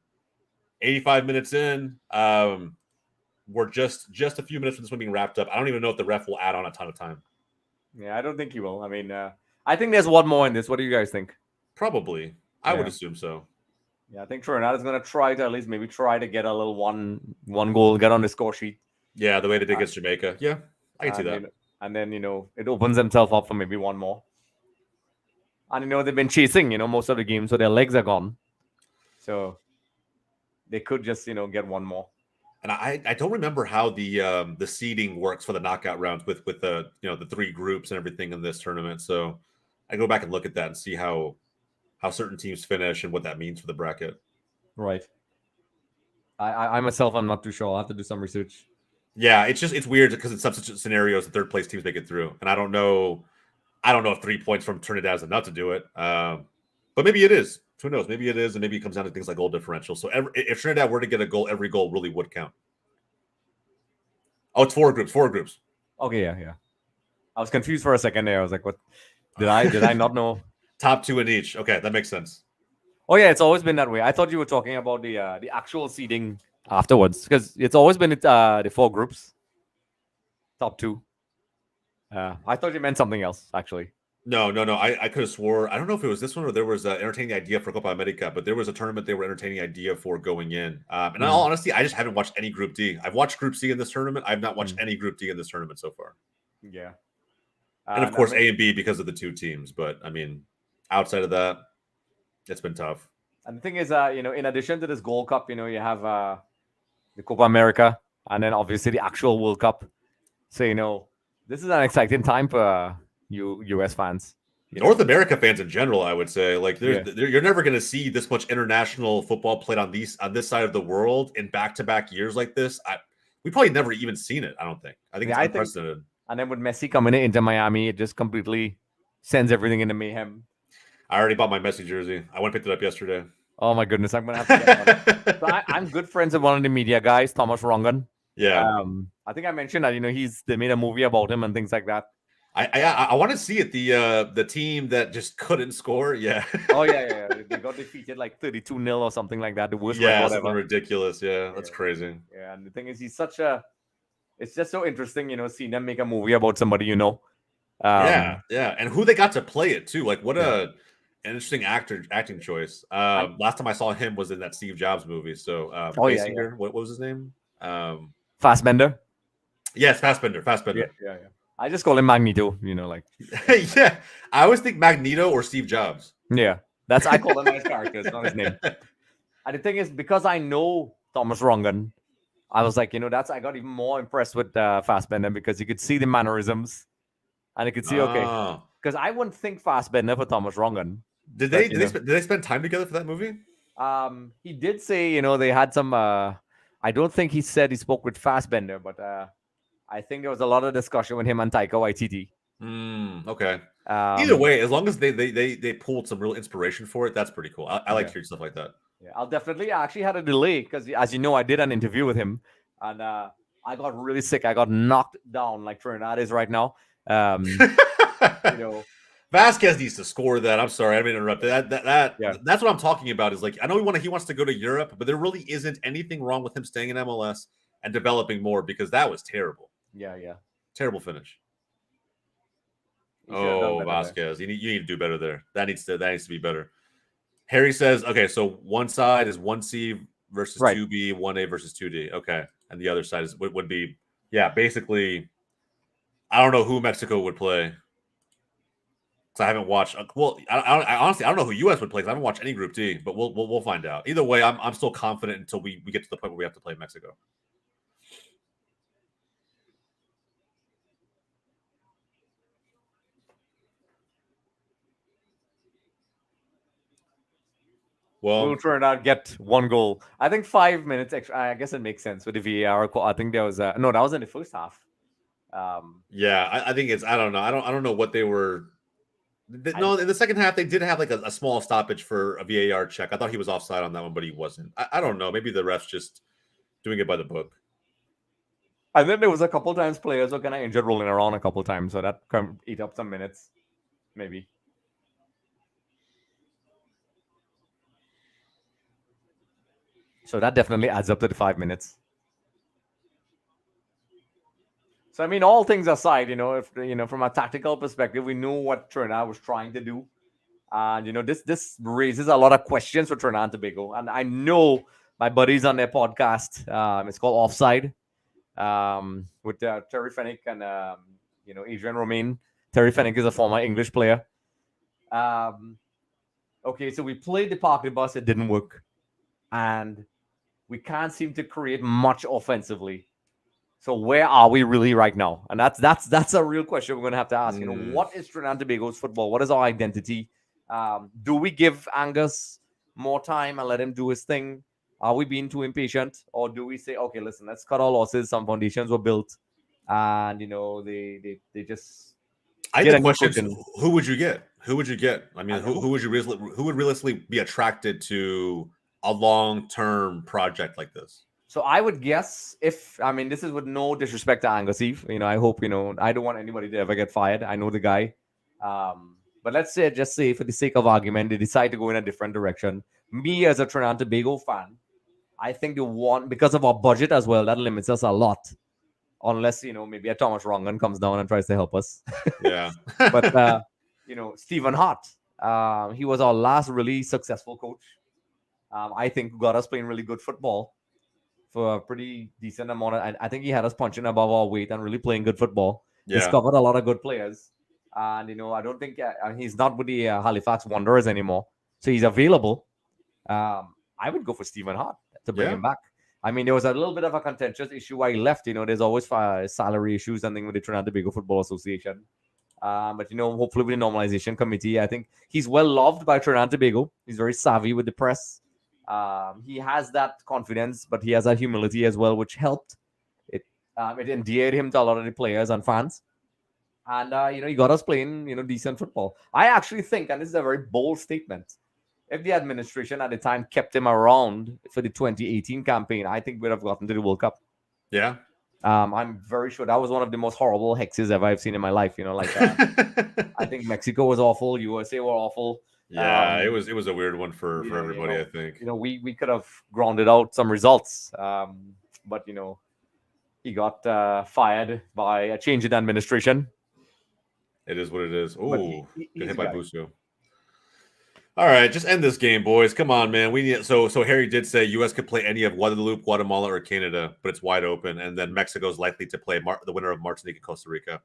85 minutes in. We're just a few minutes from this one being wrapped up. I don't even know if the ref will add on a ton of time. Yeah, I don't think he will. I mean, I think there's one more in this. What do you guys think? Probably. I would assume so. Yeah, I think Trinidad is going to try to at least maybe try to get a little one goal, get on the score sheet. Yeah, the way they did against Jamaica. Yeah, I can see that. And then, it opens themselves up for maybe one more. And, they've been chasing, most of the games, so their legs are gone. So they could just, get one more. And I don't remember how the seeding works for the knockout rounds with the the three groups and everything in this tournament. So I go back and look at that and see how certain teams finish and what that means for the bracket. Right. I myself, I'm not too sure. I'll have to do some research. Yeah, it's weird because in some scenarios the third place teams make it through, and I don't know if 3 points from Trinidad is enough to do it, but maybe it is. Who knows? Maybe it is, and maybe it comes down to things like goal differential. So if Trinidad were to get a goal, every goal really would count. Oh, it's four groups. Okay, yeah. I was confused for a second there. I was like, "What? Did I not know?" Top two in each. Okay, that makes sense. Oh yeah, it's always been that way. I thought you were talking about the actual seeding afterwards, because it's always been the four groups, top two. I thought you meant something else, actually. No. I could have swore. I don't know if it was this one or there was an entertaining idea for Copa America, but there was a tournament they were entertaining idea for going in. And in all honesty, I just haven't watched any Group D. I've watched Group C in this tournament. I've not watched any Group D in this tournament so far. Yeah. And of course, A and B because of the two teams. But I mean, outside of that, it's been tough. And the thing is, in addition to this Gold Cup, you have the Copa America, and then obviously the actual World Cup. So, this is an exciting time for U.S. fans. North America fans in general, I would say. Like, you're never going to see this much international football played on this side of the world in back-to-back years like this. We probably never even seen it, I don't think. I think it's unprecedented. And then with Messi coming into Miami, it just completely sends everything into mayhem. I already bought my Messi jersey. I went and picked it up yesterday. Oh my goodness, I'm gonna have to get one. So I'm good friends with one of the media guys, Thomas Rongan. Yeah. I think I mentioned that they made a movie about him and things like that. I want to see it. The team that just couldn't score. Yeah. Oh yeah. They got defeated like 32-0 or something like that. The worst Yeah, record something ever. ridiculous. Yeah, that's crazy. Yeah, and the thing is, it's just so interesting, seeing them make a movie about somebody Yeah, and who they got to play it too. Like, what an interesting acting choice. Last time I saw him was in that Steve Jobs movie. So, Basinger, what was his name? Fassbender. Yes, Fassbender. Yeah. I just call him Magneto. Yeah, I always think Magneto or Steve Jobs. Yeah, I call them his characters, not his name. And the thing is, because I know Thomas Rongan, I was like, I got even more impressed with Fassbender because you could see the mannerisms, and you could see because I wouldn't think Fassbender for Thomas Rongan. Did they spend time together for that movie? He did say, they had some. I don't think he said he spoke with Fassbender, but I think there was a lot of discussion with him and Taika Waititi. Okay. Either way, as long as they pulled some real inspiration for it, that's pretty cool. I like hearing stuff like that. Yeah, I'll definitely. I actually had a delay because, as you know, I did an interview with him, and I got really sick. I got knocked down like Trinidad is right now. Vasquez needs to score that. I'm sorry, I didn't interrupt. That's what I'm talking about. Is like, I know he wants to go to Europe, but there really isn't anything wrong with him staying in MLS and developing more because that was terrible. Yeah. Terrible finish. Oh, Vasquez, you need to do better there. That needs to be better. Harry says, okay, so one side is 1C versus 2B, 1A versus 2D. Okay, and the other side would be basically. I don't know who Mexico would play. I haven't watched. Well, I honestly don't know who U.S. would play because I haven't watched any Group D. But we'll find out. Either way, I'm still confident until we get to the point where we have to play Mexico. Well, we'll turn out get one goal. I think 5 minutes extra. I guess it makes sense with the VAR. I think there was that was in the first half. I think it's. I don't know. I don't know what they were. No, in the second half they did have like a small stoppage for a VAR check. I thought he was offside on that one, but he wasn't. I don't know. Maybe the refs just doing it by the book. And then there was a couple times players were kind of injured, rolling around a couple times, so that can eat up some minutes, maybe. So that definitely adds up to the 5 minutes. So I mean, all things aside, if from a tactical perspective, we knew what Trinidad was trying to do, and this raises a lot of questions for Trinidad and Tobago. And I know my buddies on their podcast, it's called Offside, with Terry Fennick and Adrian Romain. Terry Fennick is a former English player. Okay, so we played the parking bus; it didn't work, and we can't seem to create much offensively. So where are we really right now? And that's a real question we're going to have to ask. What is Trinidad and Tobago's football? What is our identity? Do we give Angus more time and let him do his thing? Are we being too impatient? Or do we say, okay, listen, let's cut our losses. Some foundations were built. And, they just... I think the question is, who would you get? Who would you get? I mean, who would realistically be attracted to a long-term project like this? So I would guess this is with no disrespect to Angus Eve. I hope, I don't want anybody to ever get fired. I know the guy. But let's say for the sake of argument, they decide to go in a different direction. Me as a Trinidad and Tobago fan, I think they want, because of our budget as well, that limits us a lot. Unless, maybe a Thomas Rongan comes down and tries to help us. Yeah. But, Stephen Hart, he was our last really successful coach. I think got us playing really good football for a pretty decent amount. I think he had us punching above our weight and really playing good football. Yeah. Discovered a lot of good players. And, I don't think he's not with the Halifax Wanderers anymore. So he's available. I would go for Stephen Hart to bring him back. I mean, there was a little bit of a contentious issue why he left. There's always salary issues and things with the Trinidad and Tobago Football Association. But, hopefully with the normalization committee, I think he's well loved by Trinidad and Tobago. He's very savvy with the press. He has that confidence, but he has that humility as well, which helped. It endeared him to a lot of the players and fans. And he got us playing decent football. I actually think, and this is a very bold statement, if the administration at the time kept him around for the 2018 campaign, I think we'd have gotten to the World Cup. Yeah. I'm very sure that was one of the most horrible hexes ever I've seen in my life. I think Mexico was awful, USA were awful. Yeah, it was a weird one for everybody. I think we could have grounded out some results, but he got fired by a change in administration. It is what it is. Ooh, good hit by Busto. All right, just end this game, boys. Come on, man. We need so Harry did say U.S. could play any of Guadeloupe, Guatemala, or Canada, but it's wide open, and then Mexico's likely to play the winner of Martinique and Costa Rica.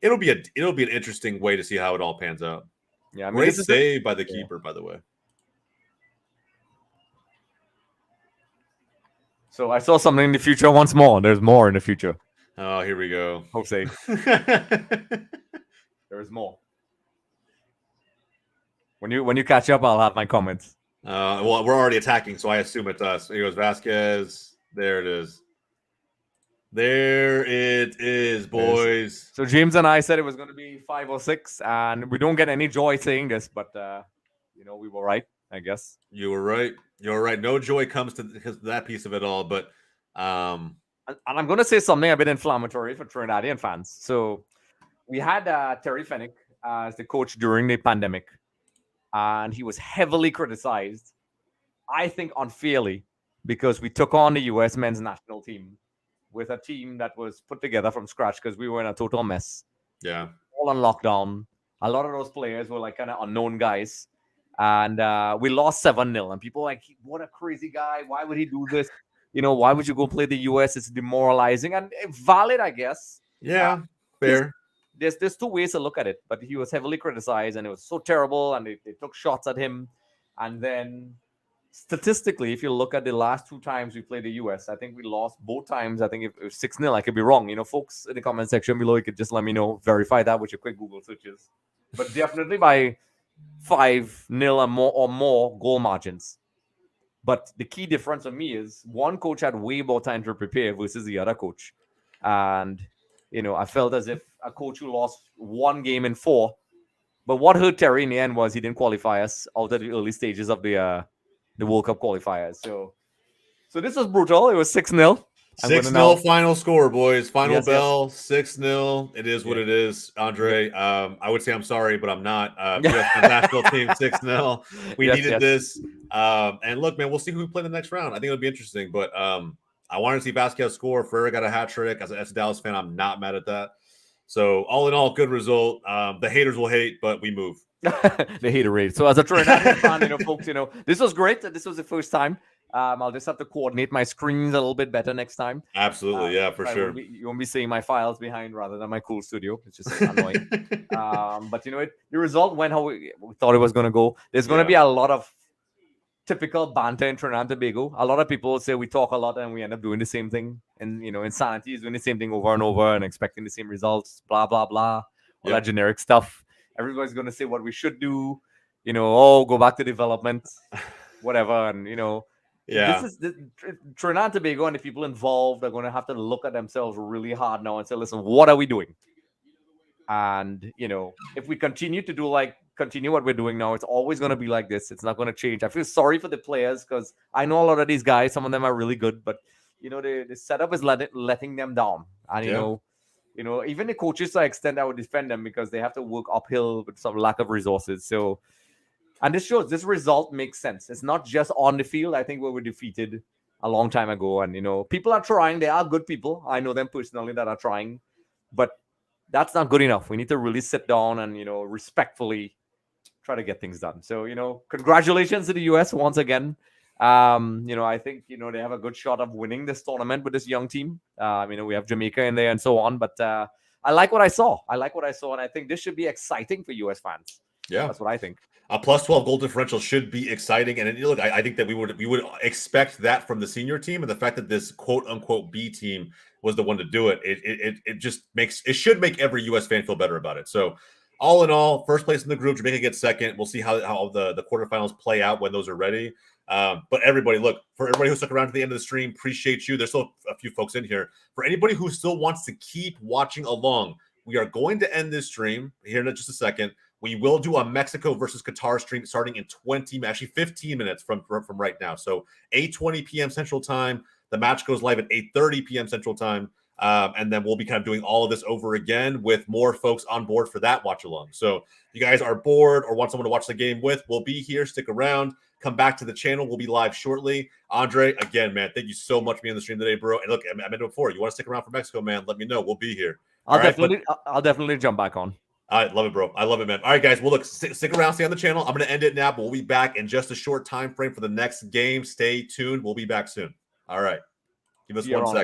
It'll be an interesting way to see how it all pans out. Yeah, great save by the keeper, by the way. So I saw something in the future once more. There's more in the future. Oh, here we go. Jose. There's more. When you catch up, I'll have my comments. Well, we're already attacking, so I assume it's us. Here goes Vasquez. There it is. There it is, boys. So James and I said it was going to be 5 or 6, and we don't get any joy saying this, but we were right, I guess. You were right. You're right. No joy comes to that piece of it all, but and I'm going to say something a bit inflammatory for Trinidadian fans. So we had Terry Fennick as the coach during the pandemic, and he was heavily criticized, I think unfairly, because we took on the U.S. men's national team with a team that was put together from scratch because we were in a total mess. Yeah. All on lockdown. A lot of those players were like kind of unknown guys. And we lost 7-0. And people were like, what a crazy guy. Why would he do this? Why would you go play the U.S.? It's demoralizing. And valid, I guess. Yeah, fair. There's 2 ways to look at it. But he was heavily criticized, and it was so terrible. And they took shots at him. And then statistically, if you look at the last 2 times we played the U.S., I think we lost both times. I think it was 6-0. I could be wrong. Folks in the comment section below, you could just let me know. Verify that with your quick Google searches. But definitely by 5-0 or more goal margins. But the key difference for me is one coach had way more time to prepare versus the other coach. And, I felt as if a coach who lost 1 game in 4. But what hurt Terry in the end was he didn't qualify us out of the early stages of the World Cup qualifiers. So this was brutal. It was 6-0. 6-0 final score, boys. Final bell, 6-0. It is what it is, Andre. I would say I'm sorry, but I'm not. U.S. national team 6-0. We needed this. And look, man, we'll see who we play in the next round. I think it'll be interesting. But I wanted to see Vasquez score. Ferrer got a hat trick. As a Dallas fan, I'm not mad at that. So all in all, good result. The haters will hate, but we move. The hater rate. So as a Trinidadian fan, folks, this was great. This was the first time. I'll just have to coordinate my screens a little bit better next time. Absolutely, yeah, for sure. You won't be seeing my files behind rather than my cool studio. It's just annoying. But the result went how we thought it was going to go. There's going to be a lot of typical banter in Trinidad and Tobago. A lot of people say we talk a lot and we end up doing the same thing. And insanity is doing the same thing over and over and expecting the same results. Blah blah blah. All that generic stuff. Everybody's going to say what we should do. Go back to development, whatever, and Yeah. This Trinidad and Tobago and the people involved are going to have to look at themselves really hard now and say, listen, what are we doing? And, if we continue what we're doing now, it's always going to be like this. It's not going to change. I feel sorry for the players because I know a lot of these guys, some of them are really good, but, the setup is letting them down. And, even the coaches to an extent I would defend them because they have to work uphill with some lack of resources. So, and this result makes sense. It's not just on the field. I think we were defeated a long time ago. And, people are trying. They are good people. I know them personally that are trying. But that's not good enough. We need to really sit down and, respectfully try to get things done. So, congratulations to the U.S. once again. I think, they have a good shot of winning this tournament with this young team. We have Jamaica in there and so on. But I like what I saw. And I think this should be exciting for U.S. fans. Yeah. That's what I think. A plus 12 goal differential should be exciting. And look, I think that we would expect that from the senior team, and the fact that this quote unquote B team was the one to do it, it should make every US fan feel better about it. So all in all, first place in the group, Jamaica gets second. We'll see how the quarterfinals play out when those are ready. But everybody, look, for everybody who stuck around to the end of the stream, appreciate you. There's still a few folks in here. For anybody who still wants to keep watching along, we are going to end this stream here in just a second. We will do a Mexico versus Qatar stream starting in 15 minutes from right now. So 8:20 p.m. Central Time. The match goes live at 8:30 p.m. Central Time. And then we'll be kind of doing all of this over again with more folks on board for that watch along. So if you guys are bored or want someone to watch the game with, we'll be here. Stick around. Come back to the channel. We'll be live shortly. Andre, again, man, thank you so much for being on the stream today, bro. And look, I mentioned it before. You want to stick around for Mexico, man? Let me know. We'll be here. I'll definitely jump back on. I love it, bro. I love it, man. All right, guys. Well, look, stick around, stay on the channel. I'm going to end it now, but we'll be back in just a short time frame for the next game. Stay tuned. We'll be back soon. All right. Give us 1 second.